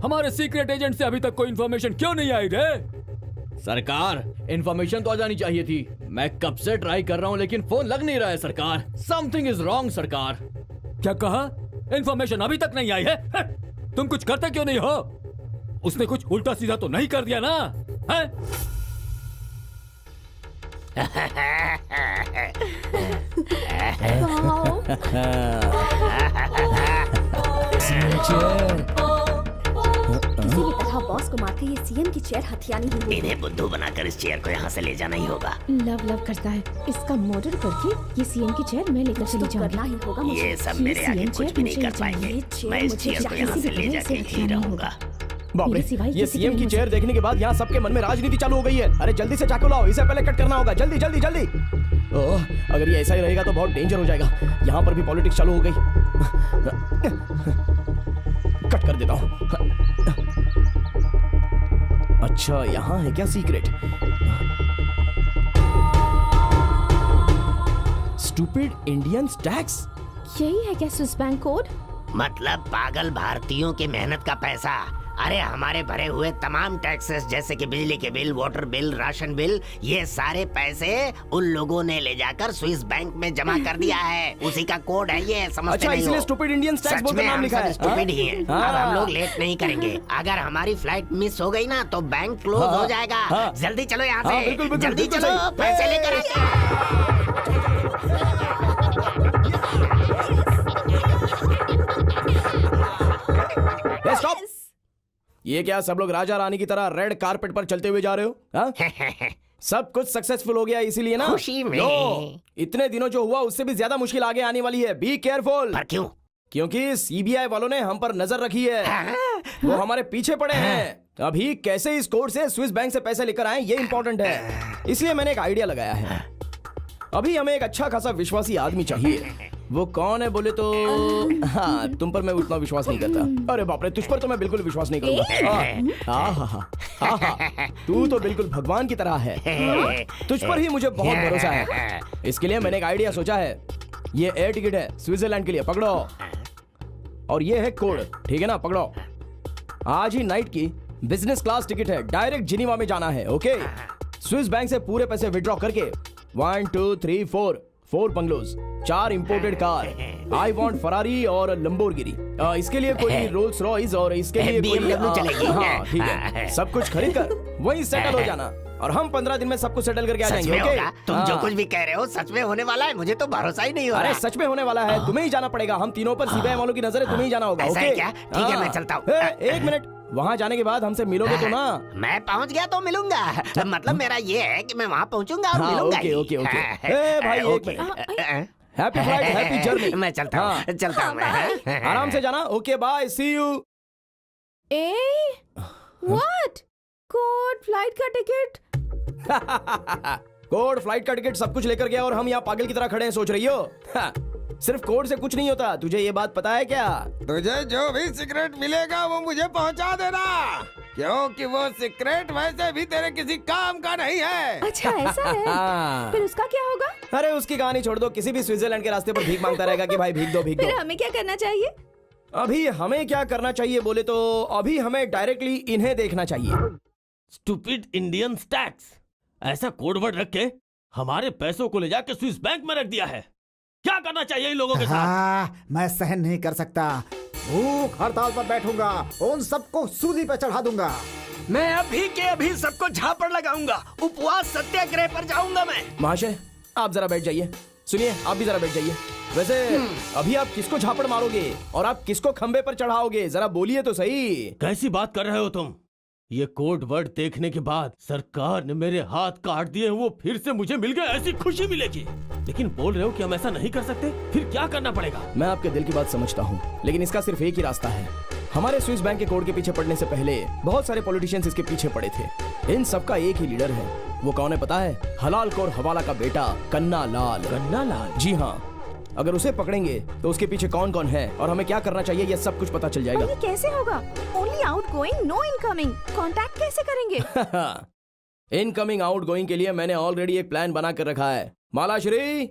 हमारे सीक्रेट एजेंट से अभी तक कोई इन्फॉर्मेशन क्यों नहीं आई रे? सरकार, इन्फॉर्मेशन तो आ जानी चाहिए थी। मैं कब से ट्राई कर रहा हूँ लेकिन फोन लग नहीं रहा है सरकार। समथिंग इज रॉन्ग सरकार। क्या कहा? इन्फॉर्मेशन अभी तक नहीं आई है? तुम कुछ करते क्यों नहीं हो? उसने कुछ उल्टा सीधा तो नहीं कर दिया ना? वाओ। किसी भी तरह बॉस को मार के ये सीएम की चेयर हथियानी ही होगी। इन्हें बुद्धू बनाकर इस चेयर को यहाँ से ले जाना ही होगा। लव करता है, इसका मर्डर करके ये सीएम की चेयर मैं लेकर चली जाऊंगी। करना ही होगा मुझे। ये सब मेरे आगे कुछ भी नहीं कर पाएंगे। मैं इस चेयर को यहाँ से ले जाके ही रहूंगा। बाप रे, ये सीएम की चेयर देखने के बाद यहाँ सबके मन में राजनीति चालू हो गई है। अरे जल्दी से चाकू लाओ, इसे पहले कट करना होगा। जल्दी जल्दी जल्दी। ओह, अगर ये ऐसा ही रहेगा तो बहुत डेंजर हो जाएगा। यहाँ पर भी पॉलिटिक्स चालू हो गई। कट कर देता हूँ। अच्छा, यहाँ है क्या सीक्रेट? Stupid Indian tax. यही है क्या स्विस बैंक कोड? मतलब पागल भारतीयों की मेहनत का पैसा। अरे हमारे भरे हुए तमाम टैक्सेस जैसे कि बिजली के bill, water bill, ration bill, ये सारे पैसे उन लोगों ने ले जाकर स्विस बैंक में जमा कर दिया है। उसी का कोड है ये, समझते अच्छा, नहीं हो? इसलिए स्टूपिड इंडियन टैक्स बोलकर नाम लिखा है। स्टूपिड ही है। अब हम लोग लेट नहीं करेंगे। अगर हमारी फ्लाइट मिस हो गई ना तो बैंक क्लोज हो जाएगा। जल्दी चलो यहाँ से, जल्दी चलो, पैसे लेकर आते। स्टॉप। ये क्या सब लोग राजा रानी की तरह रेड कारपेट पर चलते हुए जा रहे हो? हाँ? सब कुछ सक्सेसफुल हो गया इसीलिए ना? खुशी में। इतने दिनों जो हुआ उससे भी ज्यादा मुश्किल आगे आने वाली है। Be careful. पर क्यों? क्योंकि सीबीआई वालों ने हम पर नजर रखी है। वो हमारे पीछे पड़े हैं। अभी कैसे इस कोड से स्विस बैंक से पैसे लेकर आए ये इंपॉर्टेंट है। इसलिए मैंने एक आइडिया लगाया है। अभी हमें एक अच्छा खासा विश्वासी आदमी चाहिए। वो कौन है बोले तो, हाँ, तुम पर मैं उतना विश्वास नहीं करता। अरे बाप रे, तुझ पर तो मैं बिल्कुल विश्वास नहीं करूंगा। तू तो बिल्कुल भगवान की तरह है। तुझ पर ही मुझे बहुत भरोसा है। इसके लिए मैंने एक आइडिया सोचा है। ये एयर टिकट है स्विट्जरलैंड के लिए, पकड़ो। और ये है कोड, ठीक है ना? पकड़ो। आज ही नाइट की बिजनेस क्लास टिकट है, डायरेक्ट जिनीवा में जाना है। ओके, स्विस बैंक से पूरे पैसे विड्रॉ करके 1 2 3 4 bungalows, 4 imported car. I want Ferrari और लंबोर्गिनी। इसके लिए कोई रोल्स रॉयस और इसके लिए कोई चलेगी। हाँ ठीक है, सब कुछ खरीद कर वहीं सेटल हो जाना और हम 15 दिन में सब कुछ सेटल करके आ जाएंगे। ओके, तुम जो कुछ भी कह रहे हो सच में होने वाला है? मुझे तो भरोसा ही नहीं हो रहा। अरे सच में होने वाला है, तुम्हें ही जाना पड़ेगा। हम तीनों पर सीबीआई वालों की नजर है, तुम्हें ही जाना होगा। ऐसा है ओके क्या? ठीक है, मैं चलता हूँ। एक मिनट, वहाँ जाने के बाद हमसे मिलोगे तो ना? मैं पहुँच गया तो मिलूंगा। मतलब मेरा ये है कि मैं वहाँ पहुँचूंगा और मिलूंगा। Okay okay okay. ए भाई, एक minute. Happy flight, happy journey. मैं चलता हूँ, चलता हूँ मैं। आराम से जाना। Okay bye, see you. What? Code, flight का टिकट? कोड, फ्लाइट का टिकट, सब कुछ लेकर गया और हम यहाँ पागल की तरह खड़े हैं। सोच रही हो सिर्फ कोड से कुछ नहीं होता। तुझे ये बात पता है क्या? तुझे जो भी सीक्रेट मिलेगा वो मुझे पहुंचा देना, क्योंकि वो सीक्रेट वैसे भी तेरे किसी काम का नहीं है। अच्छा ऐसा है? फिर उसका क्या होगा? अरे उसकी कहानी छोड़ दो। किसी भी स्विट्जरलैंड के रास्ते पर भीख मांगता रहेगा कि भाई भीख दो, भीख फिर दो। हमें क्या करना चाहिए? अभी हमें क्या करना चाहिए बोले तो अभी हमें डायरेक्टली इन्हें देखना चाहिए। स्टूपिड इंडियन टैक्स, ऐसा कोड वर्ड रख के हमारे पैसों को ले जाकर स्विस बैंक में रख दिया है। क्या करना चाहिए इन लोगों के साथ? मैं सहन नहीं कर सकता। भूख हड़ताल पर बैठूंगा, उन सबको सूली पे चढ़ा दूंगा। मैं अभी के अभी सबको झापड़ लगाऊंगा, उपवास सत्याग्रह पर जाऊंगा मैं। महाशय, आप जरा बैठ जाइए। सुनिए, आप भी जरा बैठ जाइए। वैसे अभी आप किसको झापड़ मारोगे और आप किसको खंबे पर चढ़ाओगे? जरा बोलिए तो सही। कैसी बात कर रहे हो तुम? ये कोड वर्ड देखने के बाद सरकार ने मेरे हाथ काट दिए, वो फिर से मुझे मिल गए, ऐसी खुशी मिलेगी। लेकिन बोल रहे हो कि हम ऐसा नहीं कर सकते, फिर क्या करना पड़ेगा? मैं आपके दिल की बात समझता हूँ, लेकिन इसका सिर्फ एक ही रास्ता है। हमारे स्विस बैंक के कोड के पीछे पड़ने से पहले बहुत सारे पॉलिटिशियंस इसके पीछे पड़े थे। इन सबका एक ही लीडर है। वो कौन है पता है? हलाल कौर हवाला का बेटा कन्ना लाल। कन्ना लाल? जी हाँ। अगर उसे पकड़ेंगे तो उसके पीछे कौन कौन है और हमें क्या करना चाहिए, ये सब कुछ पता चल जाएगा। ये कैसे होगा? Only outgoing, no incoming. Contact कैसे करेंगे? इनकमिंग आउटगोइंग के लिए मैंने ऑलरेडी एक प्लान बना कर रखा है। मालाश्री।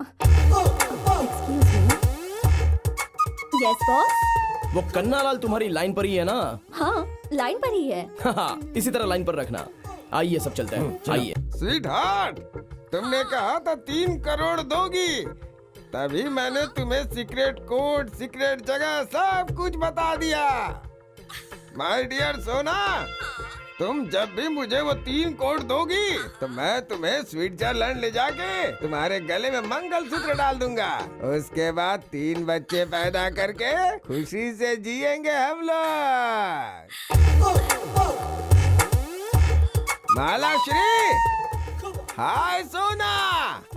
Yes boss. वो कन्ना लाल तुम्हारी लाइन पर ही है ना? हाँ, लाइन पर ही है। इसी तरह लाइन पर रखना। आइए सब चलते हैं, आइए। स्वीट हार्ट, तुमने कहा था 3 करोड़ दोगी, तभी मैंने तुम्हें सीक्रेट कोड, सीक्रेट जगह सब कुछ बता दिया। माय डियर सोना, तुम जब भी मुझे वो 3 करोड़ दोगी तो मैं तुम्हें स्विट्जरलैंड ले जाके तुम्हारे गले में मंगलसूत्र डाल दूंगा। उसके बाद 3 बच्चे पैदा करके खुशी से जिएंगे हम लोग। मालाश्री, हाय सोना,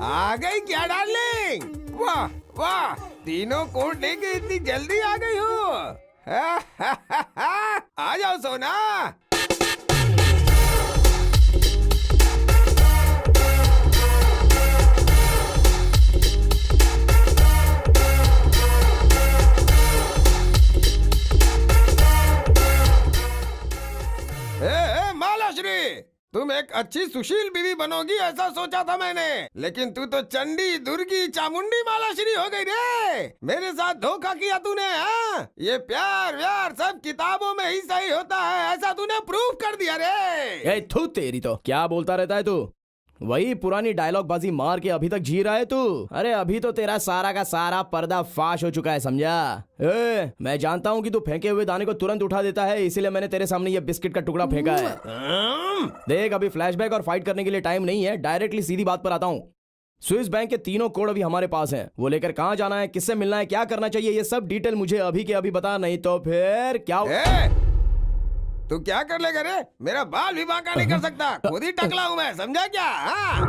आ गई क्या डार्लिंग? वाह वाह, तीनों कोट लेके इतनी जल्दी आ गई हो। आ जाओ सोना। मालाश्री, तुम एक अच्छी सुशील बीवी बनोगी ऐसा सोचा था मैंने, लेकिन तू तो चंडी, दुर्गी, चामुंडी मालाश्री हो गई रे। मेरे साथ धोखा किया तूने। हाँ, ये प्यार व्यार सब किताबों में ही सही होता है, ऐसा तूने प्रूव कर दिया रे। ए थू तेरी तो, क्या बोलता रहता है तू? वही पुरानी डायलॉग बाजी मार के अभी तक जी रहा है तू? अरे अभी तो तेरा सारा का सारा पर्दा फाश हो चुका है, समझा? मैं जानता हूँ कि तू फेंके हुए दाने को तुरंत उठा देता है, इसीलिए मैंने तेरे सामने ये बिस्किट का टुकड़ा फेंका है। देख, अभी फ्लैशबैक और फाइट करने के लिए टाइम नहीं है, डायरेक्टली सीधी बात पर आता हूँ। स्विस बैंक के तीनों कोड अभी हमारे पास हैं। वो लेकर कहाँ जाना है, किससे मिलना है, क्या करना चाहिए, ये सब डिटेल मुझे अभी के अभी बता, नहीं तो फिर क्या तू क्या कर लेगा रे? मेरा बाल भी बांका नहीं कर सकता, खुद ही टकला हूँ मैं, समझा क्या?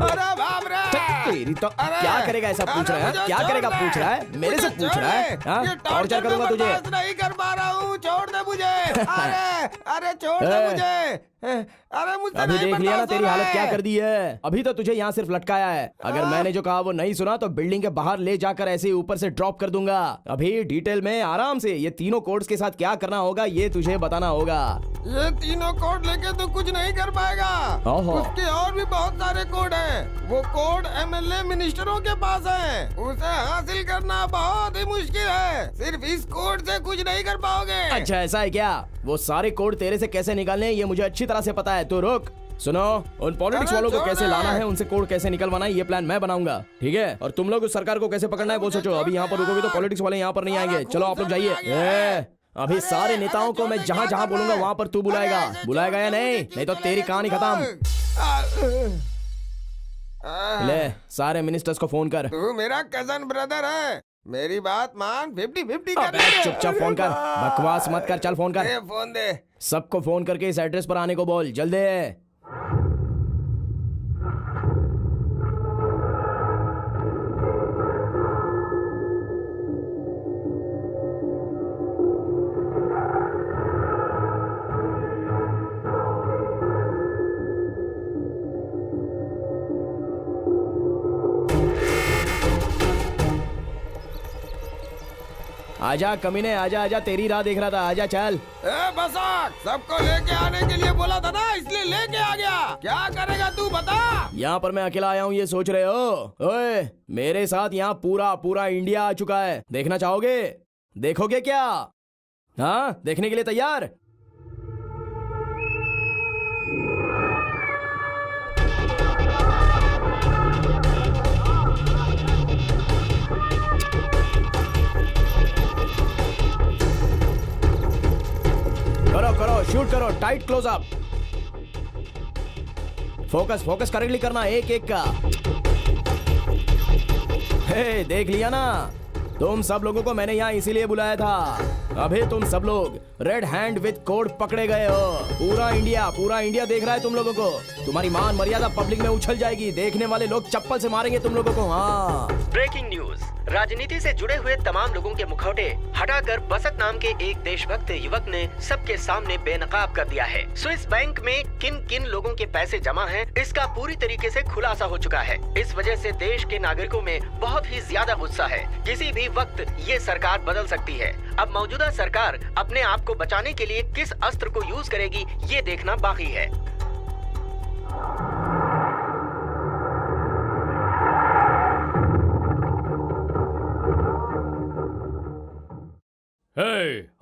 अरे बाप रे, तेरी तो क्या करेगा ऐसा पूछ रहा है? क्या करेगा पूछ रहा है? मेरे से पूछ रहा है? टॉर्चर करूंगा तुझे। नहीं कर पा रहा हूँ, छोड़ दे मुझे। अरे छोड़ दे मुझे। अरे मुझे अभी देख लिया ना तेरी हालत क्या कर दी है। अभी तो तुझे यहाँ सिर्फ लटकाया है, अगर मैंने जो कहा वो नहीं सुना तो बिल्डिंग के बाहर ले जाकर ऐसे ही ऊपर से ड्रॉप कर दूंगा। अभी डिटेल में आराम से ये तीनों कोड्स के साथ क्या करना होगा ये तुझे बताना होगा। ये तीनों कोड लेके तो कुछ नहीं कर पाएगा, उसके और भी बहुत सारे कोड हैं। वो कोड एमएलए मिनिस्टरों के पास है, उसे हासिल करना बहुत ही मुश्किल है। सिर्फ इस कोड से कुछ नहीं कर पाओगे। अच्छा ऐसा है क्या? वो सारे कोड तेरे से कैसे निकालने हैं ये मुझे अच्छी तरह से पता है। तो रुक, सुनो, उन पॉलिटिक्स वालों को कैसे लाना है, उनसे कोड कैसे निकलवाना है, ये प्लान मैं बनाऊंगा, ठीक है? और तुम लोग उस सरकार को कैसे पकड़ना है वो सोचो। अभी यहाँ पर रुकोगे तो पॉलिटिक्स वाले यहाँ पर नहीं आएंगे। चलो आप लोग जाइए। अभी सारे नेताओं को मैं जहाँ जहाँ बोलूंगा वहाँ पर तू बुलाएगा या नहीं? नहीं तो तेरी कहानी खत्म। ले सारे मिनिस्टर्स को फोन कर। तू मेरा कजन ब्रदर है, मेरी बात मान, 50-50 कर ले। चुपचाप फोन कर, बकवास मत कर, चल फोन कर। फोन दे। सबको फोन करके इस एड्रेस पर आने को बोल, जल्दी। आजा कमीने, आजा आजा, तेरी राह देख रहा था, आजा चल। बसाक, सबको लेके आने के लिए बोला था ना, इसलिए लेके आ गया। क्या करेगा तू बता? यहाँ पर मैं अकेला आया हूँ ये सोच रहे हो? ओए, मेरे साथ यहाँ पूरा इंडिया आ चुका है। देखना चाहोगे? देखोगे क्या? हाँ, देखने के लिए तैयार? करो, शूट करो, tight close up. Focus correctly करना, एक का। हे, देख लिया ना? तुम सब लोगों को मैंने यहाँ इसीलिए बुलाया था। अभी तुम सब लोग रेड हैंड विद कोड पकड़े गए हो। पूरा इंडिया देख रहा है तुम लोगों को। तुम्हारी मान मर्यादा पब्लिक में उछल जाएगी, देखने वाले लोग चप्पल से मारेंगे तुम लोगों को। हाँ, ब्रेकिंग न्यूज, राजनीति से जुड़े हुए तमाम लोगों के मुखौटे हटाकर बसत नाम के एक देशभक्त युवक ने सबके सामने बेनकाब कर दिया है। स्विस बैंक में किन किन लोगों के पैसे जमा हैं, इसका पूरी तरीके से खुलासा हो चुका है। इस वजह से देश के नागरिकों में बहुत ही ज्यादा गुस्सा है। किसी भी वक्त ये सरकार बदल सकती है। अब मौजूदा सरकार अपने आप को बचाने के लिए किस अस्त्र को यूज करेगी ये देखना बाकी है।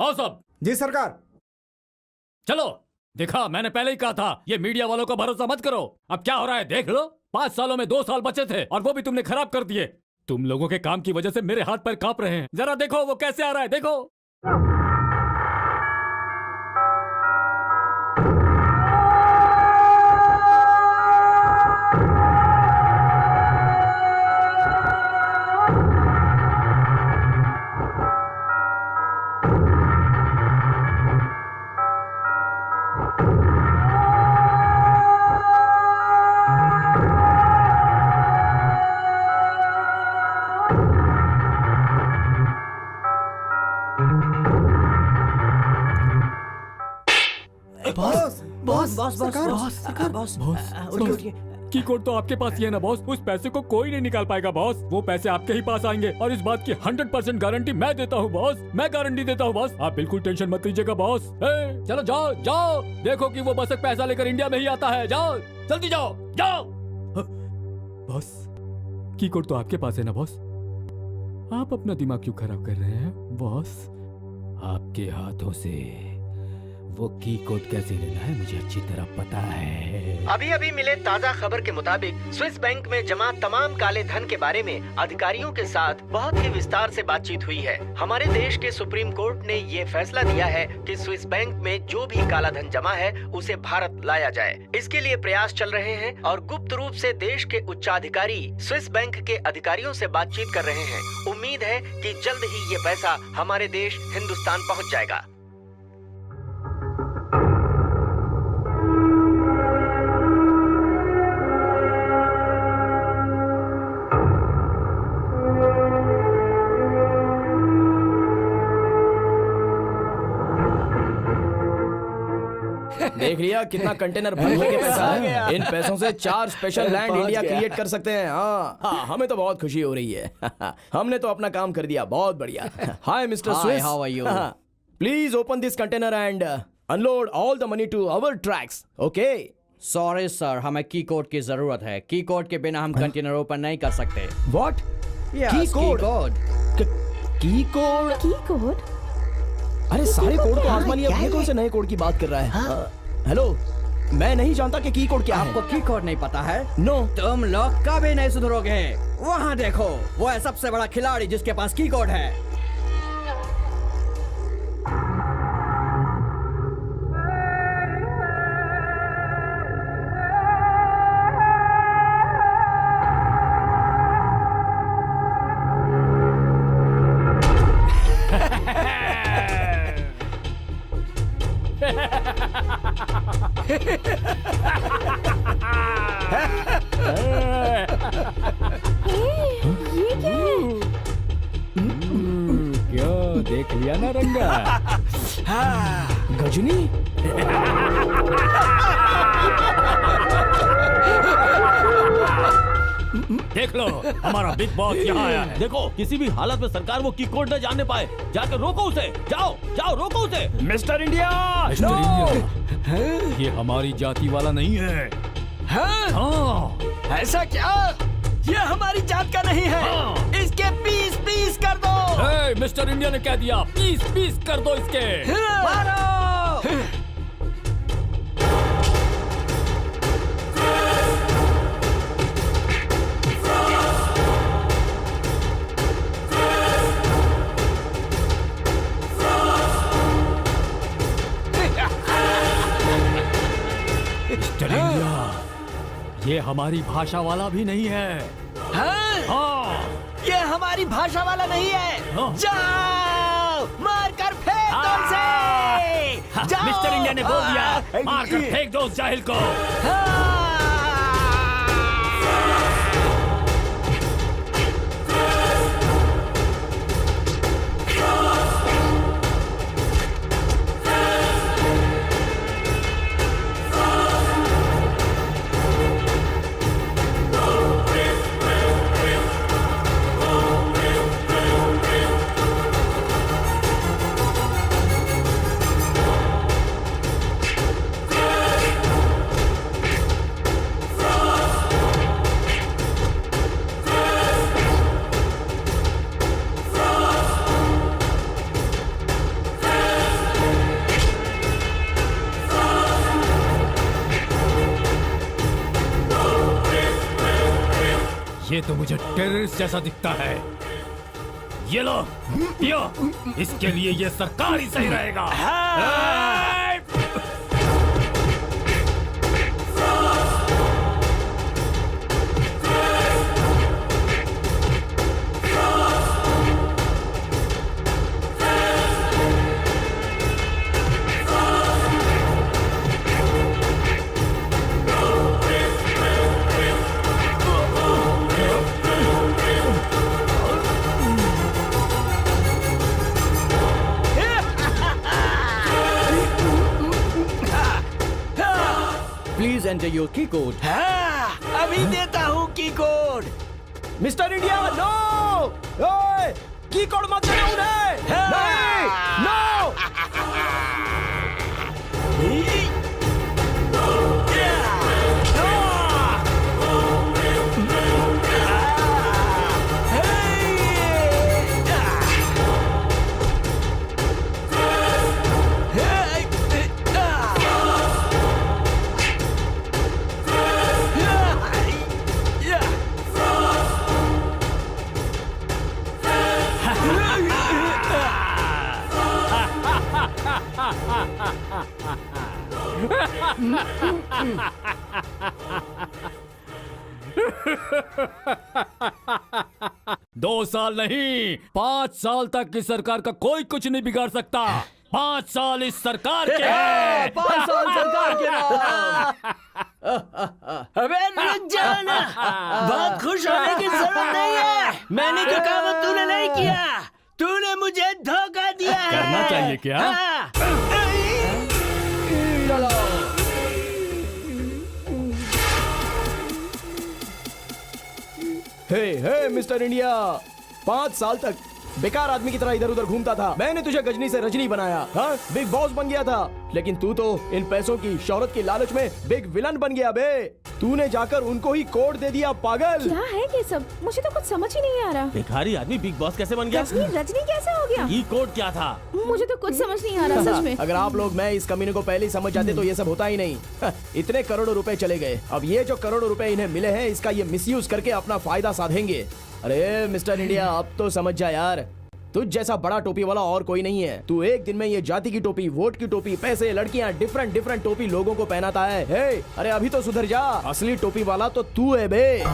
आओ सब। जी सरकार। चलो, देखा, मैंने पहले ही कहा था ये मीडिया वालों का भरोसा मत करो। अब क्या हो रहा है देख लो। 5 सालों में 2 साल बचे थे और वो भी तुमने खराब कर दिए। तुम लोगों के काम की वजह से मेरे हाथ पैर कांप रहे हैं। जरा देखो वो कैसे आ रहा है, देखो। बॉस बॉस बॉस बॉस सरकार, बॉस सरकार। बॉस बॉस, उठिए उठिए। की कोड तो आपके पास ही है ना बॉस। उस पैसे को कोई नहीं निकाल पाएगा बॉस। वो पैसे आपके ही पास आएंगे और इस बात की 100% गारंटी मैं देता हूँ बॉस। मैं गारंटी देता हूँ बॉस। आप बिल्कुल टेंशन मत लीजिएगा बॉस। चलो जाओ जाओ, देखो कि वो बस एक पैसा लेकर इंडिया में ही आता है। जाओ जल्दी जाओ जाओ। बॉस, की कोड तो आपके पास है ना बॉस। आप अपना दिमाग क्यों खराब कर रहे हैं बॉस? आपके हाथों से वो की कोड कैसे लेना है मुझे अच्छी तरह पता है। अभी अभी मिले ताज़ा खबर के मुताबिक स्विस बैंक में जमा तमाम काले धन के बारे में अधिकारियों के साथ बहुत ही विस्तार से बातचीत हुई है। हमारे देश के सुप्रीम कोर्ट ने ये फैसला दिया है कि स्विस बैंक में जो भी काला धन जमा है उसे भारत लाया जाए। इसके लिए प्रयास चल रहे हैं और गुप्त रूप से देश के उच्चाधिकारी स्विस बैंक के अधिकारियों से बातचीत कर रहे हैं। उम्मीद है कि जल्द ही ये पैसा हमारे देश हिंदुस्तान पहुँच जाएगा। देख लिया कितना कंटेनर भरने के पैसा है। इन पैसों से 4 स्पेशल लैंड इंडिया क्रिएट कर सकते हैं। हाँ, हमें तो बहुत खुशी हो रही है। हमने तो अपना काम कर दिया, बहुत बढ़िया। Hi mister Swiss, how are you? Please open this container and unload all the money to our trucks. Okay sorry sir, हमें की कोड की जरूरत है। की कोड के बिना हम कंटेनर ओपन नहीं कर सकते। व्हाट? की कोड? की कोड? की कोड? अरे सारे कोड तो आसमानी है, ये कौन से नए कोड की बात कर रहा है? हेलो, मैं नहीं जानता कि की कोड क्या है। आपको की कोड नहीं पता है? नो। तुम लोग कभी नहीं सुधरोगे। वहाँ देखो, वो है सबसे बड़ा खिलाड़ी जिसके पास की कोड है। ये क्या है? क्यों, देख लिया ना रंगा? गजनी? देख लो, हमारा बिग बॉस यहाँ आया है। देखो, किसी भी हालत में सरकार वो की कोड न जानने पाए। जाकर रोको उसे। जाओ जाओ, रोको उसे। Mister India! ये हमारी जाति वाला नहीं है। हाँ। ऐसा क्या? ये हमारी जात का नहीं है। हाँ। इसके पीस पीस कर दो। मिस्टर इंडिया ने कह दिया, पीस पीस कर दो इसके। मारो! मिस्टर इंडिया, ये हमारी भाषा वाला भी नहीं है। हाँ। ये हमारी भाषा वाला नहीं है। हाँ। जाओ, मार कर फेंक दो उसे। जाओ। मिस्टर इंडिया ने बोल दिया, मार कर फेंक दो उस जाहिल को। ये तो मुझे टेररिस्ट जैसा दिखता है। ये लो, पियो। इसके लिए ये सरकार ही सही रहेगा। प्लीज एंटर योर की कोड। हाँ, अभी देता हूँ की कोड। मिस्टर इंडिया नो, ओए की कोड मत देना उन्हें। नहीं, नो। दो साल नहीं, 5 साल तक इस सरकार का कोई कुछ नहीं बिगाड़ सकता। 5 साल इस सरकार के हैं। 5 साल सरकार के नाम। अबे रुक जाओ ना, बहुत खुश होने की जरूरत नहीं है। मैंने जो काम तूने नहीं किया, तूने मुझे धोखा दिया है। करना चाहिए क्या? हाँ। हे मिस्टर इंडिया, 5 साल तक बेकार आदमी की तरह इधर उधर घूमता था। मैंने तुझे गजनी से रजनी बनाया, हाँ बिग बॉस बन गया था। लेकिन तू तो इन पैसों की शोहरत की लालच में बिग विलन बन गया बे। तूने जाकर उनको ही कोड दे दिया, पागल। क्या है ये सब? मुझे तो कुछ समझ ही नहीं आ रहा। भिखारी आदमी बिग बॉस कैसे बन गया? रजनी कैसे हो गया? ये कोड क्या था? मुझे तो कुछ समझ नहीं आ रहा सच में। अगर आप लोग मैं इस कमीने को पहले ही समझ जाते तो ये सब होता ही नहीं। इतने करोड़ों रुपए चले गए, अब ये जो करोड़ों रुपए इन्हें मिले हैं इसका ये मिसयूज करके अपना फायदा साधेंगे। अरे मिस्टर इंडिया, अब तो समझ जा यार, तुझ जैसा बड़ा टोपी वाला और कोई नहीं है। तू एक दिन में ये जाति की टोपी, वोट की टोपी, पैसे, लड़कियां, डिफरेंट टोपी लोगों को पहनाता है। हे, अरे अभी तो सुधर जा, असली टोपी वाला तो तू है बे।